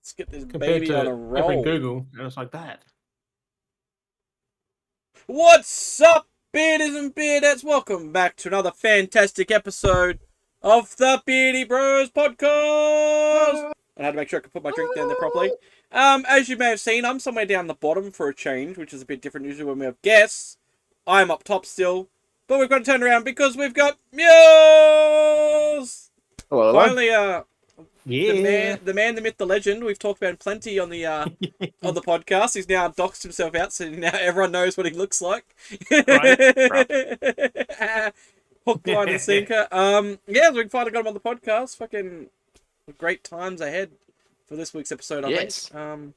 Let's get this Compared baby to on a open roll. Google, and it's like that. What's up, Bearders and Beardettes? Welcome back to another fantastic episode of the Beardy Bros podcast. And I had to make sure I could put my drink down there properly. As you may have seen, I'm somewhere down the bottom for a change, which is a bit different usually when we have guests. I'm up top still, but we've got to turn around because we've got Mules. Hello. Finally, Yeah. the man, the myth, the legend. We've talked about him plenty on the podcast. He's now doxed himself out, so now everyone knows what he looks like. Right. Hook, line, and sinker. Yeah, we finally got him on the podcast. Fucking great times ahead for this week's episode, I Yes. think.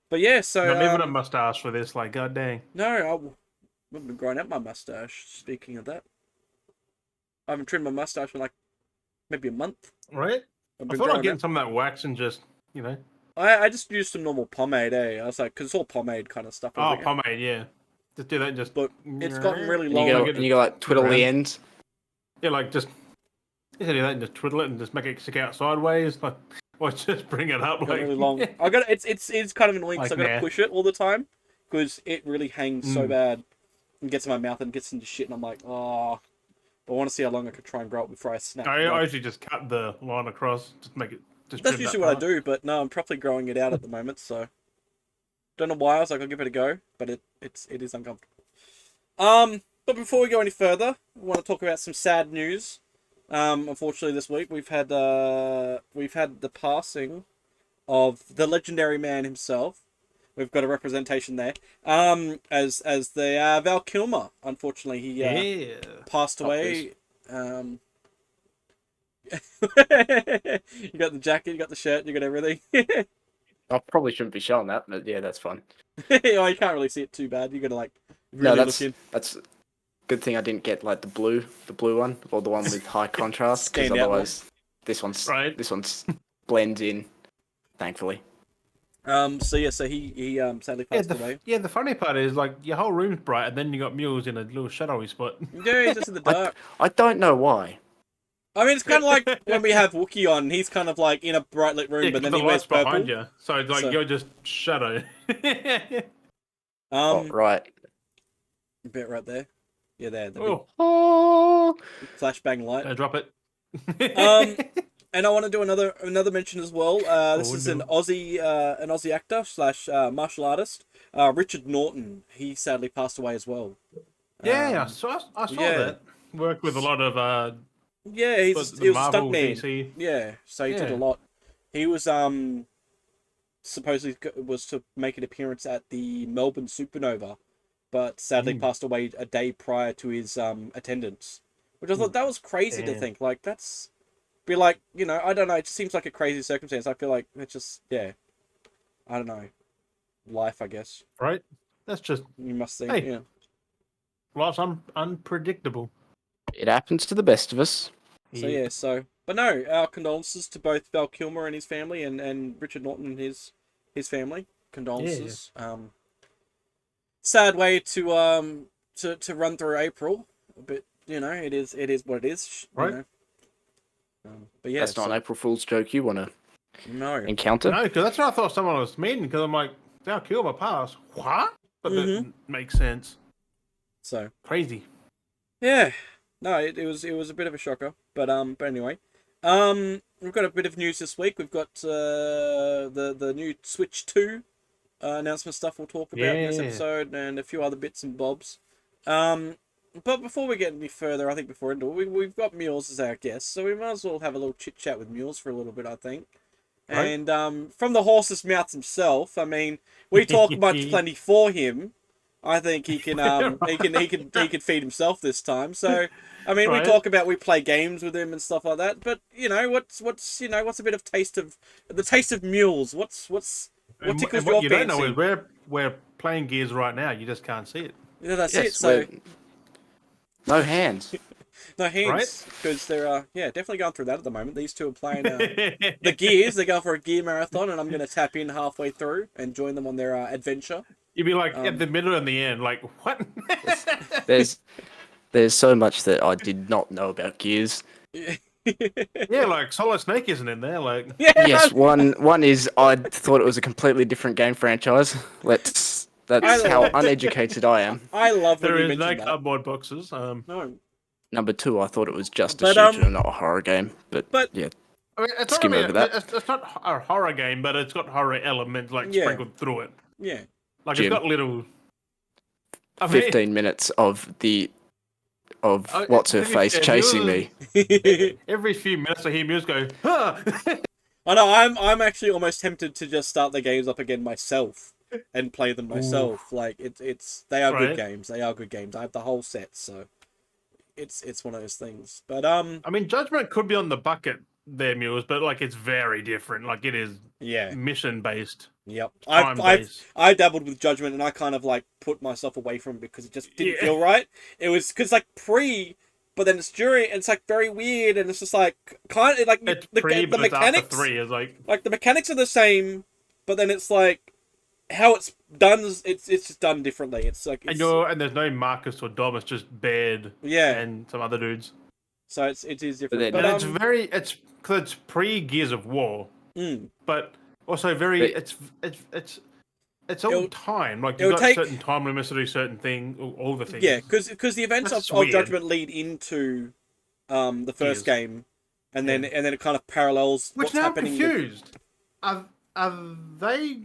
But yeah, so Not even a mustache for this, like, god dang. no, I've been growing out my mustache. Speaking of that, I haven't trimmed my mustache for like maybe a month. Right? I've I been thought growing I'd get out. some of that wax and just, you know. I just used some normal pomade, I was like, because it's all pomade kind of stuff. Oh, pomade, yeah. Just do that and just... But it's gotten really And long. you go like twiddle the around. ends. Yeah, like, just... You can do that and just twiddle it and just make it stick out sideways. Like, or just bring it up. Got Like, really long. I got it's kind of annoying because Like, I got to nah. push it all the time because it really hangs so bad and gets in my mouth and gets into shit, and I'm like, oh. But I want to see how long I could try and grow it before I snap. I usually just cut the line across, just make it... Just That's trim usually that what I part. do, but no, I'm properly growing it out at the moment, so don't know why. I was like, I'll give it a go, but it is uncomfortable. But before we go any further, I want to talk about some sad news. Unfortunately, this week we've had the passing of the legendary man himself. We've got a representation there. As the Val Kilmer, unfortunately, he Yeah. passed away. You got the jacket, you got the shirt, you got everything. I probably shouldn't be showing that, but yeah, that's fine. Oh, you can't really see it too bad. You gotta like No, really that's look in. that's good thing I didn't get like the blue one or the one with high contrast, because Stand out more. otherwise this one's blends in. Thankfully. So he sadly Yeah, passed away. the funny part is, like, your whole room's bright, and then you got mules in a little shadowy spot. Yeah, he's just in the dark. I don't know why. I mean, it's kind of like when we have Wookiee on. He's kind of like in a bright lit room, Yeah, but 'cause then the he wears light's purple. behind you, so it's like So- you're just shadow. Oh, right. Bit right there. Yeah, there. The Oh, Oh. big flashbang light. drop it. And I want to do another mention as well. This Oh, is no. an Aussie actor / martial artist, Richard Norton. He sadly passed away as well. Yeah, I saw yeah. that. Worked with a lot of Yeah, he was a Marvel, stuntman. DC. Yeah, so he did a Yeah. lot. He was supposedly was to make an appearance at the Melbourne Supernova, but sadly passed away a day prior to his attendance. Which I thought that was crazy to Damn. think. Like that's be like, you know, I don't know. It just seems like a crazy circumstance. I feel like it's just I don't know, life. I guess Right? That's just you must think. Hey. Yeah. life's unpredictable. It happens to the best of us. So but no, our condolences to both Val Kilmer and his family, and Richard Norton and his family. Condolences. Sad way to run through April, but you know it is what it is. Right. You know? But yeah, That's not an April Fool's joke you want to no. encounter. No, because that's what I thought someone was meaning. Because I'm like, they'll kill my pass. What? But that makes sense. So Crazy. yeah, no, it was a bit of a shocker, but anyway, we've got a bit of news this week. We've got the new Switch 2 announcement stuff we'll talk about in this Yeah. episode, and a few other bits and bobs. But before we get any further, I think before into it, we've got Mules as our guest, so we might as well have a little chit chat with Mules for a little bit, I think. Right. And from the horse's mouth himself, I mean, we talk much plenty for him. I think he can he can feed himself this time. So I mean, Right. we talk about we play games with him and stuff like that. But you know, what's a bit of taste of Mules? What tickles and your what you don't know fancy? is we're playing Gears right now. You just can't see it. Yeah, that's Yes, it. So we're- no hands. no hands, because they're definitely going through that at the moment. These two are playing the Gears. They're going for a gear marathon, and I'm going to tap in halfway through and join them on their adventure. You'd be like at the middle and the end, like what? There's so much that I did not know about Gears. Yeah, like Solid Snake isn't in there. Like, Yeah, Yes, one is I thought it was a completely different game franchise. That's how uneducated I am. I love when there you is no mention that. cardboard boxes. No, Number two, I thought it was just a But, shooter, not a horror game. But yeah, I mean, it's Skim not really. over that. It's not a horror game, but it's got horror elements like Yeah. sprinkled through it. yeah. Like Jim. it's got little. I mean, 15 minutes of what's her to be face fair, chasing Mule me. every few minutes I hear Muse go, huh! I know. I'm actually almost tempted to just start the games up again myself and play them myself. Like they are good Right. games. They are good games. I have the whole set, so it's one of those things. But I mean, Judgment could be on the bucket there, Muse, but like it's very different. Like it is yeah, mission based, yep. time I've based. I dabbled with Judgment and I kind of like put myself away from it because it just didn't Yeah. feel right. It was because like pre. But then it's during, and it's like very weird, and it's just like kind of like It's the pre, but it's mechanics. after 3 is like The mechanics are the same, but then it's like how it's done. It's just done differently. It's like and there's no Marcus or Dom. It's just Baird yeah. and some other dudes. So it is different. then- But, And it's because it's pre Gears of War, but also very But- it's all It'll- time. Like it'll you've got take- certain time limits to do certain thing, all the things. yeah, because the events That's of weird. Judgment lead into the first Gears. game, and then Yeah. it kind of parallels Which what's now I'm happening. confused. Are they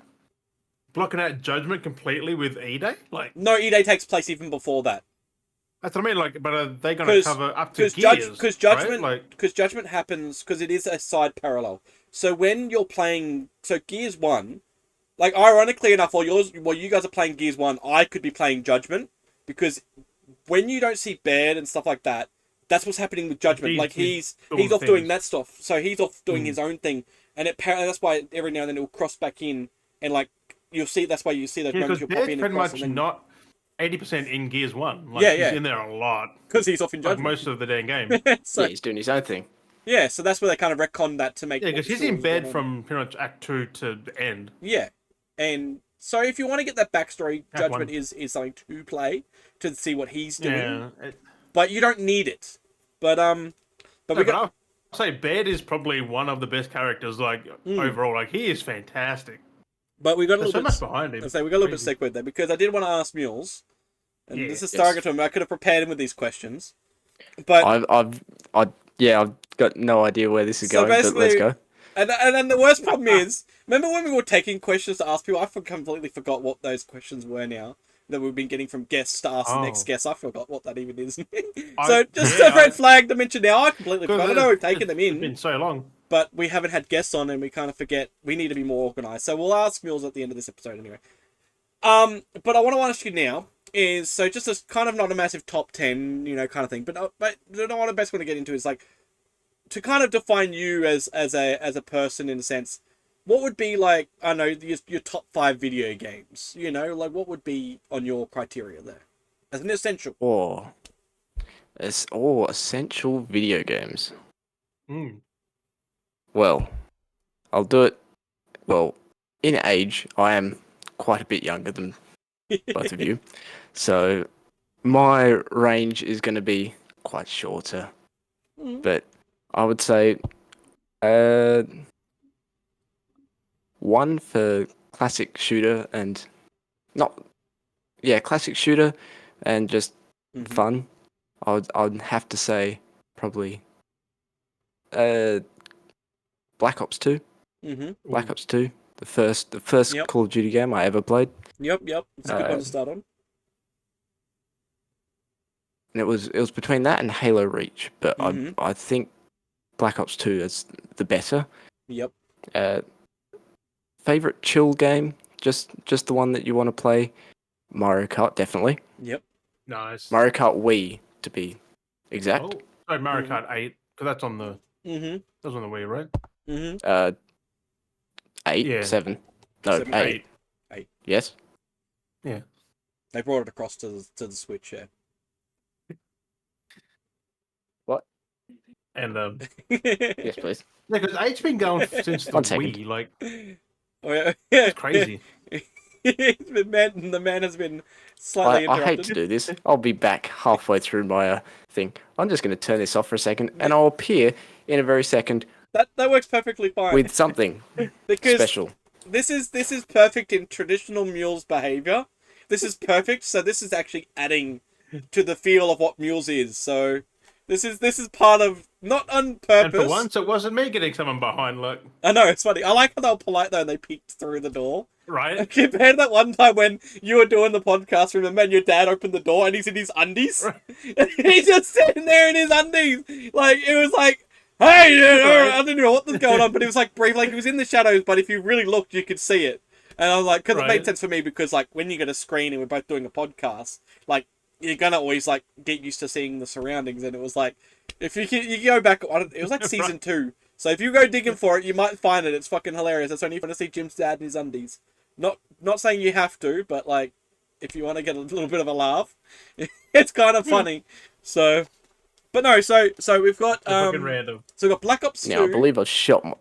blocking out Judgment completely with E-Day? Like No, E-Day takes place even before that. that's what I mean. Like, but are they going to 'Cause- cover up to Because Gears? Judgment, right? Like, because Judgment happens because it is a side parallel. So when you're playing, so Gears 1, like ironically enough, while you guys are playing Gears 1, I could be playing Judgment because when you don't see Baird and stuff like that, that's what's happening with Judgment. He's- Like he's he's doing off doing things. that stuff. So he's off doing his own thing, and that's why every now and then it will cross back in, and like you'll see. That's why you see those yeah, moments because you'll pop Baird's in and pretty cross, much and then not 80% in Gears 1. Like, Yeah, he's yeah. in there a lot. because he's off in Like Judgment. most of the damn game. so yeah, he's doing his own thing. yeah, so that's where they kind of retcon that to make. Yeah, because he's sure in what's bed going on. from pretty much Act 2 to the end. Yeah, and so if you want to get that backstory, Act Judgment one. is something to play to see what he's doing, Yeah. but you don't need it. But No, we but got I'll say Baird is probably one of the best characters, like, overall. Like, he is fantastic. a There's little so bit. much behind him. I say we got a little bit Crazy. segued there because I did want to ask Mules, and Yeah, this is yes. targeted to him. I could have prepared him with these questions, but I've got no idea where this is So going, but let's basically- go. and then the worst problem is, remember when we were taking questions to ask people? I completely forgot what those questions were now that we've been getting from guests to ask the next Oh. guest. I forgot what that even is. so I- just yeah, a red I- flag to mention now. I completely forgot. I know we've taken them It's in, been so long. but we haven't had guests on, and we kind of forget. We need to be more organised. So we'll ask Mills at the end of this episode anyway. But I want to ask you now is so just as kind of not a massive top 10, kind of thing, but what I best want to get into is like to kind of define you as a person in a sense. What would be like, I don't know, your top 5 video games? Like what would be on your criteria there as an essential? Oh, it's all essential video games. Mm. Well, I'll do it. Well, in age, I am quite a bit younger than both of you, so my range is going to be quite shorter. Mm. But I would say, one for classic shooter and classic shooter and just Mhm. fun. I'd have to say probably Black Ops 2. Mm-hmm. Black Ops 2, the first Yep. Call of Duty game I ever played, Yep. It's a good one to start on. and it was between that and Halo Reach, but Mhm. I think Black Ops 2 is the better. Yep. Favorite chill game, just the one that you want to play, Mario Kart definitely. Yep. Nice. Mario Kart Wii to be exact. Oh, sorry, Mario Kart 8, because that's on the Mm-hmm. that's on the Wii, right? Mm-hmm. 8, Yeah. 7. No, Seven, 8. 8. Yes. They brought it across to the Switch, yeah. And Yes, please. yeah, because 8's been going since the One second. Wii. Like, Oh, yeah. it's crazy. the man has been slightly I interrupted. hate to do this. I'll be back halfway through my thing. I'm just going to turn this off for a second, and I'll appear in a very second That works perfectly fine. with something because special. this is perfect in traditional mules behavior. This is perfect. So this is actually adding to the feel of what mules is. So this is part of, not on purpose. And for once, it wasn't me getting someone behind. Look, I know, it's funny. I like how they were polite though and they peeked through the door. right? Compared to that one time when you were doing the podcast, remember, and your dad opened the door and he's in his undies? Right. He's just sitting there in his undies. Like, it was like, hey, I didn't know what was going on, but it was like brief, like it was in the shadows, but if you really looked, you could see it. And I was like, because it made sense for me, because like when you get a screen and we're both doing a podcast, like you're gonna always like get used to seeing the surroundings. And it was like, if you go back, it was like season 2. So if you go digging for it, you might find it. It's fucking hilarious. It's only fun to see Jim's dad in his undies. Not saying you have to, but like, if you want to get a little bit of a laugh, it's kind of funny. So, but no, so we've got Fucking random. so we've got Black Ops 2, Now I believe I shot.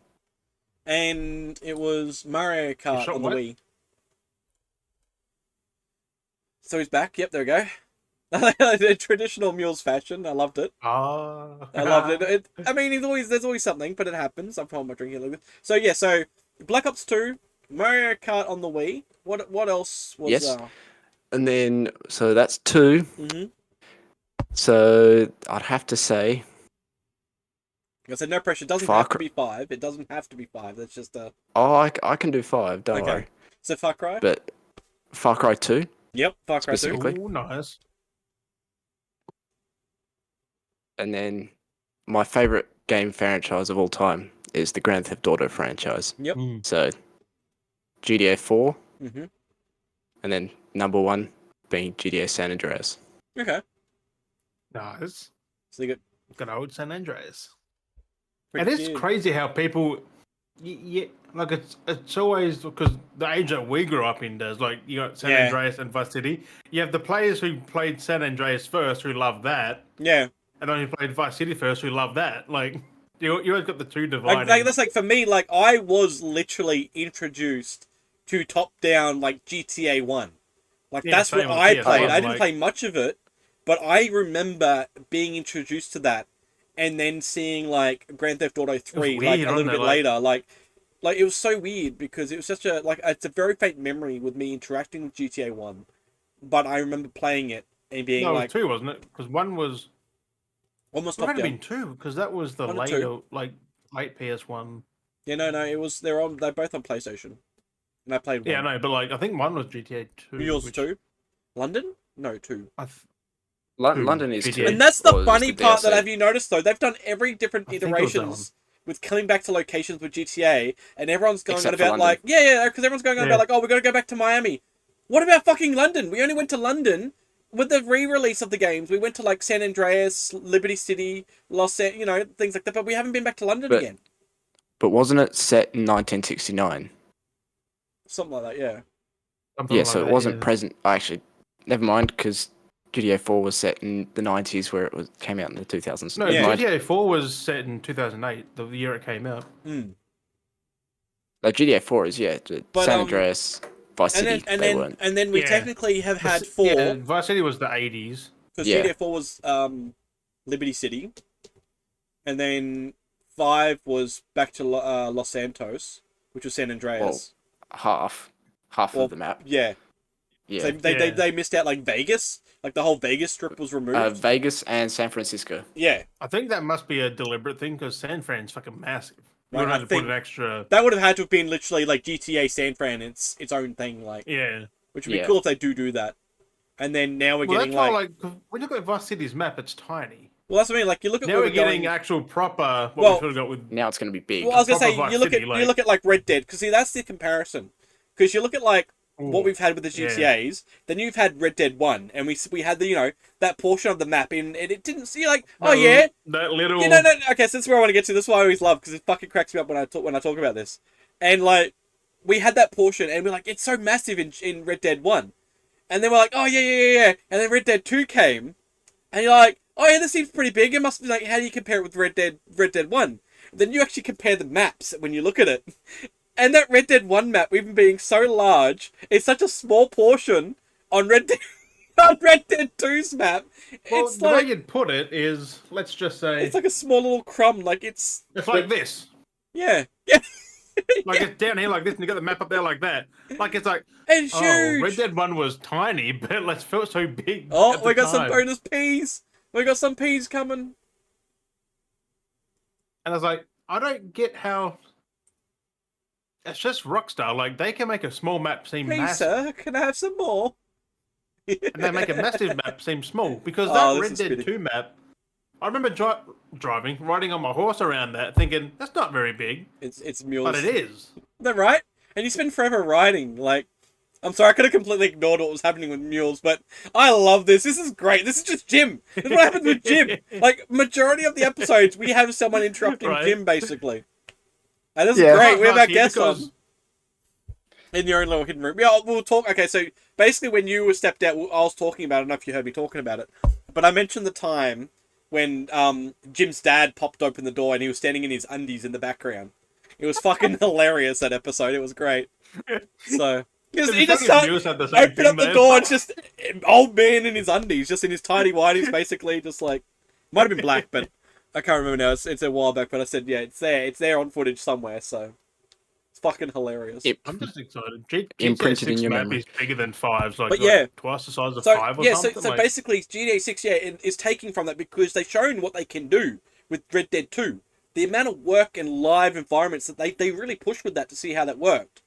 and it was Mario Kart on the what? Wii. So he's back. Yep, there we go. The traditional mules fashion. I loved it. Ah, I loved it. I mean, there's always something, but it happens. I'm probably drinking a little bit. So yeah, so Black Ops 2, Mario Kart on the Wii. What else was Yes. And then, so that's 2. Mm-hmm. So I'd have to say, I said no pressure. It doesn't Far have to Cry- be 5. It doesn't have to be 5. That's just a... oh, I can do 5, don't Okay. worry. So Far Cry? But Far Cry 2, Yep, Far Cry 2. Specifically. ooh, nice. and then my favorite game franchise of all time is the Grand Theft Auto franchise. Yep. So GTA 4, Mm-hmm. and then number 1 being GTA San Andreas. Okay. Nice. So you got... Good old San Andreas. pretty It is good. crazy how people, yeah, like it's always because the age that we grew up in does. Like you got San Yeah. Andreas and Vice City. You have the players who played San Andreas first who love that, Yeah. and then who played Vice City first who love that. Like you always got the two dividing. Like that's like for me, like I was literally introduced to top-down like GTA 1. Like Yeah, that's what same with I PS1, played. I didn't like- play much of it, but I remember being introduced to that, and then seeing like Grand Theft Auto 3 like weird, a little wasn't bit it? Like- later. Like it was so weird because it was such a like it's a very faint memory with me interacting with GTA 1, but I remember playing it and being no, it was like two, wasn't it? Because one was. almost It might top have down. been two because that was the One or later, two. like late PS1. Yeah, no, it was they're both on PlayStation, and I played one. Yeah, no, but like I think one was GTA 2. Yours which 2? London? No, 2. I th- London is GTA. 2. And that's the was funny part that DLC. have you noticed though? They've done every different I think it was that iterations with coming back to locations with GTA, and everyone's going Except on for about London. like, yeah, because everyone's going on Yeah. about like, oh, we're gonna go back to Miami. What about fucking London? We only went to London with the re-release of the games. We went to like San Andreas, Liberty City, things like that, but we haven't been back to London But- again. But wasn't it set in 1969? Something like that, yeah. something Yeah, like so it that, wasn't yeah. present. Actually, never mind, because GTA 4 was set in the 90s, where it came out in the 2000s. No, Never Yeah. mind. GTA 4 was set in 2008, the year it came out. Mm. GTA 4 is But, San Andreas, Vice City. They weren't. And then we Yeah. technically have had The- 4. Yeah, Vice City was the 80s. Because Yeah. GTA 4 was Liberty City, and then 5 was back to Los Santos, which was San Andreas. half Well, of the map. Yeah. Yeah, So they Yeah. missed out like Vegas, like the whole Vegas strip was removed. Vegas and San Francisco. Yeah, I think that must be a deliberate thing because San Fran's fucking massive. We Right, would I have to put think- an extra. that would have had to have been literally like GTA San Fran, its own thing, like Yeah. which would be Yeah. cool if they do that. And then now we're Well, getting that's why, like, 'cause when you look at Vice City's map, it's tiny. well, that's what I mean. Like you look at Now where we're we're getting going. actual proper. What Well- we should have got with. Now it's going to be big. Well, I was gonna say proper Vice you look City, at like- you look at like Red Dead because see that's the comparison. Because you look at like what Ooh, we've had with the yeah. GTAs, then you've had Red Dead 1, and we had the that portion of the map in, and it didn't see like, oh that- yeah, That little. no, okay, so this is where I want to get to. This is why I always love because it fucking cracks me up when I talk about this, and like we had that portion, and we're like, it's so massive in Red Dead 1, and then we're like, oh yeah, and then Red Dead 2 came, and you're like, oh yeah, this seems pretty big. It must be like, how do you compare it with Red Dead 1? Then you actually compare the maps when you look at it. And that Red Dead 1 map, even being so large, is such a small portion on Red Dead on Red Dead 2's map. Well, It's the way like you'd put it is, let's just say, it's like a small little crumb. Like it's like this. yeah. Like it's down here like this, and you got the map up there like that. Like it's like, It's oh, huge. Red Dead 1 was tiny, but let's felt so big. Oh, at the we got some time. bonus peas. We got some peas coming. And I was like, I don't get how. It's just Rockstar. Like they can make a small map seem Please, massive, sir, can I have some more? and they make a massive map seem small. Because Oh, that this Red is Dead fitting. 2 map, I remember riding on my horse around that, thinking that's not very big, It's mules. but it is. Isn't that right? And you spend forever riding. Like, I'm sorry, I could have completely ignored what was happening with mules, but I love this. This is great. This is just Jim. This is what happens with Jim. Like, majority of the episodes, we have someone interrupting Right. Jim, basically. And this is Yeah. great. We have our Nice, guest on. because- In your own little hidden room. Yeah, we'll talk. Okay, so basically when you were stepped out, I was talking about it. I don't know if you heard me talking about it. But I mentioned the time when Jim's dad popped open the door and he was standing in his undies in the background. It was fucking hilarious, that episode. It was great. So, he just started, open up the door, it's just old man in his undies, just in his tidy whities, basically, just like, might have been black, but I can't remember now. It's a while back, but I said, yeah, it's there on footage somewhere, so it's fucking hilarious. It, I'm just excited. Imprinted in your map memory. is bigger than 5's, like, But yeah. twice the size of So 5 or yeah, something. so like, basically, GTA 6 is taking from that because they've shown what they can do with Red Dead 2. The amount of work and live environments that they really pushed with that to see how that worked.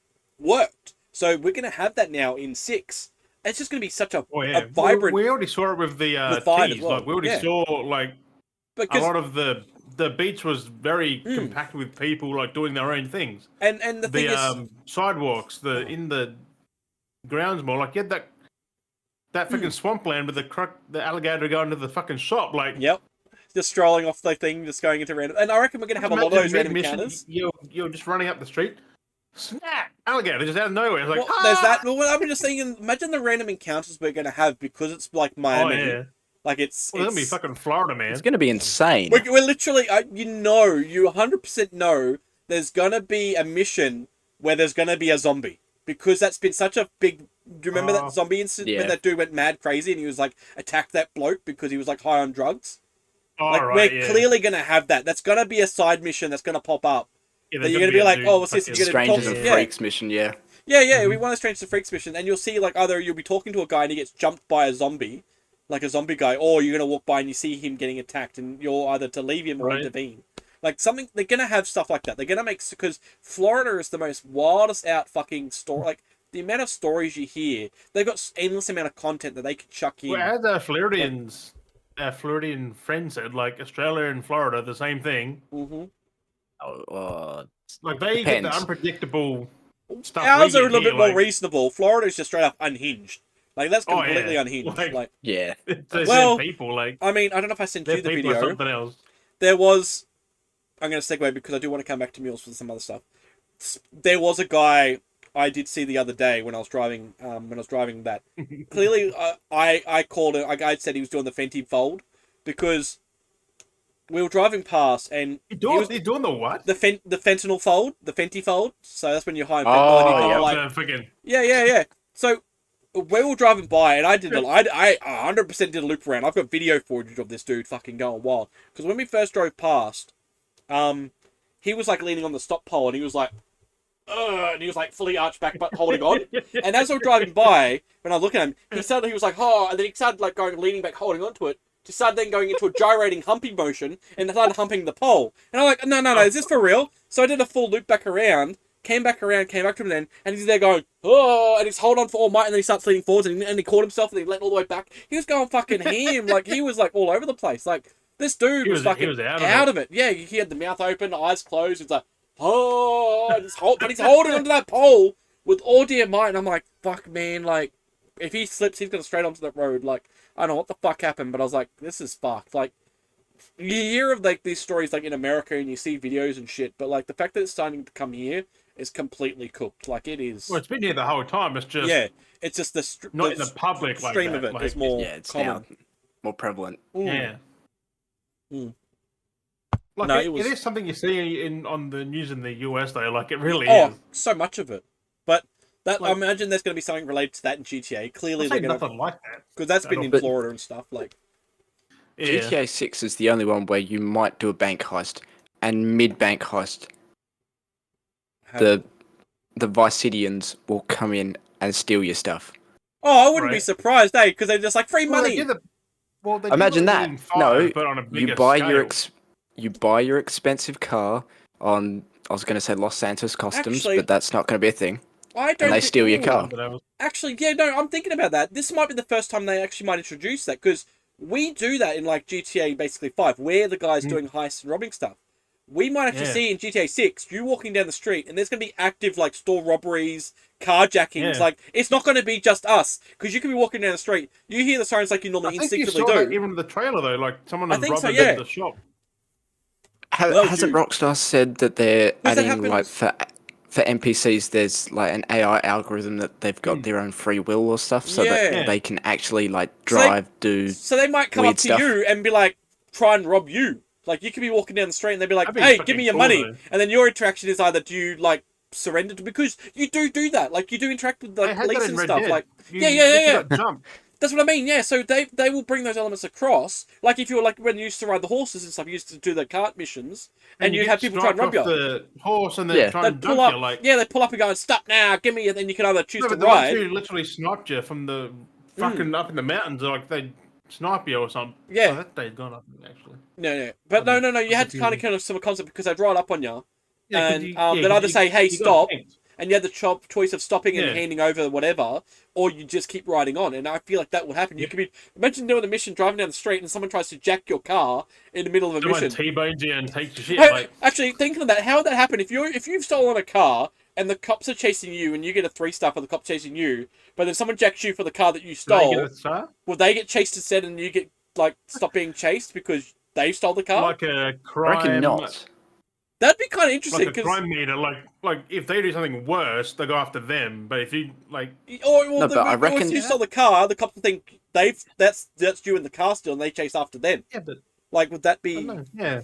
So we're gonna have that now in 6. It's just gonna be such a vibrant. We already saw it with the with 5 as T's. well, Like we already yeah. saw like a because lot of the beach was very compact with people like doing their own things. and the thing is, Sidewalks, in the grounds more like you had that freaking swampland with the alligator going to the fucking shop. Like yep, just strolling off the thing, just going into random. And I reckon we're gonna have a lot of those random encounters. You're just running up the street. Snap! Alligator just out of nowhere. It's like, Well, there's that. Well, I'm just thinking, imagine the random encounters we're gonna have because it's like Miami. Oh, yeah. Like it's. Well, that'll be fucking Florida, man. it's going to be insane. We're literally, you 100% know there's gonna be a mission where there's gonna be a zombie because that's been such a big. Do you remember that zombie incident when that dude went mad crazy and he was like attacked that bloke because he was like high on drugs? Like we're clearly gonna have that. That's gonna be a side mission that's gonna pop up. Yeah, That you're gonna be like, oh, what's this? You're gonna Strangers talk, and yeah. Freaks mission, yeah. Yeah, we want a Strangers and Freaks mission, and you'll see like either you'll be talking to a guy and he gets jumped by a zombie, like a zombie guy, or you're gonna walk by and you see him getting attacked, and you're either to leave him or intervene. Like something, they're gonna have stuff like that. They're gonna make because Florida is the most wildest out fucking story. Like the amount of stories you hear, they've got endless amount of content that they can chuck in. Well, as our Floridian friend said, like Australia and Florida, the same thing. Mm-hmm. Like they get the unpredictable stuff. Ours are a little here, bit more like, reasonable. Florida's just straight up unhinged. Like that's completely unhinged. Like yeah. well, people like. I mean, I don't know if I sent you the people video. or something else. There was. I'm going to segue because I do want to come back to mules for some other stuff. There was a guy I did see the other day when I was driving. That clearly, I called it. I said he was doing the Fenty fold because we were driving past and He's doing the what? the fentanyl fold, the Fenty fold. So that's when you're high on Oh, fentanyl. And you kinda yeah. So we were driving by and I 100% did a loop around. I've got video footage of this dude fucking going wild because when we first drove past. He was like leaning on the stop pole and he was like, and he was like fully arched back but holding on. And as I was driving by, when I look at him, he was like, oh, and then he started like leaning back, holding onto it. He started then going into a gyrating humping motion and started humping the pole. And I'm like, no, is this for real? So I did a full loop back around, came back to him then, and he's there going, oh, and he's holding on for all might, and then he starts leaning forwards and he caught himself and he let all the way back. He was going fucking ham, like he was like all over the place, like. This dude was fucking out of it. Yeah, he had the mouth open, eyes closed. He's like, oh, but he's holding onto that pole with all dear might. And I'm like, fuck, man. Like, if he slips, he's going straight onto that road. Like, I don't know what the fuck happened, but I was like, this is fucked. Like, you hear of like these stories like in America and you see videos and shit, but like the fact that it's starting to come here is completely cooked. Like, it is. Well, it's been here the whole time. It's just it's just not in the public stream like that. of it is more it's common. now more prevalent. Yeah. Like No, it is something you see on the news in the US though. Like it really Oh, is. so much of it. But That I Like- imagine there's going to be something related to that in GTA. Clearly, I'll they're say going to nothing like that. because that's been in But- Florida and stuff. Like, Yeah. GTA 6 is the only one where you might do a bank heist, and mid-bank heist, have- the Vice Cityans will come in and steal your stuff. oh, I wouldn't be Right. surprised, eh? Because they're just like free Well, money. they Imagine do it that. in 5, No, but on a bigger you buy scale. you buy your expensive car on, I was going to say Los Santos Customs, Actually- but that's not going to be a thing. I don't. And they thi- steal your Ooh. car. Actually, yeah, no, I'm thinking about that. This might be the first time they actually might introduce that because we do that in like GTA basically 5, where the guy's doing heists and robbing stuff. We might actually Yeah. see in GTA 6 you walking down the street and there's going to be active like store robberies, carjackings. Yeah. Like it's not going to be just us because you could be walking down the street, you hear the sirens like you I normally think you instinctively saw do. that even in the trailer though. Like someone I has think robbed so, a yeah. bit of the shop. Well, that was Hasn't huge. Rockstar said that they're Because that adding like happens- for NPCs? There's like an AI algorithm that they've got their own free will or stuff, so Yeah. that they can actually like So they- drive, do. So they might come weird up to stuff. you and be like, try and rob you. Like you could be walking down the street and they'd be like, That'd be "Hey, fucking give me your cool, money," though. and then your interaction is either do you like surrender to because you do that. Like you do interact with They like had police that in and Red stuff. Dead. Like You yeah. literally got jumped. That's what I mean. Yeah. So they will bring those elements across. Like if you were like when you used to ride the horses and stuff, you used to do the cart missions, and you'd you have get people try and rob strike you. off the horse and then Yeah. try They'd and pull dump up. you. Like, Yeah, they pull up and go, "Stop now, give me," and then you can either choose no, to but the ones ride. who literally sniped you from the fucking up in the mountains, like they snipe you or something. Yeah. Oh, that day's gone up actually. No. But no. You had to kind of of a concept because they'd ride up on you. Yeah, 'cause And you- they'd 'cause either say, "Hey, you got stop," pinked. and you had the choice of stopping and Yeah. handing over whatever, or you just keep riding on. And I feel like that would happen. You Yeah. could be imagine doing a mission, driving down the street, and someone tries to jack your car in the middle of a Someone mission. T-bones you and takes your shit. Hey, Like, actually, thinking of that, how would that happen if you've stolen a car and the cops are chasing you and you get a 3-star for the cops chasing you, but then someone jacks you for the car that you do they stole? get a star? Will they get chased instead, and you get like stop being chased because they stole the car? Like a I crime. reckon not. That'd be kind of Like interesting a because. crime meter. Like if they do something worse, they go after them. But if you like, Or, No, but I or if reckon- you stole the car, the cops will think that's you in the car still, and they chase after them. yeah, but Like, would that I be? don't know. Yeah,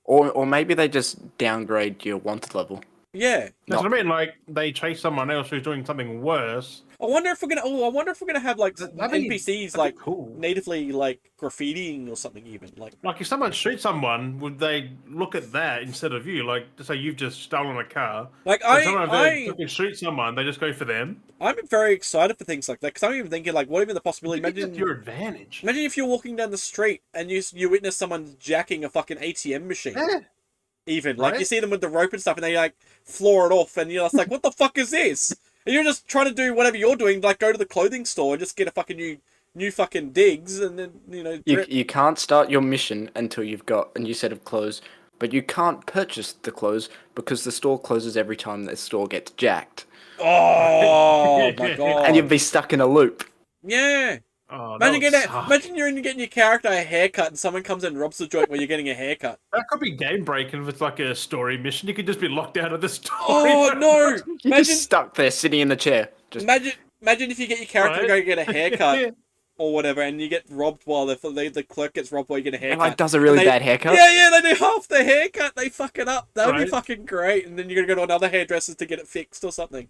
Or maybe they just downgrade your wanted level. Yeah. that's Not- what I mean. Like they chase someone else who's doing something worse. I wonder if we're gonna. Oh, I wonder if we're gonna have like That'd be- NPCs that'd be like cool. natively like graffitiing or something even like. Like if someone shoots someone, would they look at that instead of you? Like to say you've just stolen a car. Like If someone I fucking shoot someone, they just go for them. I'm very excited for things like that because I'm even thinking like, what even the possibility? Maybe Imagine that's your advantage. imagine if you're walking down the street and you witness someone jacking a fucking ATM machine. Yeah. Even like you Right. see them with the rope and stuff, and they like floor it off, and you're just like, "What the fuck is this?" And you're just trying to do whatever you're doing, like go to the clothing store and just get a fucking new fucking digs, and then You can't start your mission until you've got a new set of clothes, but you can't purchase the clothes because the store closes every time the store gets jacked. Oh my god! And you'd be stuck in a loop. Yeah. Oh, Imagine you're in getting your character a haircut, and someone comes in and robs the joint where you're getting a haircut. That could be game breaking if it's like a story mission. You could just be locked out of the story. Oh no! You're Imagine, just stuck there sitting in the chair. Just imagine if you get your character to Right. go get a haircut or whatever, and you get robbed while the clerk gets robbed while you get a and haircut. like does a really And they- bad haircut. Yeah, they do half the haircut. They fuck it up. That would be Right. fucking great. And then you're gonna go to another hairdresser's to get it fixed or something.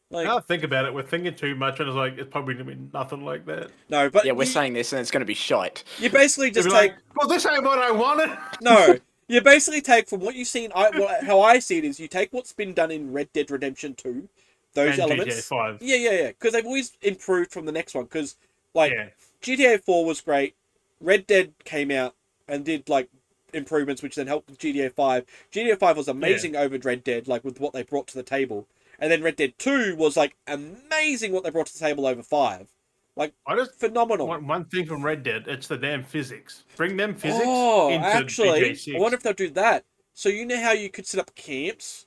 Like Now I think about it, we're thinking too much, and it's like it's probably gonna be nothing like that. no, but Yeah, we're you, saying this and it's going to be shite. you basically just They'll be take like, well, this ain't what I wanted. no. You basically take from what you've seen. How I see it is, you take what's been done in Red Dead Redemption 2, those And elements. GTA 5. Yeah. Because they've always improved from the next one. Because like Yeah. GTA 4 was great. Red Dead came out and did like improvements, which then helped with GTA 5. GTA 5 was amazing over Red Dead, like with what they brought to the table. And then Red Dead 2 was like amazing what they brought to the table over 5. Like I just phenomenal. want one thing from Red Dead. It's the damn physics. Bring them physics Oh, into actually, GTA 6. I wonder if they'll do that. So you know how you could set up camps?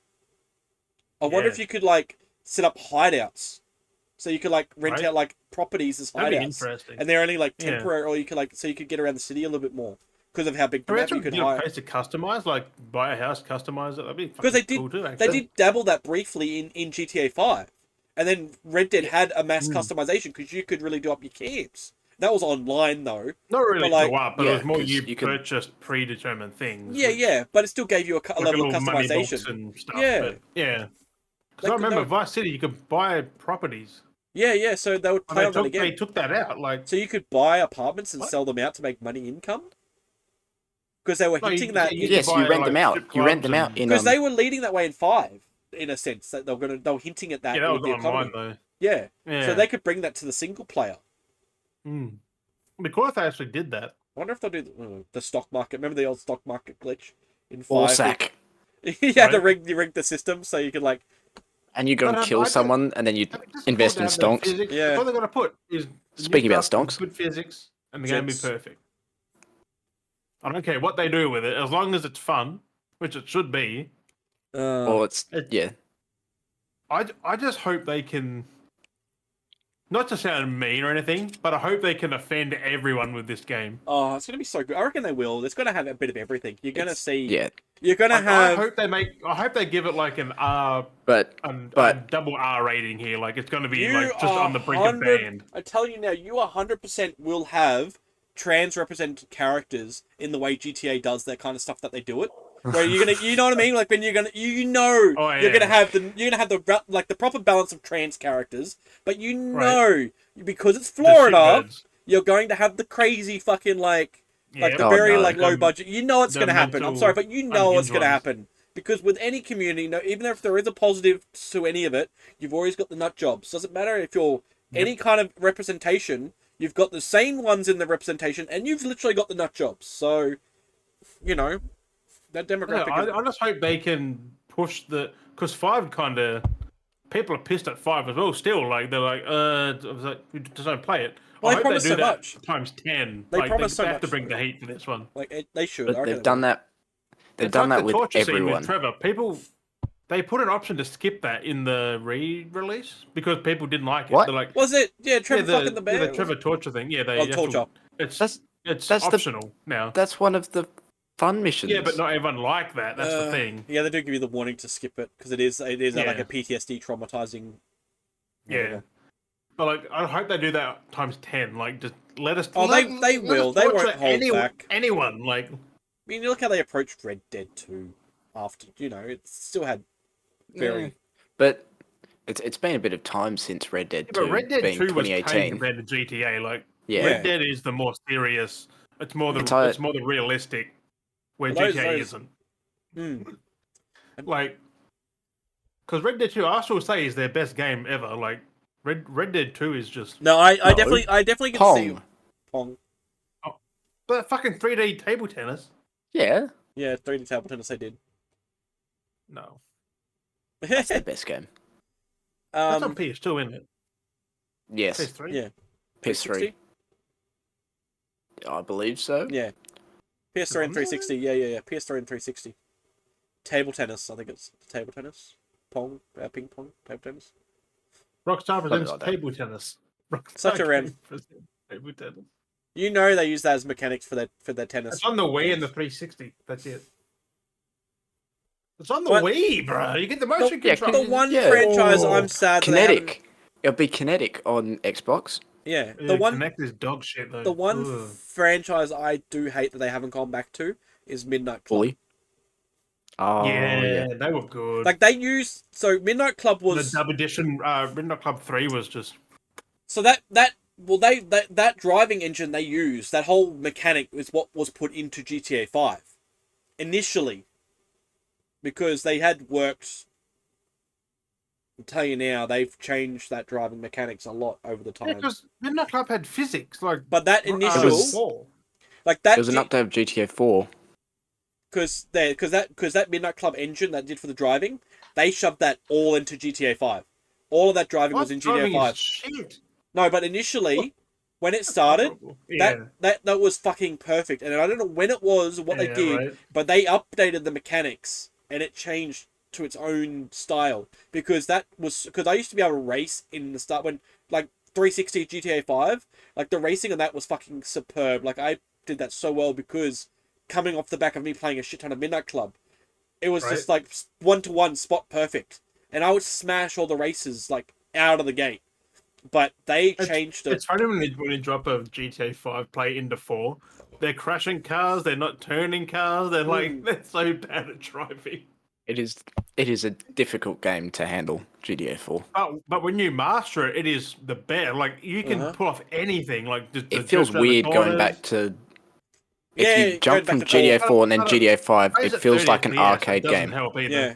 I wonder Yeah. if you could like set up hideouts. So you could like rent Right. out like properties as That'd be hideouts. interesting. And they're only like Yeah. temporary, or you could like so you could get around the city a little bit more because of how big the I map mean, you could get a hire. place to customize, like buy a house, customize it. That'd be Because they fucking did, cool too. they Actually. did dabble that briefly in GTA 5, and then Red Dead had a mass Mm. customization because you could really do up your camps. That was online though. Not really but, like- go up, but Yeah, it was more 'cause you, you could- purchased predetermined things. Yeah, which- yeah, but it still gave you a like level of little money box customization. and stuff. Yeah. But yeah. Because I remember Vice City, you could buy properties. Yeah. So they would play on that again. They took that out. Like, so you could buy apartments and sell them out to make money income. Because they were hinting that. Yes, you rent them out. You rent them out in. Because they were leading that way in 5, in a sense that they were hinting at that. Yeah, that was with the online economy. though. Yeah. Yeah. So they could bring that to the single player. Mm. Because they actually did that. I wonder if they'll do the stock market. Remember the old stock market glitch in 5? Or sack. Yeah, you rig the system so you could like. And you go and kill someone, and then you invest in stonks. Yeah. That's all they're gonna put is. Speaking about stonks, good physics, and the game be perfect. I don't care what they do with it, as long as it's fun, which it should be. Or yeah. I just hope they can. Not to sound mean or anything, but I hope they can offend everyone with this game. Oh, it's gonna be so good. I reckon they will. It's gonna have a bit of everything. You're gonna see. Yeah. You're gonna have. I hope they give it like an R, a double R rating here. Like it's gonna be like just on the brink of banned. I tell you now, you 100% will have trans represented characters in the way GTA does that kind of stuff that they do it. Where you're gonna, you know what I mean? Like when you're gonna, you're gonna have the proper balance of trans characters, but because it's Florida, you're going to have the crazy fucking the very low budget. You know it's gonna happen. I'm sorry, but you know it's gonna happen because with any community, even if there is a positive to any of it, you've always got the nut jobs. Doesn't matter if you're any kind of representation. You've got the same ones in the representation, and you've literally got the nut jobs. So, that demographic. Yeah, I just hope they can push because 5 kind of people are pissed at 5 as well. Still, like they're like, you just don't play it. Well, I they hope promise they do so that much. times 10. They promise so they much. have to bring the heat for this one. Like they should. But they've done that. They've done that with everyone. With Trevor, they put an option to skip that in the re-release because people didn't like it. What? They're like, was it? Yeah, Trevor fucking the bear. Yeah, the Trevor torture thing. Yeah, torture. It's optional now. That's one of the fun missions. Yeah, but not everyone like that. That's the thing. Yeah, they do give you the warning to skip it because it is like a PTSD traumatizing. Yeah. But I hope they do that times 10. Like, just let us. Oh, they will. They won't hold back. Anyone like. I mean, you look how they approached Red Dead 2. After it still had very. But it's been a bit of time since Red Dead 2. But Red Dead 2 was 2018 compared to GTA. Like, yeah. Red Dead is the more serious. It's more the realistic. Where GTA isn't. Like, because Red Dead 2, I still say is their best game ever. Like, Red Dead 2 is just. No, I definitely can see Pong. Oh, but fucking 3D table tennis. Yeah. Yeah, 3D table tennis. I did. No. That's the best game. That's on PS2, isn't it? Yes. PS3. Yeah. PS3. I believe so. Yeah. PS3 and 360. Yeah. PS3 and 360. Table tennis. I think it's table tennis. Pong. Ping pong. Table tennis. Rockstar presents table tennis. Such a random. Table tennis. You know they use that as mechanics for their tennis. It's on the Wii and the 360. That's it. It's on the Wii, bro. You get the motion control. The one franchise I'm sad. Kinetic. It'll be Kinetic on Xbox. Yeah, the one Kinect is dog shit though. The one franchise I do hate that they haven't gone back to is Midnight Club. Bully. Oh yeah, they were good. Like they used Midnight Club was the dub edition. Midnight Club 3 was just so that driving engine they used, that whole mechanic is what was put into GTA 5 initially, because they had worked. I'll tell you now, they've changed that driving mechanics a lot over the time. Yeah, because Midnight Club had physics, but that initial, that there was an update of GTA 4. Because that Midnight Club engine that did for the driving, they shoved that all into GTA 5. All of that driving was in GTA 5. Shit. No, but initially, when it started, that was fucking perfect. And I don't know when it was or what they did, but they updated the mechanics and it changed to its own style. Because I used to be able to race in the start when 360 GTA 5, the racing on that was fucking superb. I did that so well because coming off the back of me playing a shit ton of Midnight Club, it was just 1-to-1 spot perfect. And I would smash all the races out of the gate. But they changed it. It's funny when you drop a GTA 5 play into 4, they're crashing cars, they're not turning cars, they're they're so bad at driving. It is a difficult game to handle, GTA 4. But when you master it, it is the best. Like you can Uh-huh. pull off anything. Like the It feels jerks around the weird going corners. back to if Yeah, you going jump back from to GTA 4 and then But GTA 5, plays it at feels 30 like an FPS, arcade it doesn't game. help either. yeah.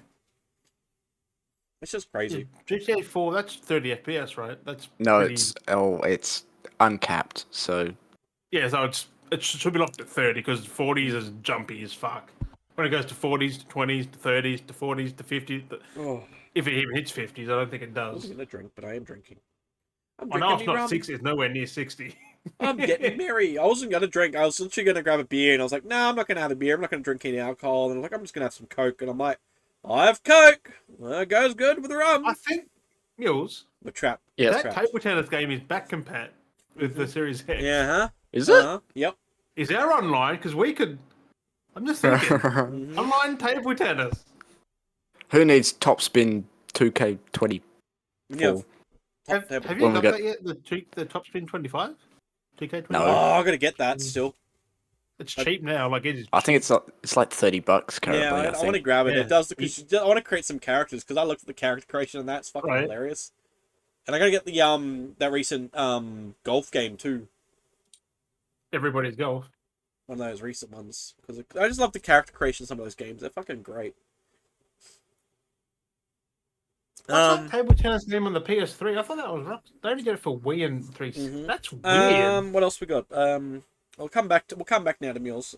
It's just Yeah, crazy. GTA 4, that's 30 FPS, right? That's No, pretty... it's uncapped. So Yeah, so it should be locked at 30 because 40s is jumpy as fuck. When it goes to 40s, to 20s, to 30s, to 40s, to 50s, Oh, if it even hits 50s, I don't think it I wasn't does. gonna drink, but I am drinking. I'm I know drinking it's me not rum. 60, it's nowhere near 60. I'm getting merry. I wasn't gonna drink. I was literally gonna grab a beer, and I was like, "No, I'm not gonna have a beer. I'm not gonna drink any alcohol." And I'm like, "I'm just gonna have some Coke." And I'm like, "I have Coke. Well, it goes good with rum." I think, Mules, The trap. yeah, that Trap. table tennis game is back compat with the Series X. Yeah, huh? is it? Yep. Is our online? Because we could... I'm just thinking. Mhm. Online table tennis. Who needs Top Spin 2K24? Yeah. Have Table. you When we got get- that yet? The Top Spin 25? 2K25? No. Oh, I gotta get that still. It's cheap now. Like it is. I think it's like $30 currently. Yeah, I I want to think. grab it. Yeah. It does because I want to create some characters because I looked at the character creation and that's fucking Right. hilarious. And I gotta get the that recent golf game too. Everybody's golf. One of those recent ones because I just love the character creation of some of those games. They're fucking great. What's that table tennis game on the PS3? I thought that was rough. They only get it for Wii and 3. Mhm. That's weird. What else we got? We'll come back now to Mules.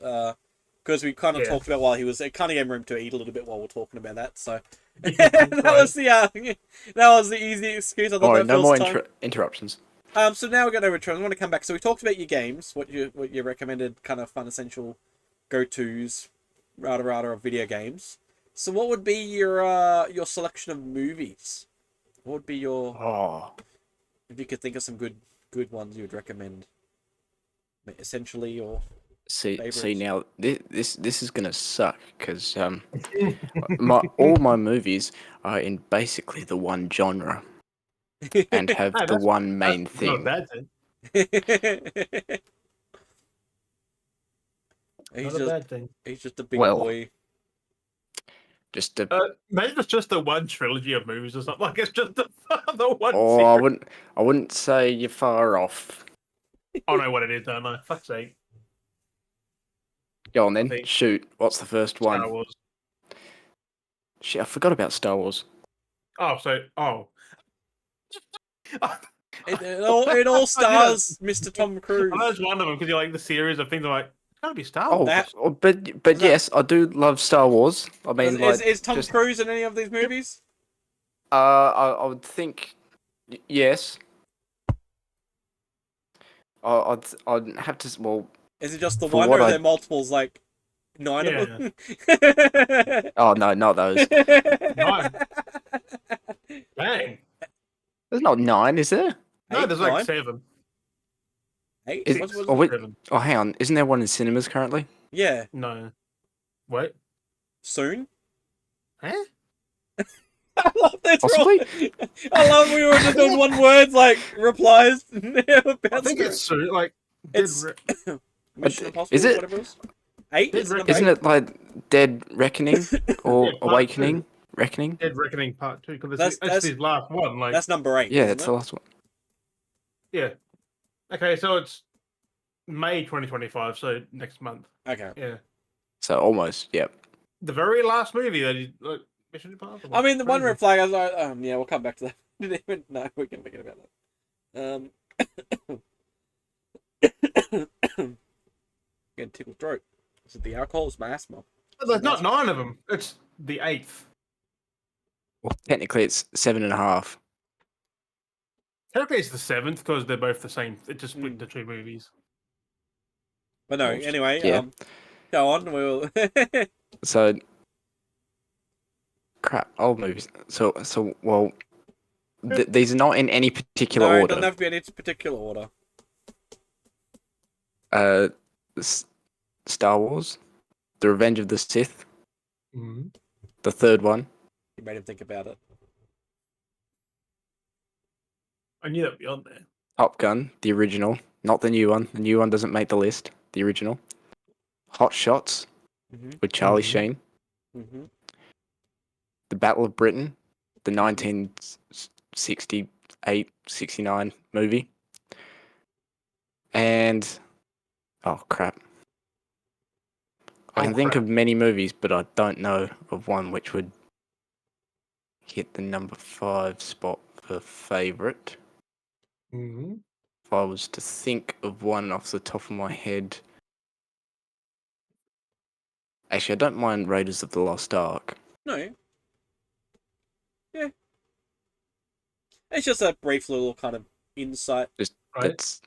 Because we kind of Yeah. talked about while he was. It kind of gave him room to eat a little bit while we're talking about that. So Yeah, that right. was the that was the easy excuse. I thought All right, that no fills more time. interruptions. So now we're going to return. I want to come back. So we talked about your games, what you recommended, kind of fun, essential, go-tos, rata of video games. So what would be your selection of movies? What would be your Oh, if you could think of some good ones you would recommend? Essentially, or see favorites? now this is gonna suck because all my movies are in basically the one genre and have Hey, the that's- one main That's not a thing. bad thing. Not a bad thing. he's just a big Well, boy. Just the Maybe it's just the one trilogy of movies or something. Like it's just the one. oh, series. I wouldn't say you're far off. I know what it is, don't I? Fuck's sake. Go on then, think- shoot. What's the first one? Star Wars. Shit, I forgot about Star Wars. Oh. It all stars Mr. Tom Cruise. I know it's one of them because you're like the series of things. I'm like, it's gotta be Star Wars. But yes, I do love Star Wars. I mean, Is Tom just- Cruise in any of these movies? I would think yes. I'd have to. Well, Is it just the For one, what or are I- there multiples, like 9 Yeah. of them? oh no, not those. Dang. There's not 9, is there? No, there's 9? like 7. 8? Is- What's oh, wait. 7. Oh, hang on. Isn't there one in cinemas currently? Yeah, No. Wait. soon. Huh? I love this. Possibly. I love we were just doing one word like replies. I think it's soon. Like, It's- Dead Mission Impossible. is it- Whatever it was. 8. Dead Is it number Isn't 8? it like Dead Reckoning or Yeah, part Awakening? Reckoning? Dead Reckoning Part 2 because That's- that's his last one. Like, That's number 8. Yeah, isn't it's it? the last one. yeah. Okay, so it's May 2025, so next month. Okay. Yeah. So almost. Yep. The very last movie that he like Mission Impossible. I mean, the one Crazy. red flag. I was like, yeah, we'll come back to that. Didn't even know we can forget about that. Getting tickled throat. Is it the alcohol? Is my asthma? There's not 9 of them. It's the 8th. Well, technically, it's 7.5. Technically, it's the 7th because they're both the same. It just split Mm. the 2 movies. But no. Almost. Anyway, Yeah. go on. We'll. So, crap. Old movies. So well, these are not in any particular no, it order. doesn't have to be in its particular order. Star Wars, The Revenge of the Sith, Mm-hmm. the third one, You made him think about it. I knew that'd be on there. Top Gun, the original, not the new one. The new one doesn't make the list. The original. Hot Shots Mhm. with Charlie Mhm. Sheen. Mhm. the Battle of Britain, the 1968-69 movie. And oh crap. I can think of many movies, but I don't know of one which would hit the number 5 spot for favourite. Mm-hmm. If I was to think of one off the top of my head. Actually, I don't mind Raiders of the Lost Ark. No. Yeah. It's just a brief little kind of insight. Just Right. It's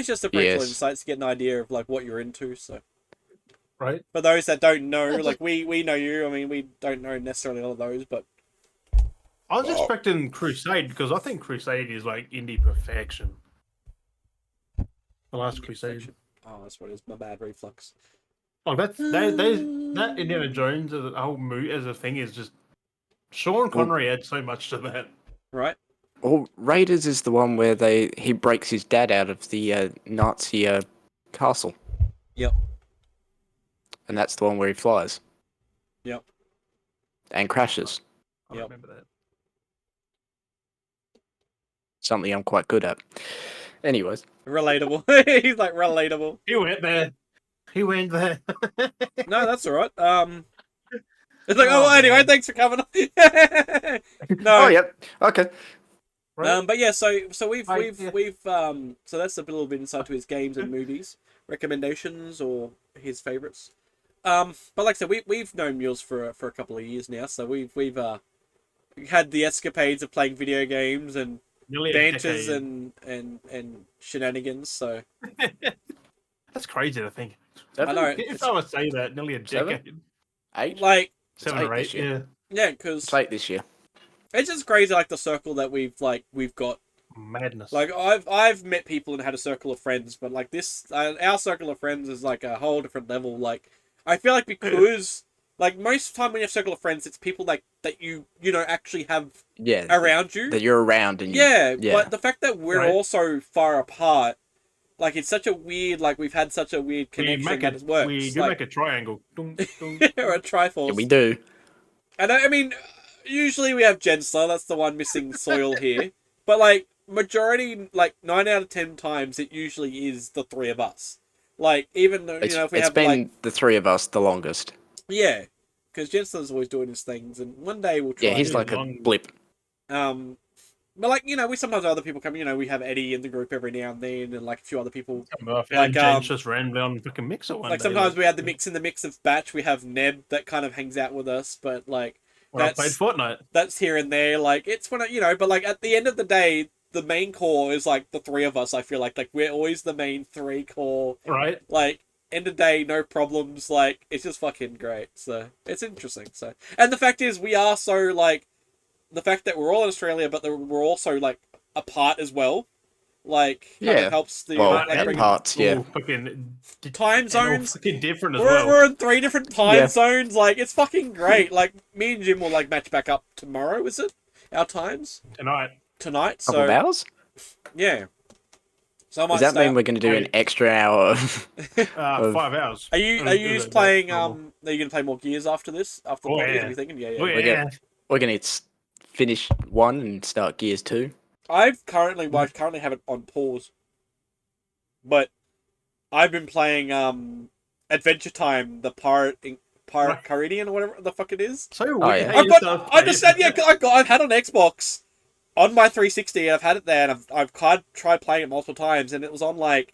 just a brief little Yes. insight to get an idea of like what you're into. So Right. for those that don't know, like we know you. I mean, we don't know necessarily all of those, but I was expecting Crusade because I think Crusade is like indie perfection. The Last Crusade. oh, that's what it is. My bad reflux. Oh, that Indiana Jones as a whole movie as a thing is just Sean Connery adds so much to that. Right. Well, Raiders is the one where he breaks his dad out of the Nazi castle. Yep. And that's the one where he flies. Yep. And crashes. I Yep. remember that. Something I'm quite good at. Anyways. Relatable. He's like relatable. He went there. He went there. No, that's all right. It's like, oh, well, anyway, man. thanks for coming. No. Oh, yep. Okay. Right? But yeah, so we've Yeah. so that's a little bit inside to his games and movies recommendations or his favorites. But like I said, we've known Mules for a couple of years now, so we've had the escapades of playing video games and Nearly a banters decade. and shenanigans. So That's crazy to think. I know If I would say that, nearly a Seven? decade. 8? like 7 or 8, this year. yeah, because It's 8 this year. it's just crazy like the circle that we've got. Madness. Like I've met people and had a circle of friends, but like this, our circle of friends is like a whole different level. Like I feel like because like most of the time when you have a circle of friends, it's people like that you know actually have Yeah. around you. That you're around and you, Yeah, yeah. but the fact that we're Right. all so far apart, like it's such a weird, like we've had such a weird connection that it works. We do like, make a triangle. Dun, dun, or a Triforce. Yeah, we do. And I mean, usually we have Jensler, that's the one missing soil here. But like majority, like 9 out of 10 times, it usually is the three of us. Like even though It's, if we it's have been like the three of us the longest. yeah, because Jensler's always doing his things, and one day we'll try. Yeah, he's like a blip. But like we sometimes have other people come. We have Eddie in the group every now and then, and like a few other people. I found Like, James just randomly on fucking Mixer one Like day. sometimes we have the mix in the mix of batch. We have Neb that kind of hangs out with us, but like when I played Fortnite. that's here and there. Like it's when but like at the end of the day, the main core is like the three of us. I feel like we're always the main three core. Right? Like end of the day, no problems. Like it's just fucking great. So it's interesting. So and the fact is, we are so like the fact that we're all in Australia, but we're also like apart as well. Like kind of helps the well, like at bring parts, yeah. All fucking time and all zones. fucking different as We're, well. we're in 3 different time Yeah. zones. Like it's fucking great. Like me and Jim will like match back up tomorrow. Is it our times Tonight. tonight? Couple of So hours? yeah. So I might Does that stay mean up. we're going to do an extra hour? Of, 5 hours. Are you just playing? Are you gonna play more Gears after this? After the Oh, podcast? yeah. Are you thinking? Yeah, yeah. Oh, We're yeah. we're going to finish 1 and start Gears 2. I currently have it on pause, but I've been playing Adventure Time, the Pirate Right. Caribbean or whatever the fuck it is. So Oh, weird yeah. how you start I playing. understand. Yeah, I've had an Xbox on my 360. And I've had it there, and I've tried playing it multiple times, and it was on like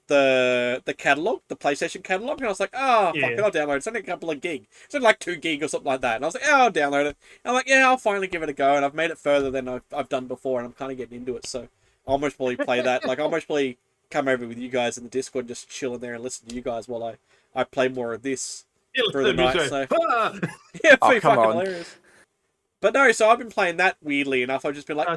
the catalog, the PlayStation catalog, and I was like, fuck it, I'll download it. It's only a couple of gig. It's only like 2 gig or something like that. And I was like, I'll download it. And I'm like, yeah, I'll finally give it a go. And I've made it further than I've done before, and I'm kind of getting into it. So I'll almost probably play that. Like I'll almost probably come over with you guys in the Discord, just chill in there and listen to you guys while I play more of this. through the night, so- Yeah, Oh, pretty come fucking on. hilarious. But no, so I've been playing that weirdly enough. I've just been like,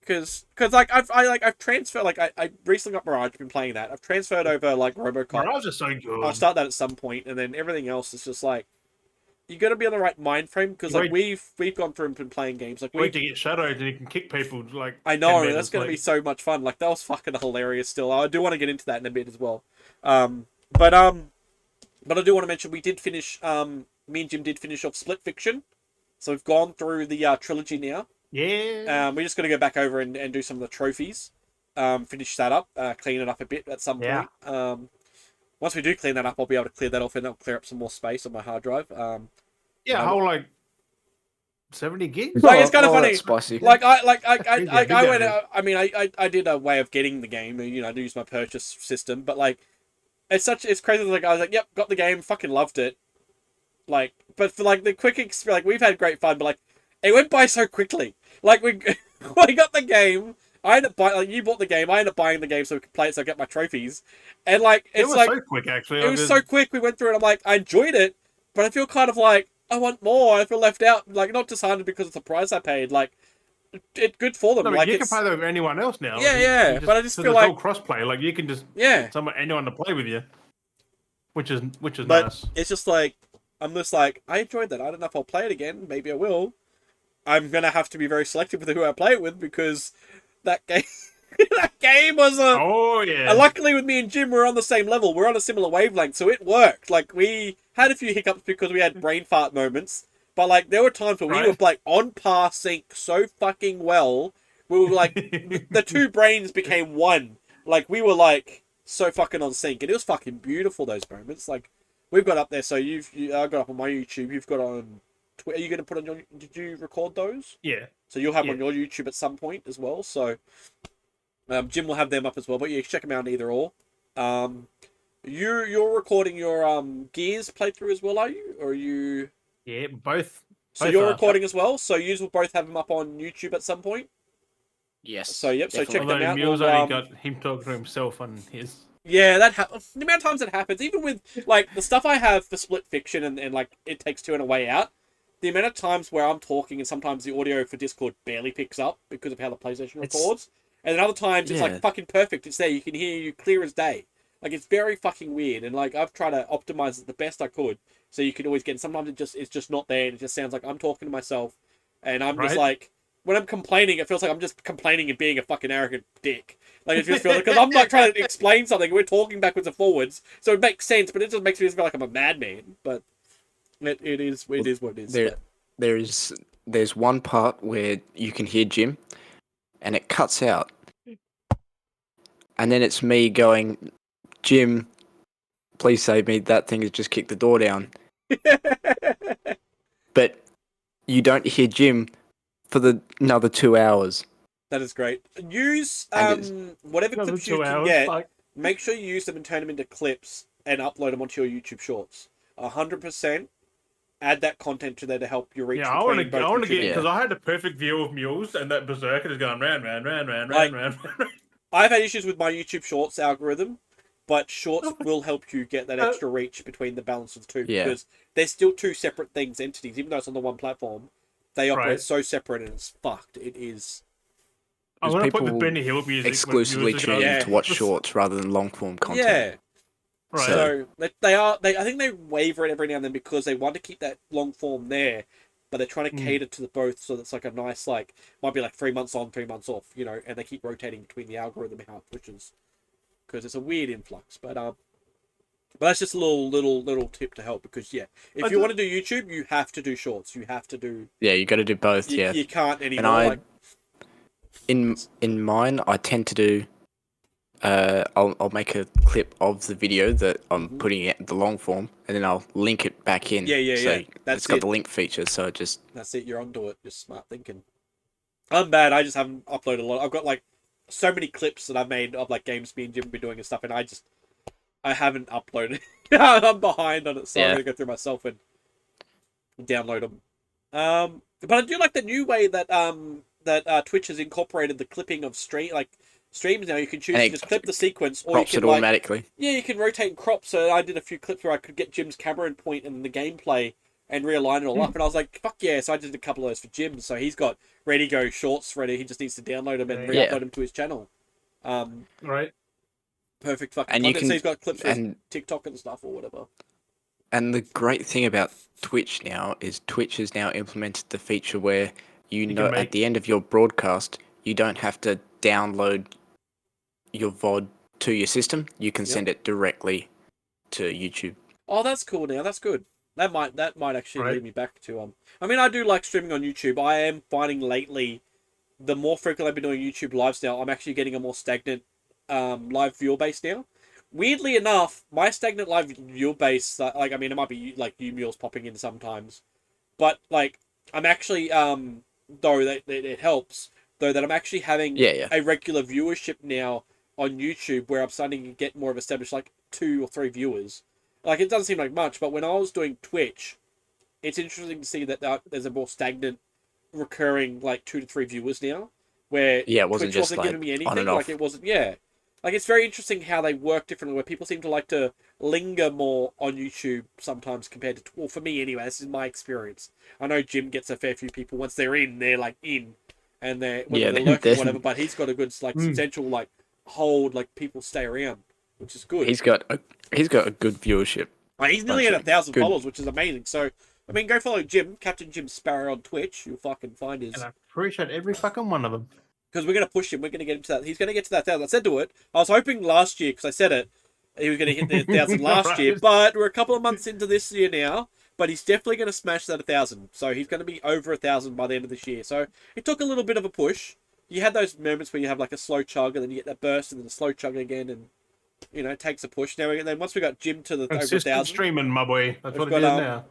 because like I've transferred, like I recently got Mirage, been playing that. I've transferred over like RoboCop. Mirage is so good. I'll start that at some point, and then everything else is just like you got to be on the right mind frame because like we've gone through and been playing games like Wait to get shadowed and you can kick people like. I know 10 meters, that's gonna like- be so much fun. Like that was fucking hilarious. Still, I do want to get into that in a bit as well. But I do want to mention we did finish me and Jim did finish off Split Fiction, so we've gone through the trilogy now. Yeah. We're just gonna go back over and do some of the trophies, finish that up, clean it up a bit at some Yeah. point. Once we do clean that up, I'll be able to clear that off and that'll clear up some more space on my hard drive. Yeah, whole like 70 gigs. Like, it's kind of Oh, funny. that's spicy. Like I Big went. guy. I mean, I did a way of getting the game. You know, I used my purchase system, but like, it's crazy. Like I was like, yep, got the game, fucking loved it. Like, but for like the quick experience, like we've had great fun, but like, it went by so quickly. Like we got the game. I ended up buying. Like you bought the game. I ended up buying the game so we could play it. So I get my trophies, and like It it's was like so quick, actually. it was so quick. We went through it. I'm like, I enjoyed it, but I feel kind of like I want more. I feel left out. Like not disheartened because it's the price I paid. Like it good for them. No, but like you it's, can play that with anyone else now. Yeah, yeah, but I just feel it's like- all crossplay. Like you can just Yeah. get anyone to play with you, which is But nice. it's just like I'm just like I enjoyed that. I don't know if I'll play it again. Maybe I will. I'm gonna have to be very selective with who I play it with because that game, that game was a. Oh yeah. And luckily, with me and Jim, we're on the same level. We're on a similar wavelength, so it worked. Like we had a few hiccups because we had brain fart moments, but like there were times where we were like on par sync so fucking well. We were like the two brains became one. Like we were like so fucking on sync, and it was fucking beautiful. Those moments, like we've got up there. So I got up on my YouTube. You've got on. Are you going to put on your? Did you record those? Yeah. So you'll have them on your YouTube at some point as well. So Jim will have them up as well. But yeah, check them out either or. You're recording your Gears playthrough as well, are you? Or are you? Yeah, both. So both you're are. recording as well. So you will both have them up on YouTube at some point. Yes. So yep. So check definitely. them Although out. Mule's We'll, only got him talking to himself on his. Yeah, the amount of times it happens, even with like the stuff I have for Split Fiction and like It Takes Two and A Way Out, the amount of times where I'm talking and sometimes the audio for Discord barely picks up because of how the PlayStation records, and then other times it's like fucking perfect. It's there, you can hear you clear as day. Like it's very fucking weird, and like I've tried to optimize it the best I could, so you can always get. Sometimes it's just not there, and it just sounds like I'm talking to myself, and I'm just like. When I'm complaining, it feels like I'm just complaining and being a fucking arrogant dick. Like it just feels like because I'm like trying to explain something, we're talking backwards and forwards, so it makes sense, but it just makes me feel like I'm a madman. But it is what it is. There's one part where you can hear Jim, and it cuts out, and then it's me going, Jim, please save me. That thing has just kicked the door down. But you don't hear Jim for another 2 hours. That is great. Use whatever Another clips you 2 can hours, get. like- Make sure you use them and turn them into clips and upload them onto your YouTube Shorts. 100%. Add that content to there to help you reach. Yeah, I want to get Yeah. because I had a perfect view of Mules and that berserker is going round. I've had issues with my YouTube Shorts algorithm, but Shorts will help you get that extra reach between the balance of the two because they're still two separate entities, even though it's on the one platform. They operate so separate and it's fucked. It is. I'm going to put the Benny Hill music. Exclusively tuned to watch shorts rather than long form content. Yeah. Right. So I think they waver it every now and then because they want to keep that long form there, but they're trying to cater to the both so that's like a nice might be like 3 months on, 3 months off, and they keep rotating between the algorithm and how it pushes because it's a weird influx. But that's just a little tip to help because if you want to do YouTube, you have to do shorts. You have to do. Yeah, you got to do both. You can't anymore. And in mine, I tend to do. I'll make a clip of the video that I'm putting in the long form, and then I'll link it back in. Yeah. So That's it's got the link feature, so it just. That's it. You're onto it. Just smart thinking. I'm bad. I just haven't uploaded a lot. I've got so many clips that I've made of games me and Jim have been doing and stuff, and I haven't uploaded. I'm behind on it, so I'm gonna go through myself and download them. But I do like the new way that Twitch has incorporated the clipping of streams now. You can choose to just clip the sequence, or you crops can it automatically. you can rotate and crop. So I did a few clips where I could get Jim's camera and point in the gameplay and realign it all up, and I was like, fuck yeah! So I did a couple of those for Jim. So he's got ready to go shorts ready. He just needs to download them and re-upload them to his channel. Right. Perfect fucking And content. So he's got clips for TikTok and stuff or whatever. And the great thing about Twitch now is Twitch has now implemented the feature where at the end of your broadcast, you don't have to download your VOD to your system. You can send it directly to YouTube. Oh, that's cool now. That's good. That might actually Right. lead me back to I mean, I do like streaming on YouTube. I am finding lately, the more frequently I've been doing YouTube lives now, I'm actually getting a more stagnant live viewer base now. Weirdly enough, my stagnant live viewer base, like I mean, it might be like U-Mules popping in sometimes, but like I'm actually though that it helps though that I'm actually having Yeah. a regular viewership now on YouTube where I'm starting to get more of established, like 2 or 3 viewers. Like it doesn't seem like much, but when I was doing Twitch, it's interesting to see that there's a more stagnant, recurring like 2 to 3 viewers now, where Yeah, it wasn't Twitch just wasn't giving like me on anything. and off. Like it wasn't, yeah. Like it's very interesting how they work differently. Where people seem to like to linger more on YouTube sometimes compared to, well, for me anyway. This is my experience. I know Jim gets a fair few people once they're in, they're like in, and they're whether Yeah, they're lurking or there's- whatever. But he's got a good like substantial like hold, like people stay around, which is good. He's got a good viewership. Like, he's nearly at Actually, 1,000 good. followers, which is amazing. So, I mean, go follow Jim, Captain Jim Sparrow on Twitch. You'll fucking find his. And I appreciate every fucking one of them. Because we're going to push him. We're going to get him to that. He's going to get to that 1,000. I said to it. I was hoping last year, because I said it, he was going to hit the 1,000 last year. Right. But we're a couple of months into this year now. But he's definitely going to smash that 1,000. So he's going to be over 1,000 by the end of this year. So it took a little bit of a push. You had those moments where you have like a slow chug, and then you get that burst, and then a slow chug again, and you know, it takes a push. Now, then once we got Jim to the over Consistent 1,000. streaming, my boy. That's We've what it got, is now.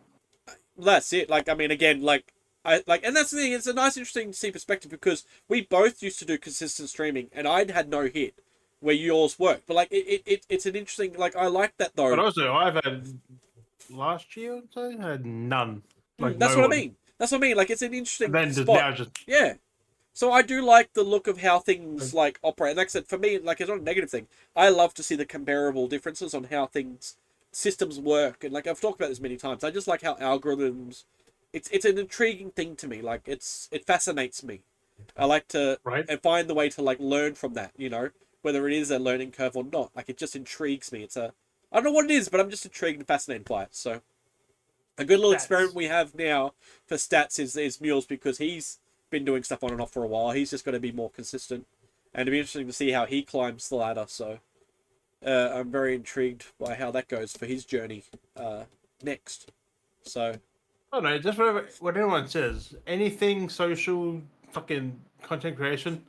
That's it. Like, I mean, again, like, and that's the thing. It's a nice, interesting to see perspective because we both used to do consistent streaming, and I'd had no hit where yours worked. But like, it's an interesting. Like, I like that though. But also, I've had last year, I'd say, I had none. Like, That's no what one. I mean. That's what I mean. Like, it's an interesting And then just spot. now, just Yeah. So I do like the look of how things like operate. And like I said, for me, like it's not a negative thing. I love to see the comparable differences on how systems work. And like I've talked about this many times. I just like how algorithms. It's an intriguing thing to me. Like it fascinates me. I like to right. and find the way to like learn from that. You know, whether it is a learning curve or not. Like it just intrigues me. I don't know what it is, but I'm just intrigued and fascinated by it. So a good little experiment we have now for stats is Mules because he's been doing stuff on and off for a while. He's just going to be more consistent, and it'll be interesting to see how he climbs the ladder. So I'm very intrigued by how that goes for his journey next. So I don't know, just what anyone says, anything social fucking content creation,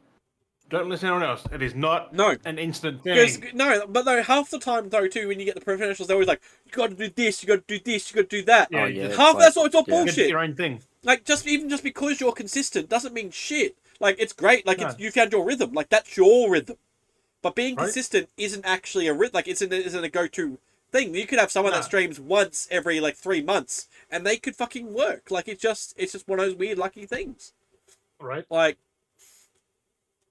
don't listen to anyone else. It is not no, an instant because thing. no, but though half the time though too, when you get the professionals, they're always like, you got to do this, you got to do this, you got to do that. Yeah, Oh, yeah, just Half it's that's like- all. It's all yeah. get bullshit. your own thing. Like just because you're consistent doesn't mean shit. Like it's great. Like No. you found your rhythm. Like that's your rhythm. But being Right. consistent isn't actually a rhythm. Like isn't a go-to thing. You could have someone that No. streams once every like 3 months, and they could fucking work. Like it's just one of those weird lucky things. Right? Like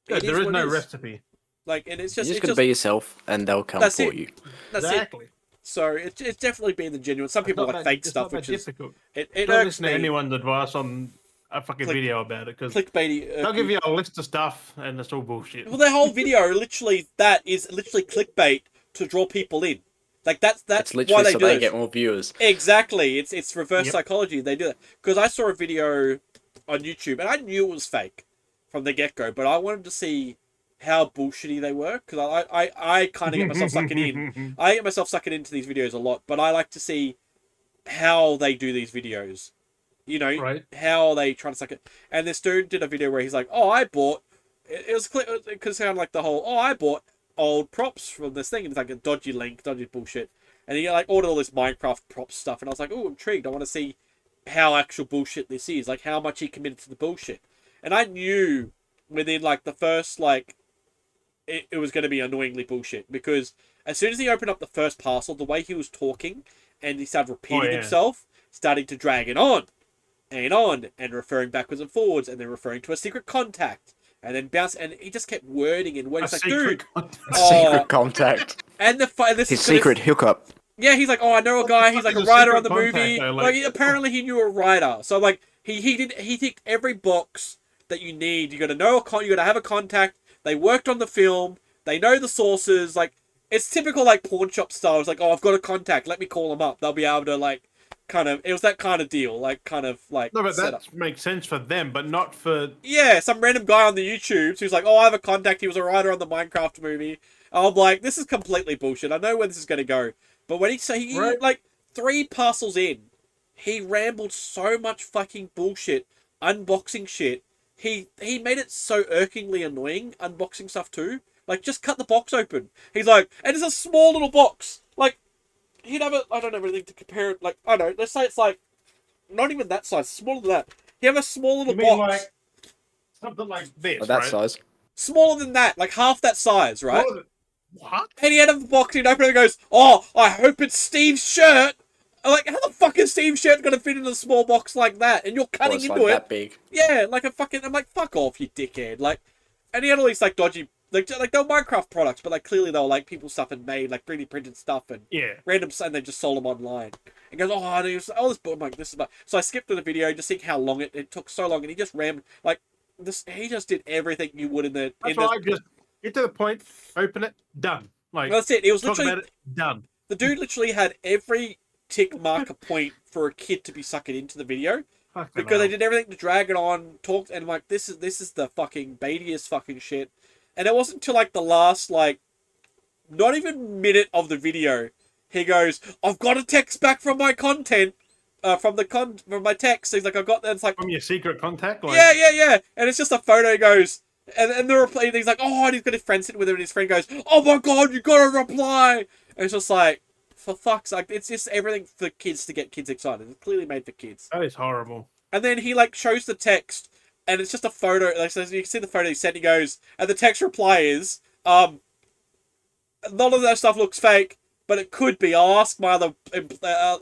Yeah, it there is what no it is. recipe. Like and it's You just just it's gotta just be yourself, and they'll come That's for it. you. that's it. Exactly. So it's definitely been the genuine. Some people It's like not fake that- stuff, it's not which that is difficult. it Don't irks listen to me. anyone's advice on a fucking Click- video about it because Clickbaity. they'll give you a list of stuff and it's all bullshit. Well, their whole video literally is literally clickbait to draw people in. Like that's It's why literally they so do they it. get more viewers. Exactly. It's reverse Yep. psychology. They do that because I saw a video on YouTube and I knew it was fake from the get go, but I wanted to see how bullshitty they were because I kind of get myself sucking in. I get myself sucking into these videos a lot, but I like to see how they do these videos. You know, Right. how they try to suck it. And this dude did a video where he's like, "Oh, I bought." It was it could sound like the whole, "Oh, I bought old props from this thing." And it's like a dodgy link, dodgy bullshit. And he like ordered all this Minecraft prop stuff, and I was like, "Oh, I'm intrigued. I want to see how actual bullshit this is. Like how much he committed to the bullshit." And I knew within like the first like it was going to be annoyingly bullshit because as soon as he opened up the first parcel, the way he was talking and he started repeating yeah. himself, starting to drag it on and referring backwards and forwards and then referring to a secret contact and then bounce and he just kept wording and wording. A It's like, secret dude, content. Oh. Secret contact. and this His is gonna- secret hookup. yeah, he's like, oh, I know a guy. He's like a Fuck is a writer on secret the movie. contact, though? Like, Like- apparently he knew a writer. So like he ticked every box that you need. You got to know you got to have a contact. They worked on the film. They know the sources. Like it's typical like pawn shop style. It's like, oh, I've got a contact. Let me call them up. They'll be able to like kind of. It was that kind of deal. Like kind of like No, but setup. that makes sense for them, but not for. Yeah, some random guy on the YouTube who's like, oh, I have a contact. He was a writer on the Minecraft movie. I'm like, this is completely bullshit. I know where this is going to go. But when he Right. like 3 parcels in, he rambled so much fucking bullshit, unboxing shit. He made it so irkingly annoying, unboxing stuff too. Like, just cut the box open. He's like, and it's a small little box. Like, he'd have I don't have anything to compare it, like, I don't know, let's say it's like, not even that size, smaller than that. He have a small little You mean box. like something like this, that right? size. Smaller than that, like half that size, right? What? And he had a box, he'd open it and goes, oh, I hope it's Steve's shirt. I'm like, how the fuck is Steve's shirt gonna fit in a small box like that? And you're Well, cutting it's into like it. that big. Yeah, like a fucking, I'm like, fuck off, you dickhead. Like, and he had all these like dodgy, like they were Minecraft products, but like clearly they were like people stuff and made, like 3D printed stuff and Yeah. random, and they just sold them online. And goes, oh, and he was, oh, this book, I'm like, this is my. So I skipped through the video just seeing how long it took so long, and he just rammed like this. He just did everything you would in the. That's in why I just get to the point, open it, done. Like, that's it. It was talk literally about it, done. the dude literally had every tick marker point for a kid to be sucking into the video. Fucking Because hell. they did everything to drag it on, talked, and like this is the fucking Beardyest fucking shit. And it wasn't until like the last like, not even minute of the video, he goes, "I've got a text back from my content, from my text." He's like, "I got that." It's like, From your secret contact? Like, yeah, and it's just a photo. He goes, and the reply. He's like, "Oh," and he's got his friend sitting with him, and his friend goes, "Oh my god, you got to reply!" And it's just like, for fuck's sake, it's just everything for kids to get kids excited. It's clearly made for kids. That is horrible. And then he like shows the text, and it's just a photo. Like, so you can see the photo he sent. He goes, and the text reply is, "None of that stuff looks fake, but it could be. I'll ask my other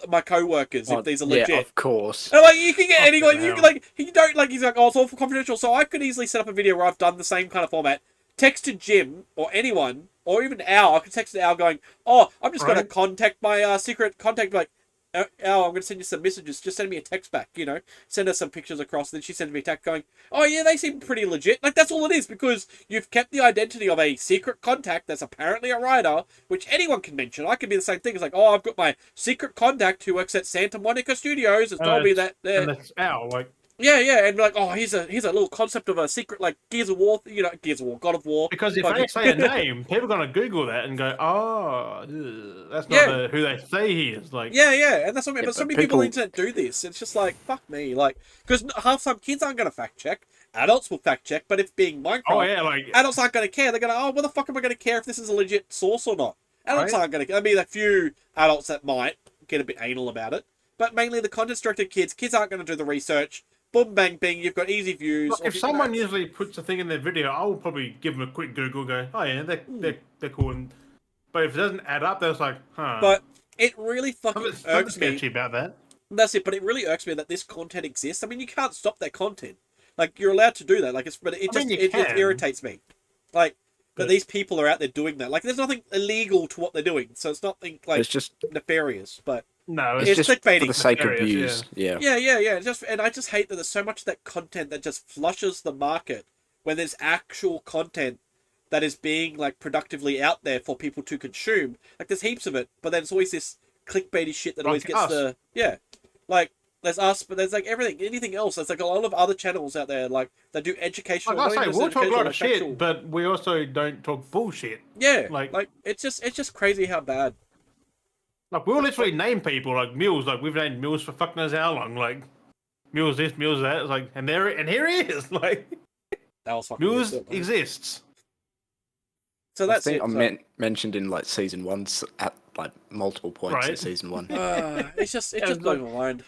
my co-workers if these are legit." Yeah, of course. And like, you can get anyone. Fucking You hell. can, like, he don't like. He's like, "Oh, it's all confidential." So I could easily set up a video where I've done the same kind of format. Text to Jim or anyone, or even Al. I could text to Al going, "Oh, I'm just gonna Right. contact my secret contact." Like, Al, I'm gonna send you some messages. Just send me a text back. You know, send her some pictures across. Then she sends me a text going, "Oh yeah, they seem pretty legit." Like, that's all it is, because you've kept the identity of a secret contact that's apparently a writer, which anyone can mention. I could be the same thing. It's like, "Oh, I've got my secret contact who works at Santa Monica Studios has told me that." And that's Al, like, Yeah, and be like, "Oh, here's a little concept of a secret, like Gears of War, Gears of War, God of War." because if Like- they say a name, people are gonna Google that and go, "Oh, that's not Yeah. who they say he is." Like, Yeah, and that's what I mean. Yeah, But so but many people on the people- internet do this. It's just like, fuck me, like, because half the time kids aren't gonna fact check, adults will fact check, but if being Minecraft, oh yeah, like, adults aren't gonna care. They're gonna, "Oh, what the fuck am I gonna care if this is a legit source or not?" Adults Right. aren't gonna. I mean, a few adults that might get a bit anal about it, but mainly the content directed kids aren't gonna do the research. Boom, bang, bing. You've got easy views. look, or if you someone know. usually puts a thing in their video, I will probably give them a quick Google, go, "Oh yeah, they're cool." But if it doesn't add up, then it's like, huh. But it really fucking something irks me. sketchy about that. That's it, but it really irks me that this content exists. I mean, you can't stop that content. Like, you're allowed to do that. Like, but it I mean, just you it can. irritates me. Like, that But- these people are out there doing that. Like, there's nothing illegal to what they're doing, so it's nothing like It's just nefarious. But No, it's It's just for clickbaiting. the sake of Nefarious, views. Yeah. yeah. And I just hate that there's so much of that content that just flushes the market when there's actual content that is being like productively out there for people to consume. Like, there's heaps of it, but then it's always this clickbaity shit that always Like gets us. like there's us, but there's like anything else. There's like a lot of other channels out there like that do educational. like I not say, even we'll just talk a lot educational, of shit, factual. but we also don't talk bullshit. Yeah, like- it's just crazy how bad. Like, we'll literally name people like Mules. Like, we've named Mules for fuck knows how long. Like, Mules this, Mules that. It's like, and here he is. Like, That was fucking Mules weird, man. exists. So I that's think it. I so- mentioned in like season one at like multiple points in Right. season one. It's just Yeah, blows my mind.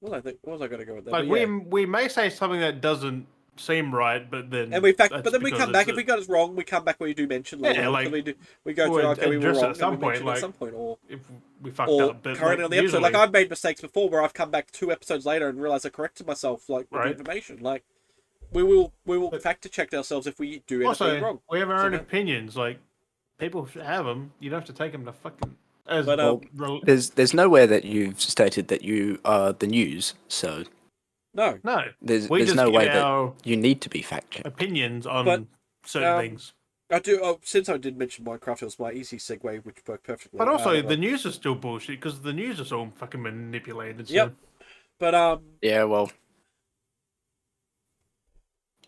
What was I going to go with that? Like, But yeah. we may say something that doesn't seem right, but then And we fact, that's but then we because come back it's if we got it wrong. We come back where you do mention later. Yeah, on, like, so we go we'll through. Okay, we were address it wrong. at some and we point, mention it like- at some point, if we fucked or up. But currently like, on the episode. Like, usually- I've made mistakes before where I've come back 2 episodes later and realized I corrected myself. Like, with the Right. information. Like, we will But- fact check ourselves if we do anything also, wrong. we have our So own that- opinions. Like, people should have them. You don't have to take them to fucking. As But, There's nowhere that you've stated that you are the news, so No, no, there's we just no give way that our you need to be fact checked. opinions on But, certain things. I do. Oh, since I did mention Minecraft, it was my easy segue, which worked perfectly. But also, but- the news is still bullshit because the news is all fucking manipulated. So. Yep. But Yeah, well,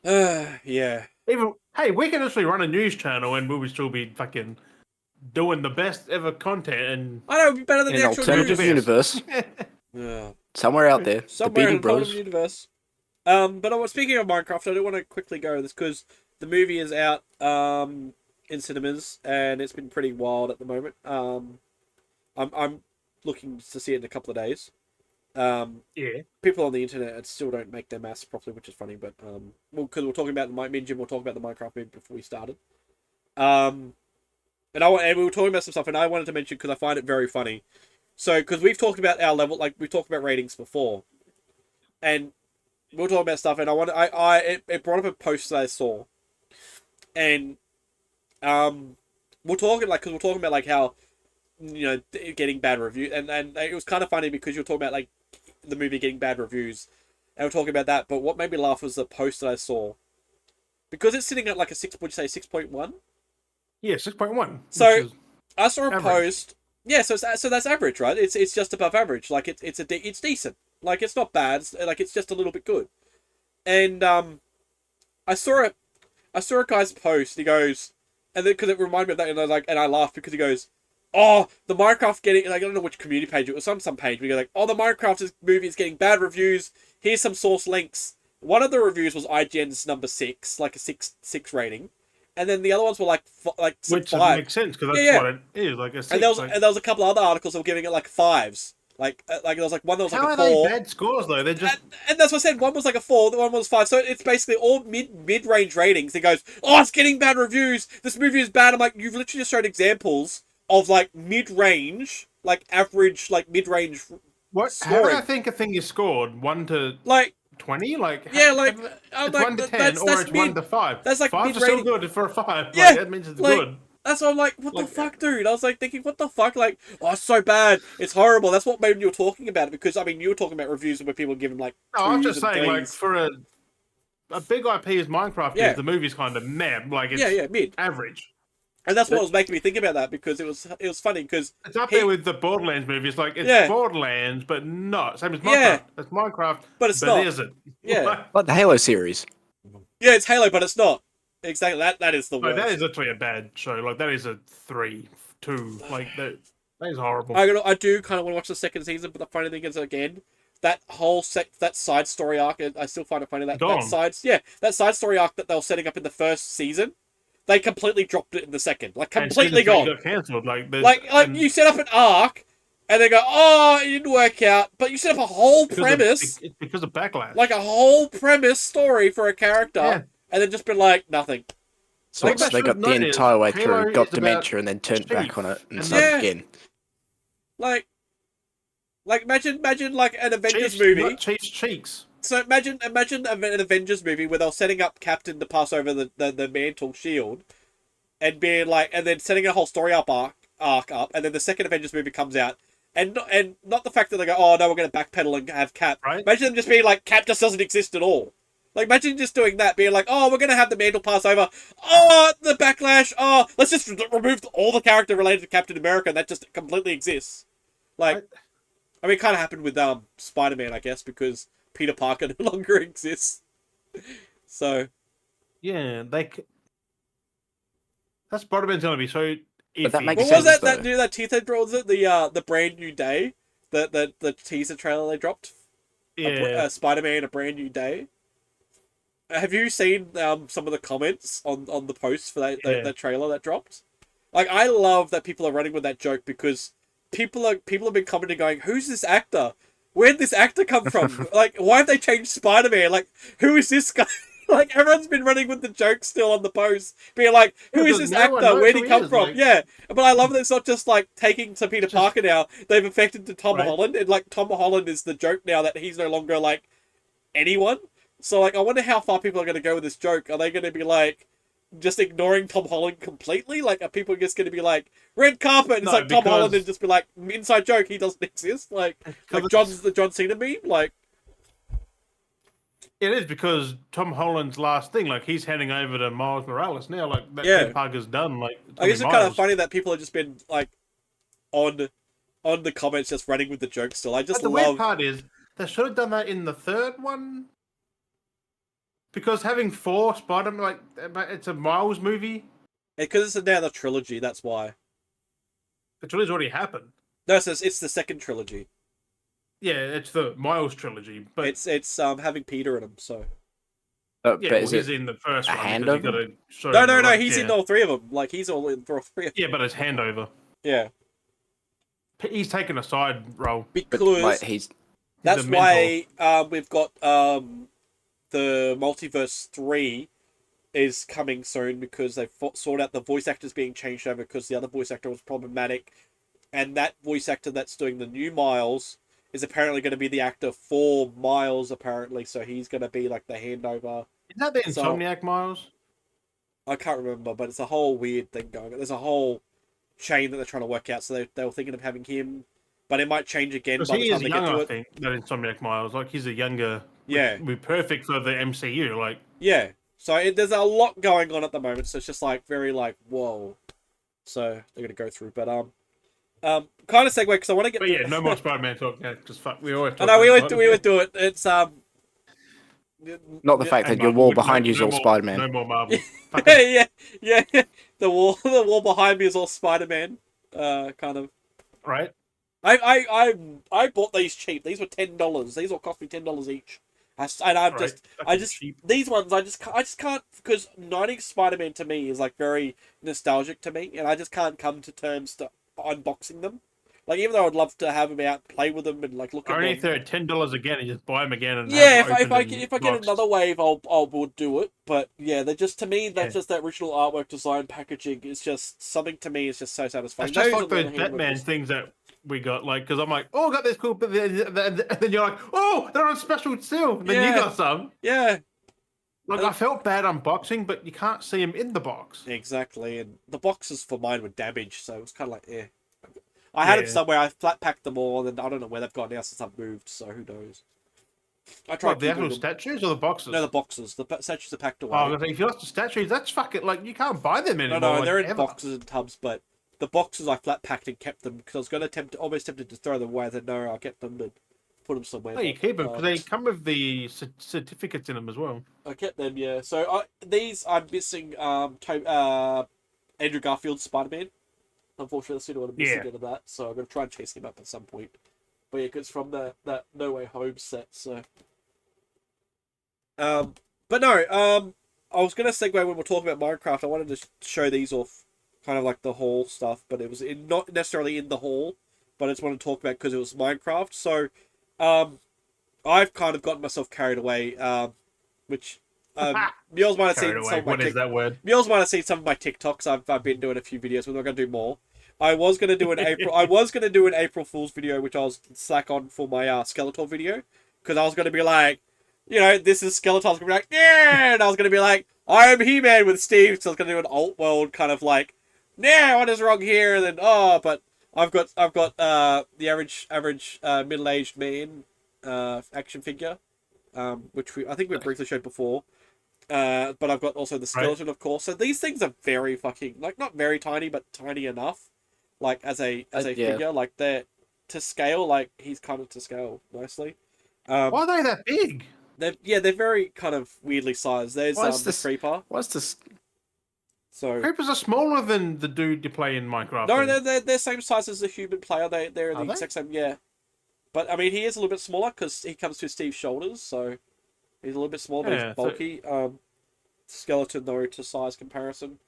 yeah. Even hey, we can actually run a news channel and we would still be fucking doing the best ever content. And I know it'd be better than in the an actual alternative news. universe, Yeah. Somewhere out there, the Somewhere Beardy in the quantum Bros. universe. But speaking of Minecraft, I do want to quickly go over this because the movie is out in cinemas and it's been pretty wild at the moment. I'm looking to see it in a couple of days. Yeah. People on the internet still don't make their maths properly, which is funny. But well, because we're talking about me and Jim were talking about the Minecraft movie before we started. And we were talking about some stuff, and I wanted to mention because I find it very funny. So because we've talked about our level, like we've talked about ratings before, and we were talking about stuff, and it brought up a post that I saw, and we're talking like because we're talking about like how getting bad reviews, and it was kind of funny because you're talking about like the movie getting bad reviews, and we're talking about that. But what made me laugh was the post that I saw, because it's sitting at like a six. Would you say 6.1? Yeah, 6.1. So I saw a average. post. Yeah, so that's average, right? It's just above average. Like it's decent. Like it's not bad. Like it's just a little bit good. And I saw a guy's post. He goes, and then because it reminded me of that, and I was like, and I laughed because he goes, "Oh, the Minecraft getting like I don't know which community page it was, some page. We go like, oh, the Minecraft movie is getting bad reviews. Here's some source links. One of the reviews was IGN's number 6, like a 6 rating, and then the other ones were like some Which 5. makes sense because that's Yeah. what it is, like a 6. And there was a couple other articles that were giving it like 5s. Like there was like one that was How like are a 4. they bad scores though? They're just And that's what I said. One was like a 4, the one was 5. So it's basically all mid range ratings. It goes, oh, it's getting bad reviews. This movie is bad. I'm like, you've literally just showed examples of like mid range, like average, like mid range. what? How do I think a thing is scored 1 to Like 20? Like yeah, like I'm it's like 1 to 10 that's or it's mid. 1 to 5. That's like 5's mid still rating. good for a 5. Yeah, Like, that means it's like, good. That's what I'm like, what the Like, fuck, dude? I was like thinking, what the fuck? Like, oh, it's so bad. It's horrible. That's what made you were talking about it because I mean, you were talking about reviews where people give them like. No, I'm 2s just and saying, like 3s. for a big IP as Minecraft Yeah. is, the movie's kind of meh. Like it's Yeah, mid. average. And that's what was making me think about that because it was funny because It's up there with the Borderlands movies. Like it's Yeah. Borderlands, but not same as Minecraft. Yeah. It's Minecraft, But it's not. isn't. Yeah. Like the Halo series. yeah, it's Halo, but it's not. Exactly. That is the Like, worst. that is literally a bad show. Like that is a 3, 2. Like that is horrible. I do kind of want to watch the second season, but the funny thing is again, that whole that side story arc, I still find it funny that Gone. that side story arc that they were setting up in the first season, they completely dropped it in the second, like And completely season 3 gone. got cancelled. Like you set up an arc, and they go, oh, it didn't work out, but you set up a whole premise, It's because of backlash. like a whole premise story for a character, Yeah. and then just been like nothing. So Like, it's- that they got should the notice, entire way Halo through, got is about dementia, and then turned back Chief on it and and- started Yeah. again. Like imagine like an Avengers Chiefs, movie. not Chiefs cheeks. So imagine an Avengers movie where they're setting up Captain to pass over the mantle shield, and being like, and then setting a whole story arc up, and then the second Avengers movie comes out, and not the fact that they go, oh no, we're going to backpedal and have Cap. Right. Imagine them just being like, Cap just doesn't exist at all. Like imagine just doing that, being like, oh, we're going to have the mantle pass over. Oh, the backlash. Oh, let's just remove all the character related to Captain America, and that just completely exists. Like, I mean, it kind of happened with Spider-Man, I guess, because Peter Parker no longer exists. So Yeah, that's Spider-Man's gonna be so iffy. But that makes what sense, was though. that teaser trailer? Was it the brand new day? The teaser trailer they dropped. Yeah. Spider-Man: A Brand New Day. Have you seen some of the comments on the posts for that trailer that dropped? Like, I love that people are running with that joke because people have been commenting going, "Who's this actor? Where'd this actor come from? Like, why have they changed Spider-Man? Like, who is this guy?" Like, everyone's been running with the joke still on the post, being like, "Who is because this no one actor? knows Where'd who he he come is, from?" like- Yeah, but I love that it's not just like taking to Peter Parker now. They've affected to Tom Right. Holland, and like Tom Holland is the joke now that he's no longer like anyone. So like, I wonder how far people are going to go with this joke. Are they going to be like just ignoring Tom Holland completely? Like, are people just going to be like red carpet? And it's No, like Tom Holland because- and just be like inside joke. He doesn't exist. Like the John Cena meme. Like, It is because Tom Holland's last thing, like he's handing over to Miles Morales now. Like that Yeah. Peter Parker's done. Like I guess it's kind of funny that people have just been like on the comments just running with the joke still. I just But the weird love. part is they should have done that in the third one. Because having 4 Spider-Man, like it's a Miles movie. Because it's now the trilogy, that's why. The trilogy's already happened. No, it's the second trilogy. Yeah, it's the Miles trilogy, but It's having Peter in them. So yeah, but is he's it in the first a one because you got handover? to show. no, him no, the no. ropes, He's yeah. in all three of them. Like he's all in for all three of them. Yeah, but it's handover. Yeah, He's taken a side role. But because like He's that's a mentor. why we've got the Multiverse 3 is coming soon because they sorted out the voice actors being changed over because the other voice actor was problematic, and that voice actor that's doing the new Miles is apparently going to be the actor for Miles apparently, so he's going to be like the handover. Is that the So Insomniac Miles? I can't remember, but it's a whole weird thing going on. There's a whole chain that they're trying to work out, so they were thinking of having him, but it might change again Because by the he time is they young, get to I it. think, that Insomniac Miles. Like, he's a younger, Yeah. which would be perfect for the MCU. Like, Yeah, so there's a lot going on at the moment, so it's just like very like whoa. So they're gonna go through, but kind of segue because I want to get. but yeah, no more Spider-Man talk now, because fuck, we always I talk know we about would Spider-Man. do it. It's Not the fact Hey, that your Marvel, wall behind you is all more, Spider-Man. No more Marvel. Fuck 'em. yeah. The wall behind me is all Spider-Man. Kind of. Right? I bought these cheap. These were $10. These all cost me $10 each. And I've Right. I Fucking just cheap. these ones I just can't because 90s Spider-Man to me is like very nostalgic to me, and I just can't come to terms to unboxing them. Like even though I'd love to have them out, play with them, and like look at Only them. if they're at $10 again, and just buy them again and Yeah, have them opened if and I get boxed. another wave, I would do it. But yeah, they're just to me that's Yeah. just that original artwork, design, packaging. It's just something to me. It's just so satisfying. It's just Those, like on the those other hand, were Batman just- things that we got, like, because I'm like, oh, I got this cool, but then you're like, oh, they're on special too. And then you Yeah. got some. Yeah, Like, I felt bad unboxing, but you can't see them in the box. exactly. And the boxes for mine were damaged, so it was kind of like, eh. I had them Yeah. somewhere. I flat packed them all, and I don't know where they've gone now since I've moved. So who knows? I tried What, the keeping actual them. statues or the boxes? No, the boxes. The statues are packed away. Oh, I was gonna say, if you lost the statues, that's fucking, like, you can't buy them No, anymore. no, like, they're in ever. boxes and tubs, but the boxes I flat packed and kept them because I was going to almost tempted to throw them away. Then no, I kept them and put them somewhere. No, you but, keep them because they come with the certificates in them as well. I kept them, yeah. So these I'm missing. Andrew Garfield's Spider-Man. Unfortunately, that's the only one I'm missing Yeah. out of that. So I'm going to try and chase him up at some point. But yeah, 'cause it's from that No Way Home set. So, but no, I was going to segue when we're talking about Minecraft. I wanted to show these off, kind of like the haul stuff, but it was not necessarily in the haul. But I just wanted to talk about because it was Minecraft. So, I've kind of gotten myself carried away, which Mules might have seen Carried some away. of my What is that word? Mules might have seen some of my TikToks. I've been doing a few videos, but we're going to do more. I was going to do an April. I was going to do an April Fool's video, which I was slack on for my Skeletor video, because I was going to be like, this is Skeletor. I was going to be like, yeah, and I was going to be like, I am He-Man with Steve. So I was going to do an alt world kind of like, yeah, what is wrong here? And then but I've got the average middle-aged man action figure, which I think we briefly showed before. But I've got also the skeleton, of course. So these things are very fucking not very tiny, but tiny enough. Like as a Yeah. figure, like they're to scale. Like he's kind of to scale mostly. Why are they that big? They're very kind of weirdly sized. There's What's the this? creeper. What's this? So Creepers are smaller than the dude you play in Minecraft. no, then. they're same size as the human player. They're Are the they? exact same. Yeah, but I mean he is a little bit smaller because he comes to Steve's shoulders, so he's a little bit smaller, but Yeah, he's bulky. Skeleton though to size comparison,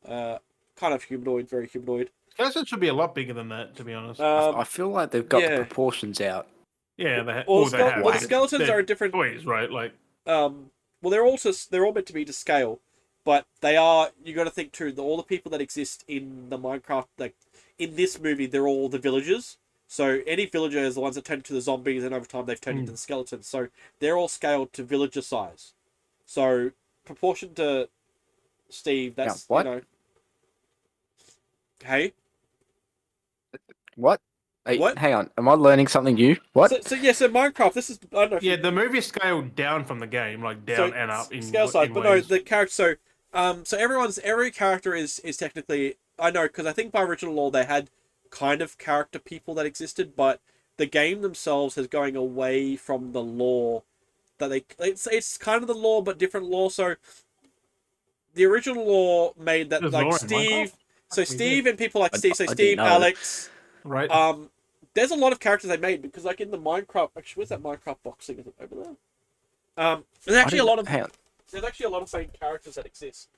kind of humanoid, very humanoid. Skeleton should be a lot bigger than that, to be honest. I feel like they've got yeah. the proportions out. Yeah, they, Well, well, they have. the skeletons They're are a different. toys, right? Like, Well, they're all meant to be to scale, but they are. You got to think too. All the people that exist in the Minecraft, like in this movie, they're all the villagers. So any villager is the ones that turn into the zombies, and over time they've turned into the skeletons. So they're all scaled to villager size. So proportion to Steve, that's Now, what? Hey, What? Hey, What? hang on. Am I learning something new? What? So Minecraft. This is I don't know. If yeah, the movie is scaled down from the game, like down and up in scale size, in but ways. no, the character. So every character is technically I know because I think by original law they had kind of character people that existed, but the game themselves is going away from the lore that it's kind of the lore but different lore. So the original lore made that There's like lore in Steve. Minecraft? So Fuck me, Steve and people like Steve. So I didn't Steve, know. Alex, right? there's a lot of characters they made because, like, in the Minecraft, actually, where's that Minecraft box thing? Is it over there? There's actually a lot of Hang on. there's actually a lot of main characters that exist.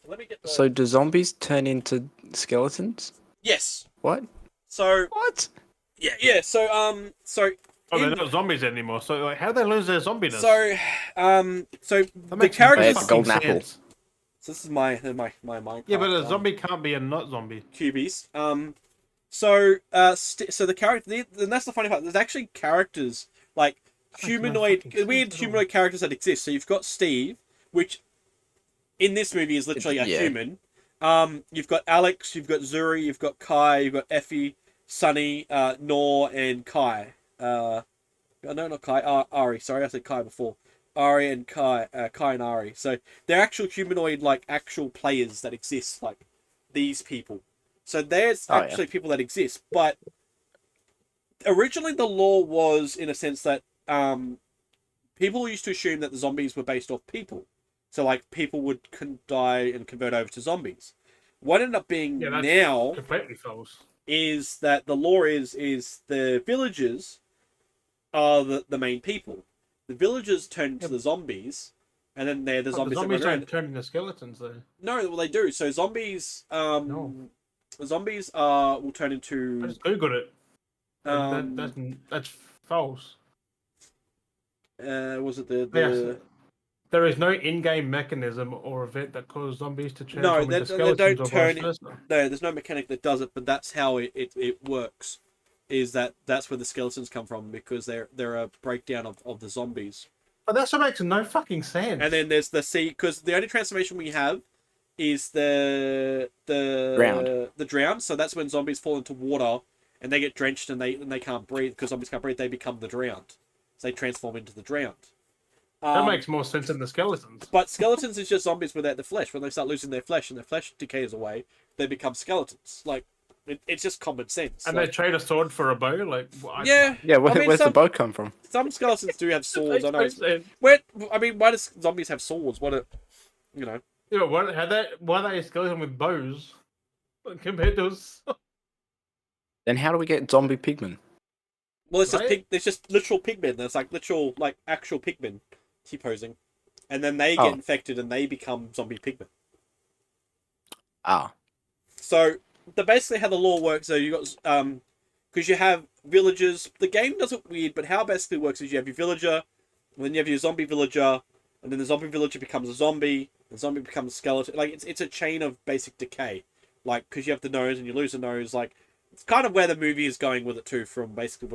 So let me get the. So do zombies turn into skeletons? Yes. What? So What? yeah. So Oh, they're in- not zombies anymore. So like, how do they lose their zombiness? so That the makes characters. They had the fucking golden apple. sense. So this is my Minecraft. Yeah, but a zombie can't be a not zombie. cubies. So the character, and that's the funny part. There's actually characters like makes no humanoid, fucking sense weird at all. humanoid characters that exist. So you've got Steve, which in this movie is literally a Yeah. human. You've got Alex, you've got Zuri, you've got Kai, you've got Effie, Sunny, Nor, and Kai. No, not Kai. Ari. Sorry, I said Kai before. Ari and Kai and Ari. So they're actual humanoid, like actual players that exist, like these people. So there's Oh, yeah. actually people that exist, but originally the lore was in a sense that people used to assume that the zombies were based off people. So like people would die and convert over to zombies. What ended up being Yeah, that's now completely false. is that the lore is the villagers are the main people. The villagers turn into the zombies, and then they're the But zombies the that zombies run around. don't turn into skeletons though. No, well they do. So zombies, No. zombies will turn I into. just googled it. That's false. Was it the? Yes. There is no in-game mechanism or event that causes zombies to No, transform they into don't skeletons or turn vice it- versa. No, there's no mechanic that does it, but that's how it works. Is that's where the skeletons come from because they're a breakdown of the zombies. But that's what makes no fucking sense. And then there's the sea because the only transformation we have is the Drowned. the drown. So that's when zombies fall into water and they get drenched and they can't breathe because zombies can't breathe. They become the drowned. So they transform into the drowned. That makes more sense than the skeletons. But skeletons is just zombies without the flesh. When they start losing their flesh and their flesh decays away, they become skeletons. Like it's just common sense. And like, they trade a sword for a bow. Like yeah, Yeah, I mean, where's the some- bow come from? Some skeletons do have swords. I know. Makes no sense. I mean, why does zombies have swords? You know. Yeah, but why are they a skeleton with bows compared to us? Then how do we get zombie pigmen? Well, it's just Right? there's just literal pigmen. There's like literal, like actual pigmen T-posing, and then they Oh. get infected and they become zombie pigmen. Ah, So basically how the lore works. So you got because you have villagers. The game does it weird, but how it basically works is you have your villager, and then you have your zombie villager, and then the zombie villager becomes a zombie. The zombie becomes a skeleton. Like it's a chain of basic decay. Like because you have the nose and you lose the nose. Like it's kind of where the movie is going with it too, from basically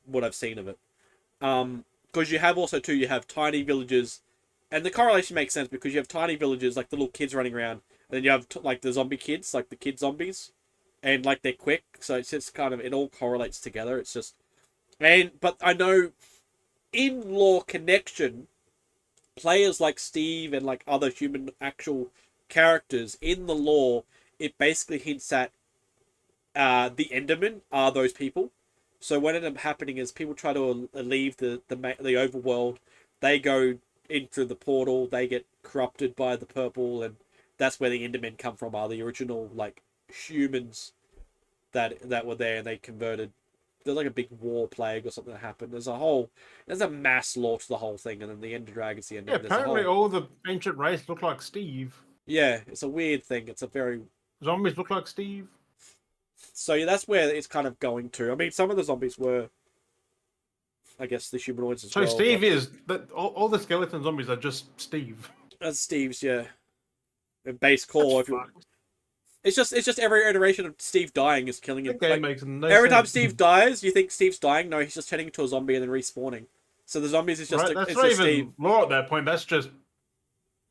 what I've seen of it. Because you have also too, you have tiny villages, and the correlation makes sense because you have tiny villages like the little kids running around, and then you have like the zombie kids, like the kid zombies, and like they're quick, so it's just kind of it all correlates together. It's just, but I know in lore connection, players like Steve and like other human actual characters in the lore, it basically hints at the Endermen are those people. So what ended up happening is people try to leave the overworld. They go into the portal. They get corrupted by the purple, and that's where the Endermen come from. Are the original like humans that were there, and they converted. There's like a big war plague or something that happened. There's a mass lore to the whole thing, and then the Ender Dragon's the end. Yeah, There's a apparently whole, all the ancient race look like Steve. yeah, it's a weird thing. It's a very Zombies look like Steve. So yeah, that's where it's kind of going to. I mean, some of the zombies were, I guess, the humanoids as So well. Steve but is that all the skeleton zombies are just Steve. that's Steve's, yeah. And base core. That's fucked. It's just every iteration of Steve dying is killing him. That game Like, makes no every time sense. Steve dies, you think Steve's dying. No, he's just turning into a zombie and then respawning. So the zombies is just Right, that's it's not just even Steve. lore at that point. That's just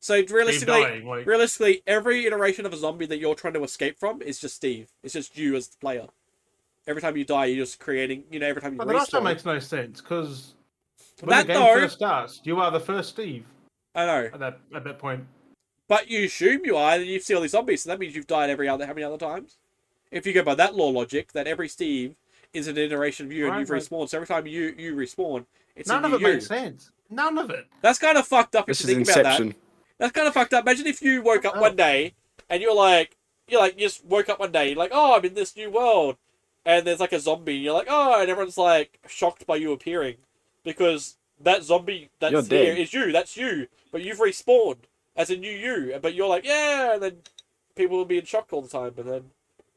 So Steve realistically, dying. Like, realistically, every iteration of a zombie that you're trying to escape from is just Steve. It's just you as the player. Every time you die, you're just creating. Every time you but that also respawn. makes no sense because when That the game though- first starts, you are the first Steve I know. at that point. But you assume you are, and you see all these zombies, so that means you've died how many other times? If you go by that lore logic, that every Steve is an iteration of you, and Right, you've right. respawned, so every time you respawn, it's None a of new it you. makes sense. None of it. That's kind of fucked up if this you is think about that. Inception. That's kind of fucked up. Imagine if you woke up Oh. one day, and you just woke up one day, you're like, oh, I'm in this new world. and there's like a zombie, and you're like, oh, and everyone's like shocked by you appearing, because that zombie You're that's here dead. is you. That's you, but you've respawned as a new you. But you're like, yeah, and then people will be in shock all the time, but then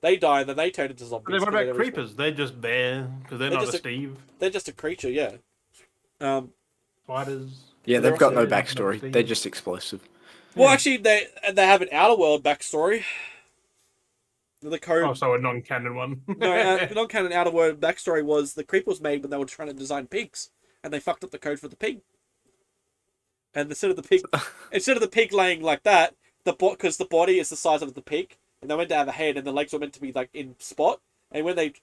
they die, and then they turn into zombies. And then what 'cause they about never respawn. creepers? They're just there because they're They're not just a a- Steve. They're just a creature, yeah. Spiders. Yeah, They're they've got no also- backstory. Steve. They're just explosive. Well, Yeah. actually, they have an outer world backstory. The code. Oh, so a non-canon one. No, non-canon outer world backstory was the creep was made when they were trying to design pigs, and they fucked up the code for the pig. And instead of the pig laying like that, because the body is the size of the pig, and they meant to have a head, and the legs were meant to be like in spot. And when they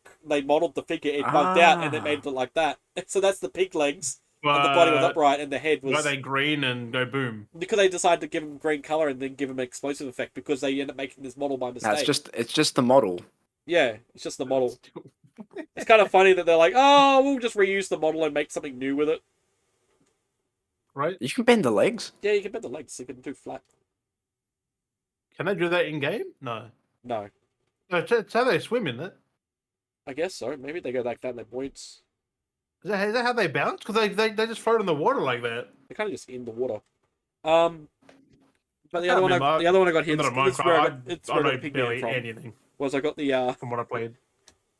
modeled the figure, it bugged out, and it made it like that. So that's the pig legs, and the body was upright, and the head was. Like they green and go boom. Because they decided to give him green color and then give him an explosive effect because they end up making this model by mistake. No, it's just the model. Yeah, it's just the model. It's kind of funny that they're like, oh, we'll just reuse the model and make something new with it. Right? You can bend the legs. Yeah, you can bend the legs. You can do flat. Can they do that in game? No. No, No, it's how they swim in it. I guess so. Maybe they go like that and they're buoyants. Is that how they bounce? Because they just float in the water like that. They're kind of just in the water. But the I other one, can't remember. the other one I got here, I'm not a this is where I got, Minecraft. it's I where I know got the barely pigman from. anything Was I got the from what I played.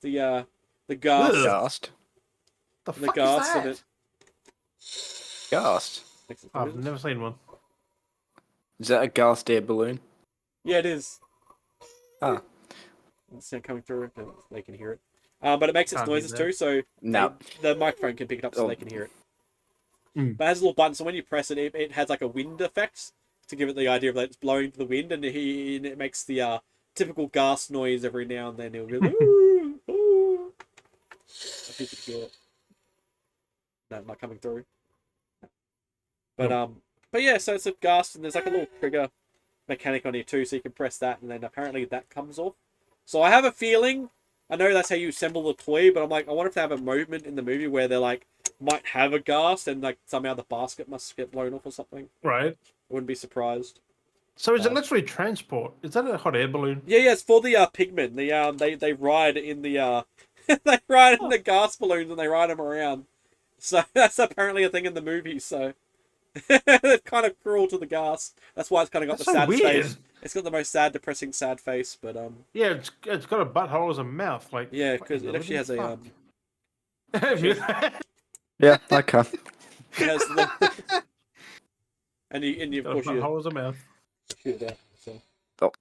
the ghast, Ugh. Ghast. The the fuck ghast is in that? it. Ghast. I've never seen one. Is that a ghast air balloon? Yeah, it is. Ah. It's sound coming through. They can hear it. But it makes its Can't hear noises that. too, so No. the microphone can pick it up so Oh. they can hear it. Mm. But it has a little button, so when you press it, it has like a wind effect to give it the idea of like it's blowing to the wind, and it makes the typical ghast noise every now and then. It'll go, ooh, ooh. I think you can hear it. No, not coming through. But yeah, so it's a ghast, and there's like a little trigger mechanic on here too, so you can press that, and then apparently that comes off. So I have a feeling, I know that's how you assemble the toy, but I'm like, I wonder if they have a moment in the movie where they're like, might have a ghast, and like somehow the basket must get blown off or something. Right. I wouldn't be surprised. So is it literally transport? Is that a hot air balloon? Yeah, it's for the pigmen. They ride in the they ride in the gas balloons and they ride them around. So that's apparently a thing in the movie. So they're kind of cruel to the gas. That's why it's kind of got That's the so saddest weird. face. It's got the most sad, depressing, sad face. But Yeah, it's got a butthole as a mouth. Like yeah, what because in it the actually has a living fuck? Yeah, okay. it has the, and of Got a course you butthole as a mouth. shoot that. So. Oh.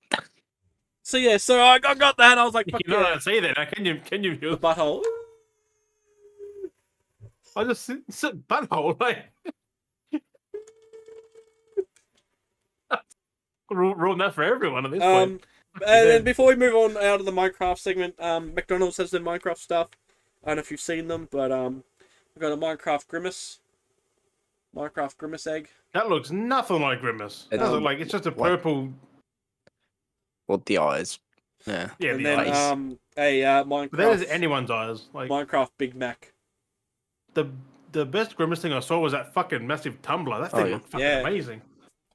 So yeah, so I got that. I was like, fuck You know what yeah, I say that? Now, can you the butthole. I just sit butthole like ruin that for everyone at this point. And then before we move on out of the Minecraft segment, McDonald's has their Minecraft stuff. I don't know if you've seen them, but we've got a Minecraft Grimace egg. That looks nothing like Grimace. It Does it doesn't- like it's just a what? purple. Well, the eyes. Yeah. Yeah, And the then eyes. Minecraft. But that is anyone's eyes. Like Minecraft Big Mac. the best Grimace thing I saw was that fucking massive tumbler. That thing yeah. looked fucking Yeah. amazing.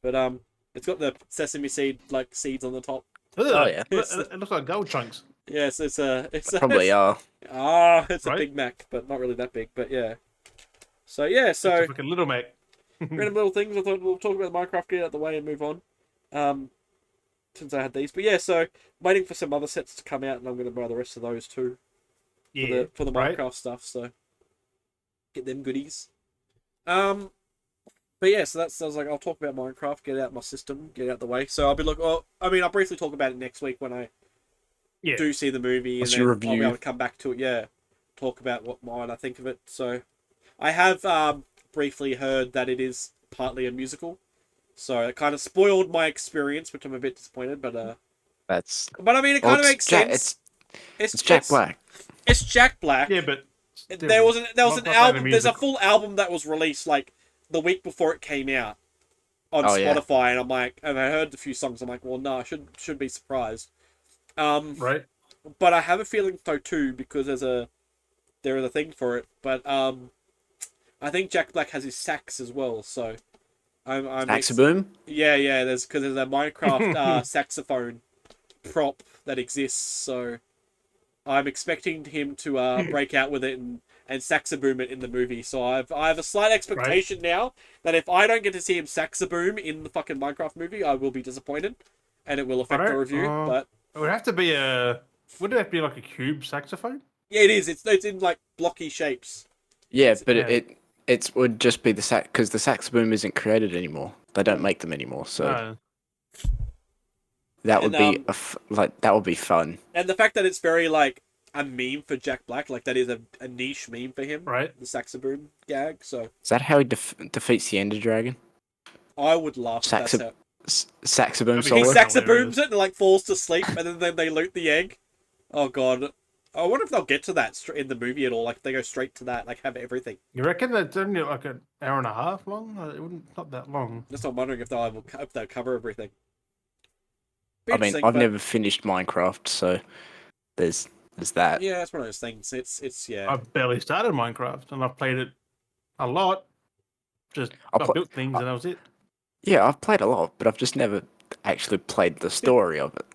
But it's got the sesame seed seeds on the top. Ugh, Oh, yeah. it looks like gold chunks. Yes, it's a Probably are. it's a Right? Big Mac, but not really that big. But yeah. So yeah, It's a so fucking little Mac. random little things. I thought we'll talk about Minecraft, get it out of the way, and move on. Since I had these, but yeah, so waiting for some other sets to come out, and I'm going to buy the rest of those too Yeah, for the right? Minecraft stuff. So get them goodies. But yeah, so I was like, I'll talk about Minecraft, get it out my system, get it out the way. So I'll be looking. Well, I mean, I'll briefly talk about it next week when I Yeah. do see the movie, What's and your then I'll be review? able to come back to it. Yeah, talk about what I think of it. So I have briefly heard that it is partly a musical, so it kind of spoiled my experience, which I'm a bit disappointed. But I mean, it kind of makes sense. It's Jack Black. It's Jack Black. Yeah, but There was an not like a album. There's a musical. full album that was released like the week before it came out on Oh, yeah. Spotify, and I'm like, and I heard a few songs. I'm like, well, no, I should be surprised. right. But I have a feeling so too because there is a thing for it. But I think Jack Black has his sax as well. So I'm Saxaboom? yeah. There's a Minecraft saxophone prop that exists. So I'm expecting him to break out with it and Saxaboom it in the movie. So I have a slight expectation now that if I don't get to see him Saxaboom in the fucking Minecraft movie, I will be disappointed, and it will affect the review. But it would have to be would it have to be like a cube saxophone? yeah, it is. It's in like blocky shapes. Yeah, but it would just be the sax because the Saxaboom isn't created anymore. They don't make them anymore, so that would be that would be fun. And the fact that it's very like a meme for Jack Black, like that is a niche meme for him, right? The Saxaboom gag. So is that how he defeats the Ender Dragon? I would laugh. Saxaboom He solo. Saxabooms it and like falls to sleep, and then they loot the egg. Oh god. I wonder if they'll get to that in the movie at all. Like they go straight to that, like have everything. You reckon that's only like an hour and a half long? It wouldn't not that long. Just I'm wondering if they'll cover everything. I mean, I've never finished Minecraft, so there's that. Yeah, it's one of those things. It's yeah. I've barely started Minecraft, and I've played it a lot. Just I built things, and that was it. Yeah, I've played a lot, but I've just never actually played the story of it.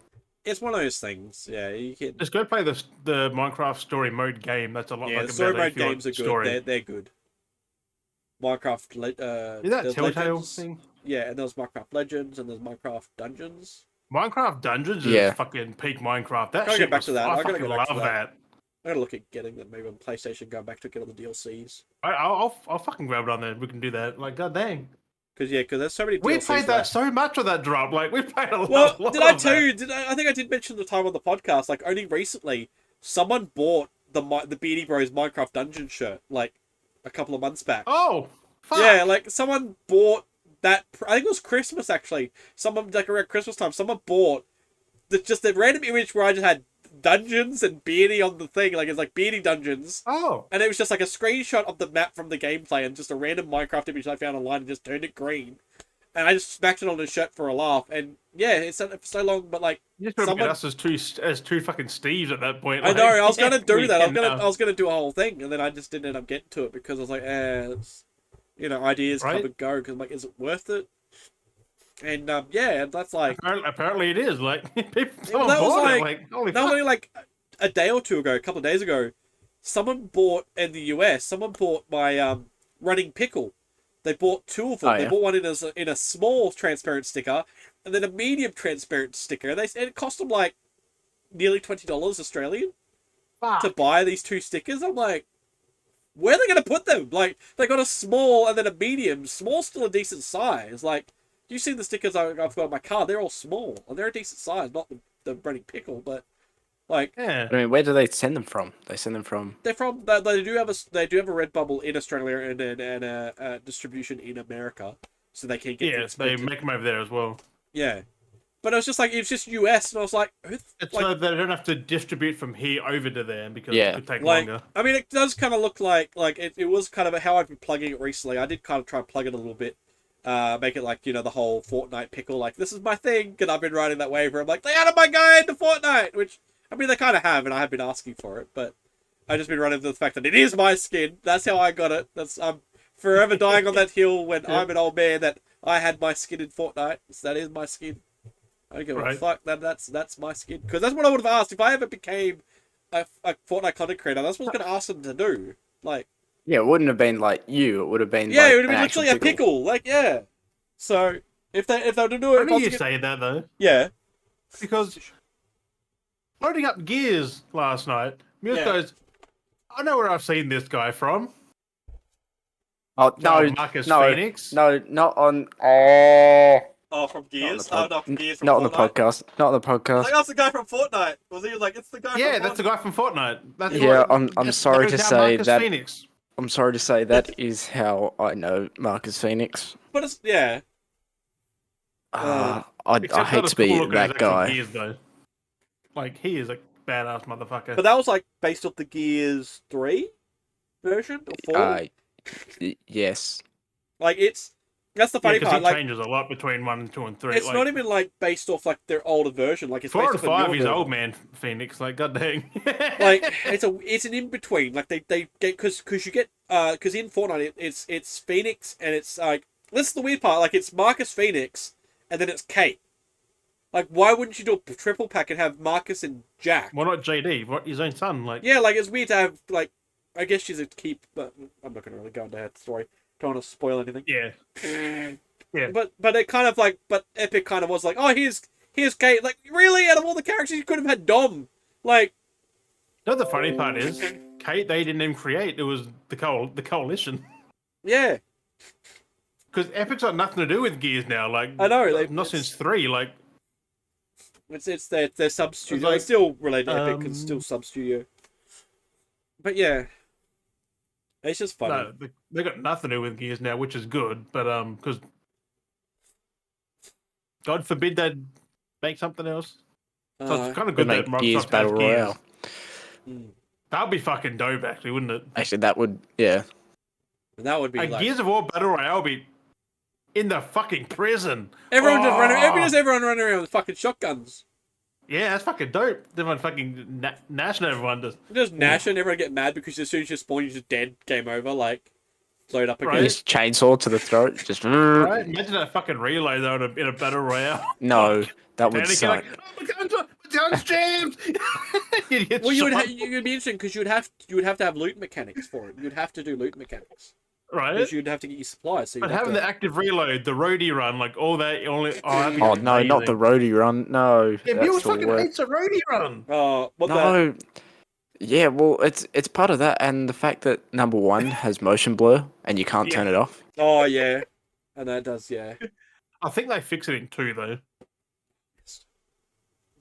It's one of those things. Yeah, you can just go play the Minecraft story mode game. That's a lot. Yeah, like the story mode games are good. They're good. Minecraft. Is that Telltale Legends. thing? Yeah, and there's Minecraft Legends and there's Minecraft Dungeons. Minecraft Dungeons is fucking peak Minecraft. That shit get back to that. I fucking love that. I gotta look at getting them maybe on PlayStation, going back to get all the DLCs. I'll fucking grab it on there. We can do that. Like, god dang. Because there's so many DLCs. We played that so much with that drop. Like, we played a lot. Well, did I tell you? I think I did mention the time on the podcast. Like, only recently, someone bought the Beardy Bros Minecraft Dungeon shirt like a couple of months back. Oh, fuck. Yeah, like someone bought that. I think it was Christmas actually. Someone like around Christmas time, someone bought the random image where I just had Dungeons and Beardy on the thing. Like it's like Beardy Dungeons. Oh. And it was just like a screenshot of the map from the gameplay and just a random Minecraft image I found online and just turned it green. And I just smacked it on his shirt for a laugh. And yeah, it's done it for so long, but like you just someone... us as two fucking Steves at that point. I know. I was gonna do that. I was gonna do a whole thing, and then I just didn't end up getting to it because I was like, it's, ideas come and go. Because I'm like, is it worth it? And yeah, that's like apparently it is. Like someone bought it. Like holy fuck. Only like a day or two ago, a couple of days ago, someone bought in the US. Someone bought my running pickle. They bought two of them. They bought one in a small transparent sticker, and then a medium transparent sticker. And it cost them like nearly $20 Australian to buy these two stickers. I'm like, where are they going to put them? Like, they got a small and then a medium. Small's still a decent size. Like, you see the stickers I've got on my car? They're all small and they're a decent size, not the running pickle, but. Like, yeah. I mean, where do they send them from? They send them from. They're from. They do have a Redbubble in Australia and a distribution in America, so they can get. Yeah, they make them over there as well. Yeah, but it was just like it was just US, and I was like, it's like, so they don't have to distribute from here over to there because it could take longer. I mean, it does kind of look like it was kind of how I've been plugging it recently. I did kind of try and plug it a little bit. Make it like, the whole Fortnite pickle, like, this is my thing, and I've been writing that waiver. I'm like, they added my guy into Fortnite, which. I mean, they kind of have, and I have been asking for it, but I've just been running to the fact that it is my skin. That's how I got it. I'm forever dying on that hill when I'm an old man that I had my skin in Fortnite. So that is my skin. I don't give a fuck. That's my skin. Because that's what I would have asked if I ever became a Fortnite content creator. That's what I was going to ask them to do. Like, yeah, it wouldn't have been like you. It would have been it would have been literally a pickle. Like, yeah. So if they were to do it, why do you say that though? Yeah, because. Loading up gears last night, Muse goes, I know where I've seen this guy from. Oh, no, Marcus no, Phoenix. No, not on... Oh, from Gears? Not from Gears from Not Fortnite. on the podcast. Not on the podcast. Like, that's the guy from Fortnite. Was he like, it's the guy from Fortnite? Yeah, that's the guy from Fortnite. I'm sorry to say that... Phoenix. I'm sorry to say that is how I know Marcus Phoenix. But it's... Yeah. I hate to be that guy. Gears, though. Like, he is a badass motherfucker. But that was, like, based off the Gears 3 version? Or 4? Yes. Like, it's... That's the funny part. It changes a lot between 1, 2, and 3. It's not even, like, based off, like, their older version. Like, it's 4 based and off 5 is version. old man Phoenix. Like, god dang. Like, it's an in-between. Like, they get... Because you get... Because in Fortnite, it's Phoenix, and it's, like... This is the weird part. Like, it's Marcus Phoenix, and then it's Kate. Like, why wouldn't you do a triple pack and have Marcus and Jack? Why not JD? What, his own son? Like, Yeah, like, it's weird to have, like, I guess she's a keep, but I'm not going to really go into her story. Don't want to spoil anything. yeah, yeah. But it kind of, like, but Epic kind of was like, oh, here's Kate. Like, really? Out of all the characters, you could have had Dom. Like... You know, the funny part is, Kate, they didn't even create. It was the coalition. Yeah. Because Epic's got nothing to do with Gears now. Like, I know. Not since 3. Like, It's their sub studio. like, It's still related to Epic, it's still sub studio. But yeah, it's just funny. no, they got nothing to do with Gears now, which is good. But because God forbid they'd make something else. So it's kind of good that make Gears Microsoft Battle has Gears. Royale. That'd be fucking dope, actually, wouldn't it? Actually, that would, yeah. And that would be Like, like Gears of War Battle Royale be in the fucking prison. everyone just running. Oh! Everyone running around with fucking shotguns. Yeah, that's fucking dope. Everyone fucking Nash and everyone does. Just Nash and everyone get mad because as soon as you spawn, you're just dead. Game over. Like, load up again. Right. Just chainsaw to the throat. Just Right? Imagine that fucking relay though in a battle royale. No, that would Panicking suck. like, oh, my gun's jammed. You'd get Well, shot. you'd be interesting because you would have to have loot mechanics for it. You'd have to do loot mechanics Right? because you'd have to get your supplies. So But you'd have having to... the active reload, the roadie run, like all that, that'd be Oh no, not the amazing. roadie run. No, Yeah, that's Mules the fucking worst. hates a roadie run. Oh, what the? No. Yeah, well, it's part of that, and the fact that number 1 has motion blur and you can't turn it off. Oh yeah, and that does yeah. I think they fix it in 2 though.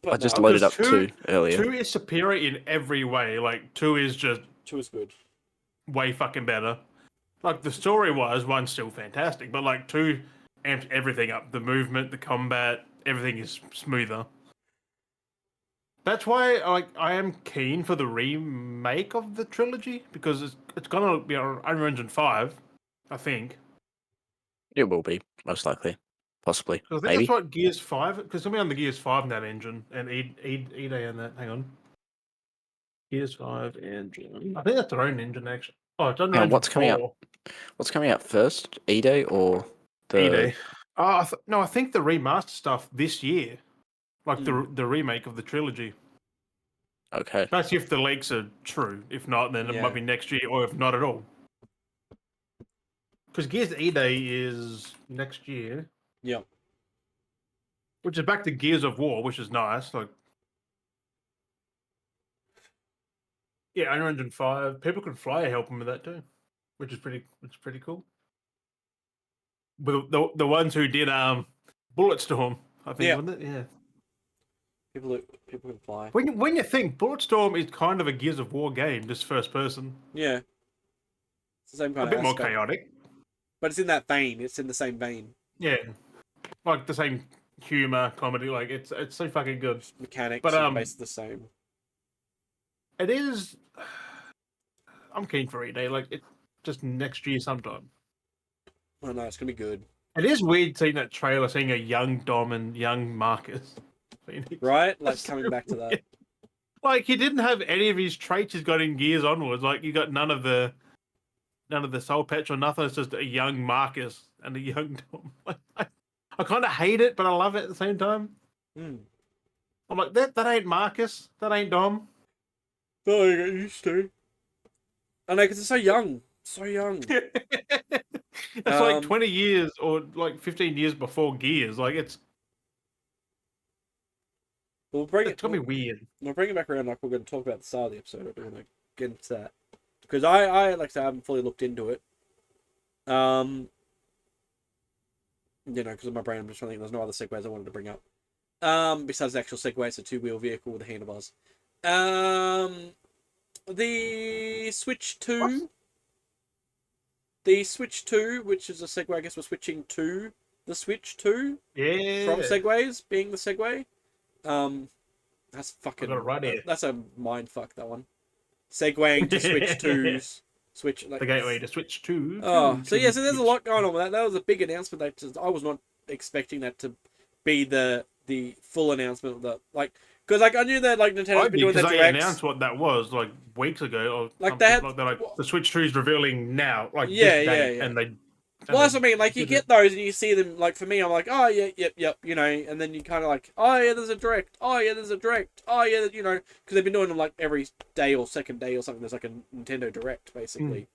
But I just no, loaded up because 2 earlier. 2 is superior in every way. Like 2 is just 2 is good. way fucking better. Like the story wise, 1's still fantastic, but like 2 amps everything up. The movement, the combat, everything is smoother. That's why I am keen for the remake of the trilogy because it's gonna be on Unreal Engine 5, I think. It will be, most likely. Possibly. 'Cause I think Maybe. that's what Gears 5, because it's gonna be on the Gears 5 in that engine and E-Day and that. Hang on. Gears 5 engine. I think that's their own engine actually. Oh, it's Unreal Engine what's coming out 4. What's coming out first? E-Day or the... E-Day. Oh, no, I think the remaster stuff this year. Like the remake of the trilogy. Okay. That's if the leaks are true. If not, then it Yeah. might be next year, or if not at all. Because Gears E-Day is next year, Yeah. which is back to Gears of War, which is nice. Like, yeah, Unreal Engine 5. People Can Fly help them with that too, which is pretty cool. But the ones who did Bulletstorm, I think, Yeah. wasn't it? Yeah. People can fly. When you think Bulletstorm is kind of a Gears of War game, just first person, Yeah. It's the same kind a bit of more aspect. chaotic. But it's in that vein. It's in the same vein. Yeah, like the same humor, comedy. Like it's so fucking good. Mechanics But, are basically the same. It is. I'm keen for E-Day. Like it's just next year sometime. Oh no, it's gonna be good. It is weird seeing that trailer, seeing a young Dom and young Marcus. Phoenix. Right? Like That's coming so back to that. weird. Like he didn't have any of his traits he's got in Gears onwards. Like you got none of the soul patch or nothing. It's just a young Marcus and a young Dom. I kind of hate it, but I love it at the same time. Mm. I'm like that ain't Marcus. That ain't Dom. Oh, you get used to. I know, because it's so young. So young. It's like 20 years or like 15 years before Gears. Like it's It's gonna be weird. We'll bring it back around. Like we're going to talk about the start of the episode. We're going to get into that because I like I said, I haven't fully looked into it. You know, because of my brain, I'm just trying to think. There's no other segues I wanted to bring up. Besides the actual segue, it's a 2-wheel vehicle with handlebars. The Switch 2. What? The Switch 2, which is a segue, I guess we're switching to the Switch 2 Yeah. from segues being the segue. That's fucking. I got it right here. That's a mind fuck. That one. Segueing to Switch 2s. Switch like The gateway to Switch 2. Oh, so yeah, so there's a lot going on with that. That was a big announcement. That just, I was not expecting that to be the full announcement of the like because like I knew that like Nintendo's been doing that they direct. announced what that was like weeks ago, or Like something they had- like that. Like the Switch 2 is revealing now, like Yeah, this date, yeah. and they Well, that's what I mean. Like, you get those and you see them. Like, for me, I'm like, oh yeah, yep, you know. And then you kind of like, oh yeah, there's a direct. Oh yeah, there's a direct. Oh yeah, you know, because they've been doing them like every day or second day or something. There's like a Nintendo Direct basically,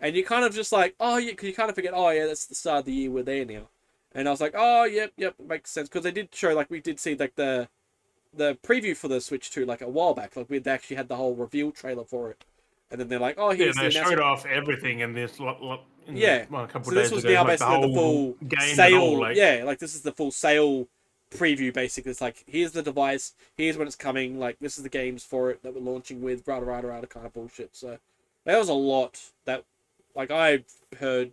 and you kind of just like, oh yeah, because you kind of forget, oh yeah, that's the start of the year. We're there now. And I was like, oh yep, it makes sense because they did show like we did see like the preview for the Switch 2 like a while back. Like we actually had the whole reveal trailer for it, and then they're like, oh here's they the showed off everything in this. Yeah. A couple So of this days was ago, now like basically the full game sale. and all, like, Yeah, like this is the full sale preview. Basically, it's like here's the device, here's when it's coming. Like this is the games for it that we're launching with. Rada kind of bullshit. So there was a lot that, like I heard,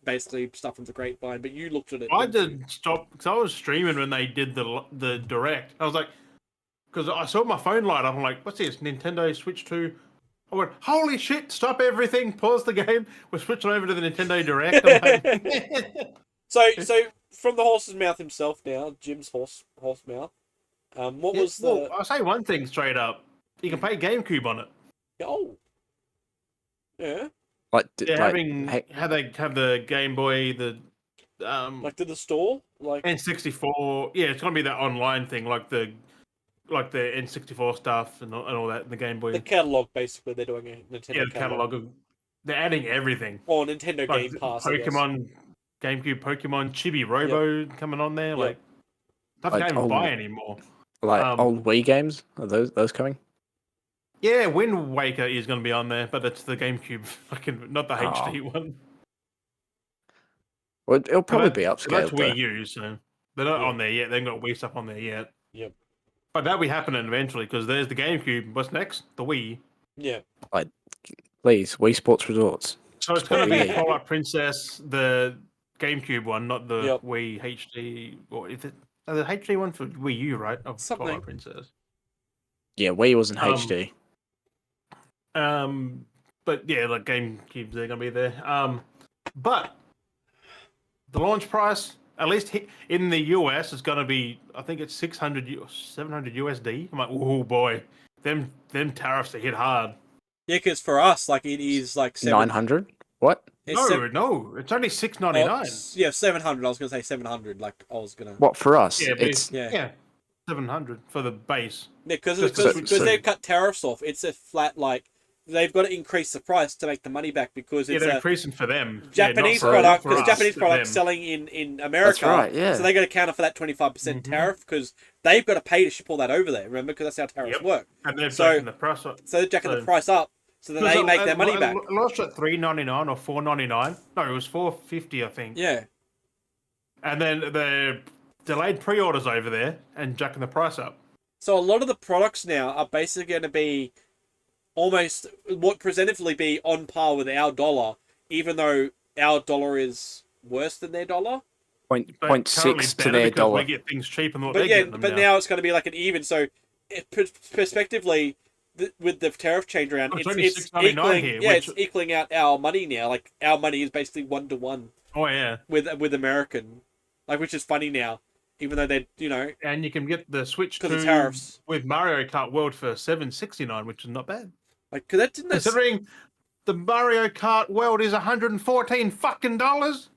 basically stuff from the grapevine. But you looked at it. I didn't you? did stop because I was streaming when they did the direct. I was like, because I saw my phone light up. I'm like, what's this? Nintendo Switch 2. I went, holy shit! Stop everything. Pause the game. We're switching over to the Nintendo Direct. I'm like, So from the horse's mouth himself now, Jim's horse mouth. What was the? Well, I'll say one thing straight up. You can play GameCube on it. Oh. Yeah. Like, How they have the Game Boy, the Like to the store, like N64. Yeah, it's gonna be that online thing, like the N64 stuff and all that, and the Game Boy. the catalog. Basically, they're doing a Nintendo Yeah, the catalog. They're adding everything. or Nintendo Like Game Pass. Pokemon, GameCube Pokemon, Chibi Robo coming on there. Like, stuff you Like can't even old- buy anymore. like old Wii games. Are those coming? Yeah, Wind Waker is going to be on there, but it's the GameCube, fucking not the Oh. HD one. Well, it'll probably But be that's upscaled though. Wii U, so they're not on there yet. They haven't got Wii stuff on there yet. Yep. But that'll be happening eventually because there's the GameCube. What's next? The Wii. Yeah. Please, Wii Sports Resorts. So it's going to be Wii. Twilight Princess, the GameCube one, not the Yep. Wii HD. Or is it the HD one for Wii U, right? Of Something. Twilight Princess. Yeah, Wii wasn't Um, HD. But yeah, like GameCubes, they're going to be there. But the launch price, at least in the US, is going to be, I think it's 700 USD. I'm like, oh boy, them tariffs are hit hard. Yeah, because for us, like it is like 900. What? No, it's only $6.99. Yeah, 700. I was gonna say 700. Like I was gonna. What for us? Yeah, but It's Yeah. 700 for the base. Yeah, because So- they've cut tariffs off. It's a flat like they've got to increase the price to make the money back because Yeah, it's they're a increasing for them. Japanese Yeah, not product. for Because us, Japanese for product them. selling in America. right, yeah. So they got to counter for that 25% tariff because they've got to pay to ship all that over there. Remember, because that's how tariffs Yep. work. And they're So- taking the price up. So they're jacking the So- price up so that they make their money back. It launched at $3.99 or $4.99. No, it was $4.50, I think. Yeah. And then the delayed pre-orders over there and jacking the price up. So a lot of the products now are basically going to be almost what presentably be on par with our dollar, even though our dollar is worse than their dollar. point But point currently 6 to better their because dollar. we get things cheaper than what But they're yeah, getting them but now it's going to be like an even. So, perspectively, with the tariff change around, It's it's only $6.99 equaling. here, Yeah, which- it's equaling out our money now. Like our money is basically 1-to-1 Oh, yeah. with American, like which is funny now, even though they And you can get the Switch 'Cause of 2 tariffs. with Mario Kart World for $7.69, which is not bad. like because that didn't. Considering the Mario Kart World is $114 fucking dollars.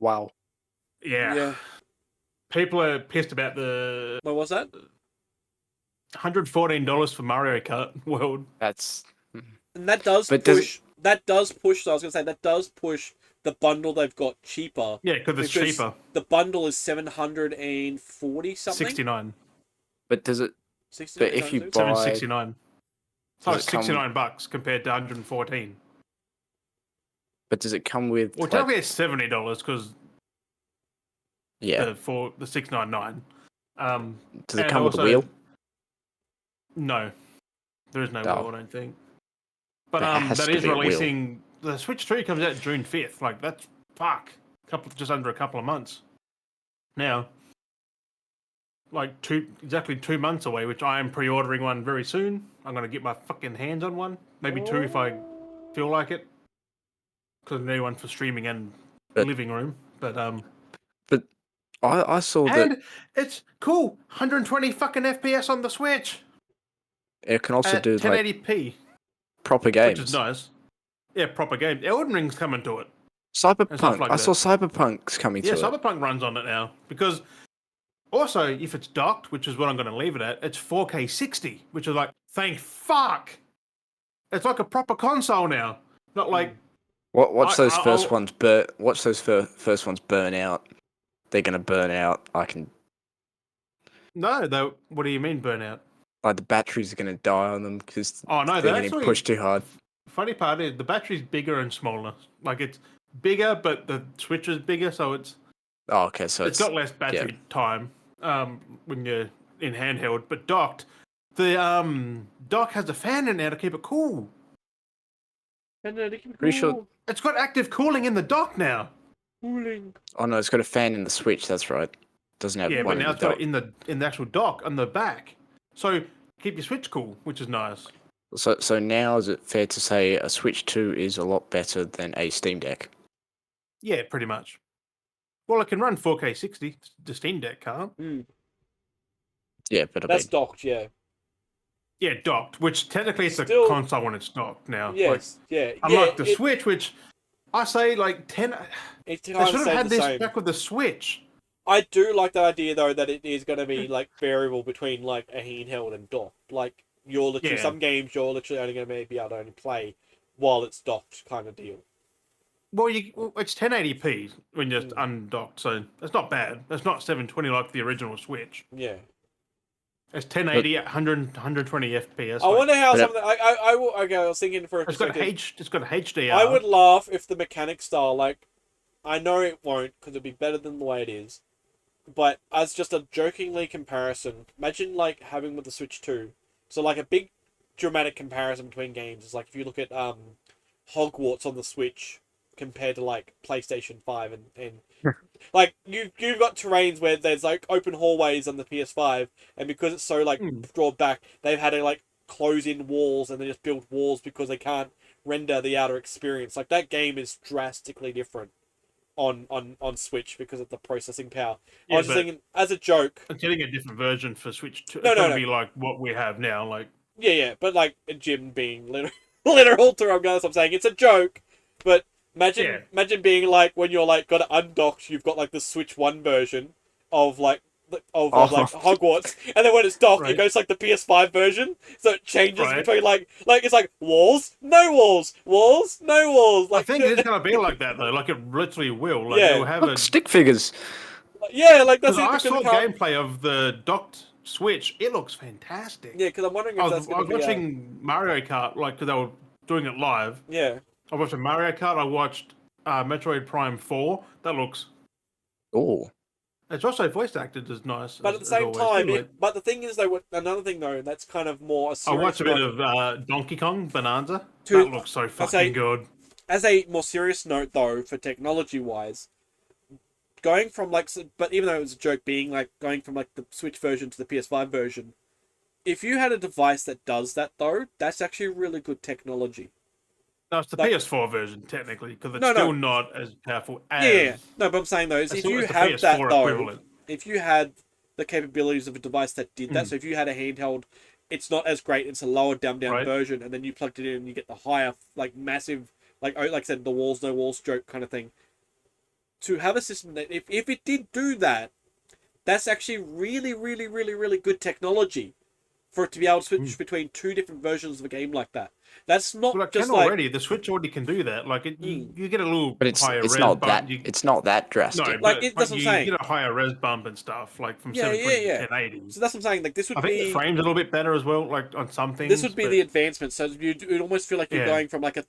Wow. Yeah. People are pissed about the What was that? $114 for Mario Kart World. That's And that does But does push. That does push. So I was gonna say that does push the bundle they've got cheaper. Yeah, because it's Because cheaper. The bundle is 740 something. 69. but does it 60, But if you something? buy- $7.69. So Does it's it come- $69 compared to 114. but does it come with Well, like, technically it's $70 because yeah, for the $6.99. does it and come with a also- wheel? No, there is no No. wheel, I don't think. But There has that to is be a wheel. releasing. The Switch 2 comes out June 5th. Like that's just under a couple of months. Now, like exactly 2 months away, which I am pre-ordering one very soon. I'm gonna get my fucking hands on one, maybe 2 if I feel like it, because I need one for streaming and But- living room. But I saw that and it's cool, 120 fucking FPS on the Switch it can also at do like 1080p. proper Which games. is nice. proper games. Elden Ring's coming to it. Cyberpunk. like I that. saw Cyberpunk's coming Yeah, to it. Cyberpunk runs on it now because also if it's docked, which is what I'm going to leave it at, it's 4K 60, which is like thank fuck. It's like a proper console now, not like. Watch those first I'll- ones Watch those first ones burn out. They're gonna burn out. No, though. What do you mean burnout? Like the batteries are gonna die on them because Oh no, they're they're getting actually pushed too hard. funny part is the battery's bigger and smaller. Like it's bigger, but the switch is bigger, so it's Oh, okay. So got less battery time when you're in handheld. But docked, the dock has a fan in there to keep it cool. Pretty sure. It's got active cooling in the dock now. Cooling. Oh no, it's got a fan in the Switch. That's right. Doesn't have Yeah, one but now in it's the got dock. it in the actual dock on the back. So keep your switch cool, which is nice. So now is it fair to say a Switch 2 is a lot better than a Steam Deck? Yeah, pretty much. Well, it can run 4K 60. The Steam Deck can't. Yeah, but I That's mean, docked, yeah. Yeah, docked, which technically it's Still- a console when it's docked now. Yes, yeah. Unlike the Switch, which I say like 10. It They kind should of have stayed had the this same. back with the Switch. I do like the idea though that it is going to be like variable between like a handheld and docked. Like you're literally Yeah. some games you're literally only going to be able to only play while it's docked, kind of deal. Well, it's 1080p when you're undocked, so it's not bad. It's not 720 like the original Switch. Yeah. It's 1080 at 120 FPS. I wonder how But something. I was thinking for a It's got perspective. it's got HDR. I would laugh if the mechanic style, like, I know it won't because it'd be better than the way it is, but as just a jokingly comparison, imagine like having with the Switch 2. So like a big dramatic comparison between games is like if you look at Hogwarts on the Switch compared to like PlayStation 5 and like you've got terrains where there's like open hallways on the PS5, and because it's so like drawn back, they've had to like close in walls and they just build walls because they can't render the outer experience. Like that game is drastically different on Switch because of the processing power. Yeah, I was just but thinking as a joke. I'm getting a different version for Switch 2. No, It's no, gonna no. be like what we have now. Like Yeah, but like Jim being literal to I'm saying it's a joke, but imagine being like when you're like got it undocked, you've got like the Switch 1 version of like of like Hogwarts, and then when it's docked, Right. it goes to, like the PS5 version, so it changes Right. between like it's like walls, no walls, walls, no walls. I Like think it's gonna be like that though. Like it literally will. Like Yeah. it'll have a. stick figures. yeah, like that's Because it. I saw Because it can't- gameplay of the docked Switch. It looks fantastic. yeah, because I'm wondering if I that's was going to be watching Mario Kart, like, because they were doing it live. yeah. I watched a Mario Kart. I watched Metroid Prime 4. That looks. Oh, It's also voice acted as nice. But at the as same always, time, too, like- but the thing is, though, another thing though, that's kind of more a I serious watched a bit note. of Donkey Kong Bonanza. To- That looks so say- fucking good. As a more serious note, though, for technology wise, going from like, but even though it was a joke, being like going from like the Switch version to the PS5 version, if you had a device that does that though, that's actually really good technology. No, it's the like- PS4 version technically, because it's No, no. still not as powerful as. Yeah. No, but I'm saying though, is it's if still- you it's the have that PS4 though, equivalent. if you had the capabilities of a device that did that, Mm. so if you had a handheld, it's not as great. It's a lower dumbed down Right. version, and then you plugged it in and you get the higher, like massive, like I said, the walls no walls joke kind of thing. To have a system that if it did do that, that's actually really, really, really, really good technology for it to be able to switch between two different versions of a game like that. That's not Well, it just can like already. The Switch already can do that. Like you get a little but it's higher res not bump. that You, it's not that drastic. no, Like, but, that's what I'm you saying. get a higher res bump and stuff, like from Yeah, 720 yeah. to 1080. so. That's what I'm saying. Like this would I think be the frame's a little bit better as well, like on some things. this would be but- the advancement. So it would almost feel like you're Yeah. going from like a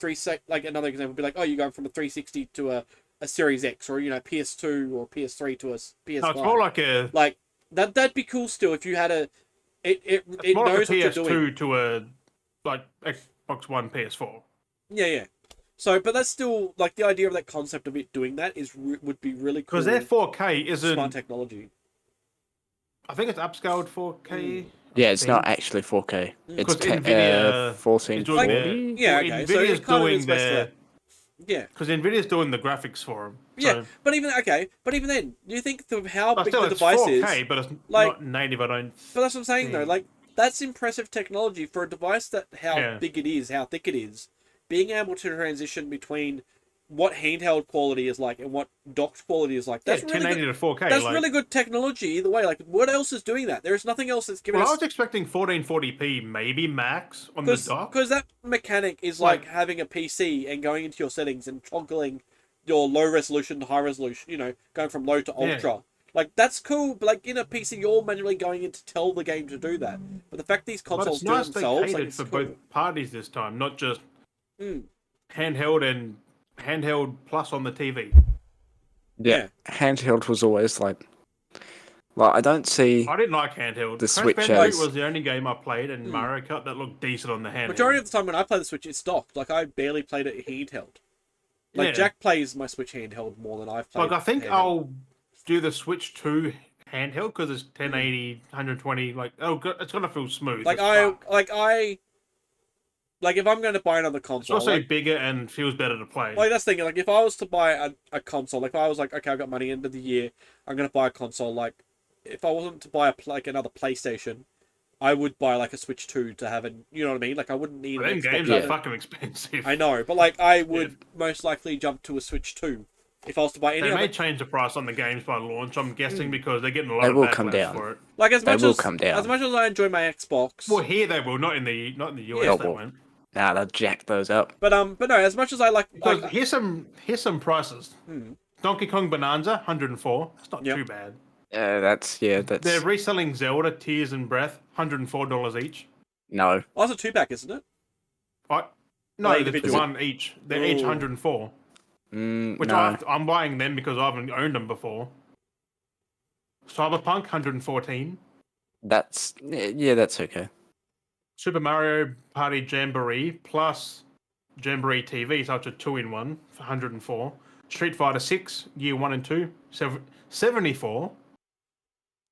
like another example would be like, oh, you're going from a 360 to a Series X, or PS2 or PS3 to a PS5. No, it's more like a. Like that'd be cool still if you had a it It's more knows like a what you're doing. PS2 to a like Xbox One, PS4. Yeah. So, but that's still like the idea of that concept of it doing that would be really cool. Because their 4K smart isn't. technology. I think it's upscaled 4K. Yeah, it's not actually 4K. It's Because Nvidia is 1440. Yeah, Well, okay. So Nvidia's it kind of doing is best for their. that. Yeah. Because Nvidia's doing the graphics for them. Yeah, but even then, do you think how But big still, the it's device 4K, is? but it's like- not native. I don't. But that's what I'm saying though. think. Like that's impressive technology for a device that how Yeah. big it is, how thick it is. being able to transition between what handheld quality is like and what docked quality is like. That's really 1080 good. to 4K. That's like, really good technology either way. Like, what else is doing that? There's nothing else that's giving well, I us. was expecting 1440p, maybe max on the dock. Because that mechanic is like having a PC and going into your settings and toggling your low resolution to high resolution. You know, going from low to ultra. Like, that's cool, but like in a PC, you're manually going in to tell the game to do that. But the fact these But consoles it's do it nice they themselves, like, catered it's for cool. both parties this time, not just Mm. handheld plus on the TV. Yeah. Handheld was always like I don't see I didn't like handheld. the Crash Switch Bandicoot as was the only game I played in Mario Kart that looked decent on the handheld. Majority of the time when I play the Switch, it's docked. Like, I barely played it handheld. Like, Yeah. Jack plays my Switch handheld more than I've played. Like, I think handheld. I'll do the Switch 2 handheld because it's 1080, 120. Like, it's gonna feel smooth. Like, as fuck. if I'm going to buy another It's console, also like, bigger and feels better to play. that's the thing. Like, if I was to buy a console, like, if I was like, okay, I've got money end of the year, I'm going to buy a console. Like, if I wasn't to buy another PlayStation, I would buy like a Switch 2 to have an, you know what I mean? Like, I wouldn't need But an them Xbox games One. are fucking expensive. I know, but like, I would most likely jump to a Switch 2 if I was to buy any They other. may change the price on the games by launch, I'm guessing, because they're getting a lot They of will backlash come down. for it. Like, as They much will as come down. as much as I enjoy my Xbox, Well, here they will, not in the US. Yeah. They won't. nah, they'll jack those up. but no, as much as I like, Because here's some prices. Hmm. Donkey Kong Bonanza, 104. That's not Yep. too bad. That's They're reselling Zelda Tears and Breath, $104 each. no. oh, it's a 2-pack, isn't it? No, Like it's individual. one each. They're each Ooh. 104. Which No. I'm buying them because I haven't owned them before. Cyberpunk, 114. That's that's okay. Super Mario Party Jamboree plus Jamboree TV, so it's a 2-in-1 for 104. Street Fighter 6, Year 1 and 2, 74.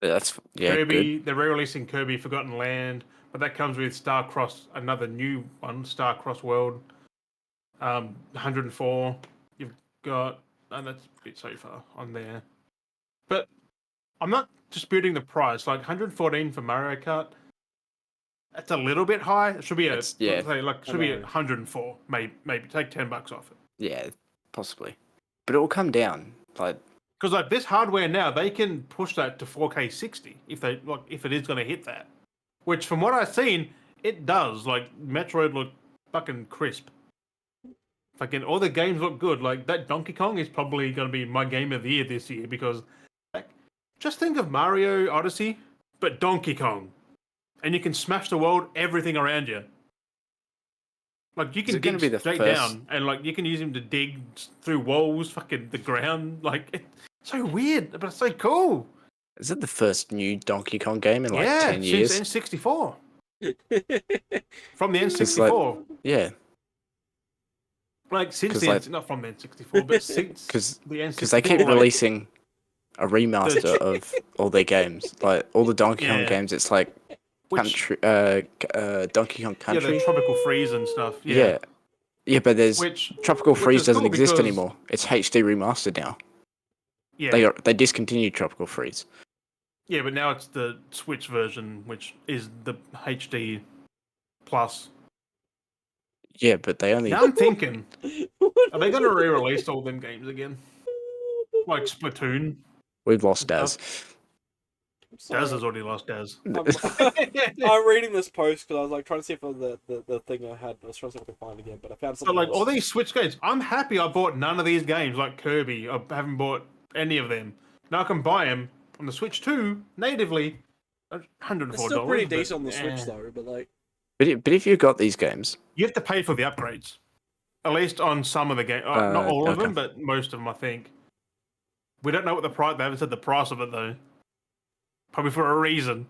That's Kirby, good. they're re-releasing Kirby Forgotten Land, but that comes with Starcross, another new one, Starcross World, 104. You've got, and that's a bit so far on there. But I'm not disputing the price. Like 114 for Mario Kart, that's a little bit high. It should be That's- should be 104. Maybe take $10 off it. Yeah, possibly. But it will come down. Like Because like this hardware now, they can push that to 4K 60 if it is going to hit that. Which, from what I've seen, it does. Like Metroid look fucking crisp. Fucking all the games look good. Like that Donkey Kong is probably going to be my game of the year this year because, like, just think of Mario Odyssey, but Donkey Kong, and you can smash the world, everything around you. Like you can dig straight down, and like you can use him to dig through walls, fucking the ground. Like it's so weird, but it's so cool. is it the first new Donkey Kong game in like 10 since years? N64. From the N64. Yeah. Like since 'Cause, the like- not from the N64, but since Because the N64. they keep releasing a remaster of all their games. Like all the Donkey Kong Yeah. games, it's like which, Donkey Kong yeah, Country. the Tropical Freeze and stuff. Yeah. Yeah, but there's Which Tropical Freeze is doesn't cool exist because- anymore. It's HD remastered now. yeah, They discontinued Tropical Freeze. yeah, but now it's the Switch version, which is the HD plus. Yeah, but they only Now I'm thinking, are they going to re-release all them games again? Like Splatoon. we've lost Daz. Daz has already lost Daz. I'm reading this post because I was like trying to see if it was the thing I had. I was trying to see if I could find again, but I found So something like else. all these Switch games, I'm happy I bought none of these games like Kirby. I haven't bought any of them. Now I can buy them on the Switch 2 natively. $104. It's still pretty but, decent on the Switch though, but like. But if you've got these games, You have to pay for the upgrades. At least on some of the games. Not all of okay. them, but most of them, I think. We don't know what the price. They haven't said the price of it though. Probably for a reason.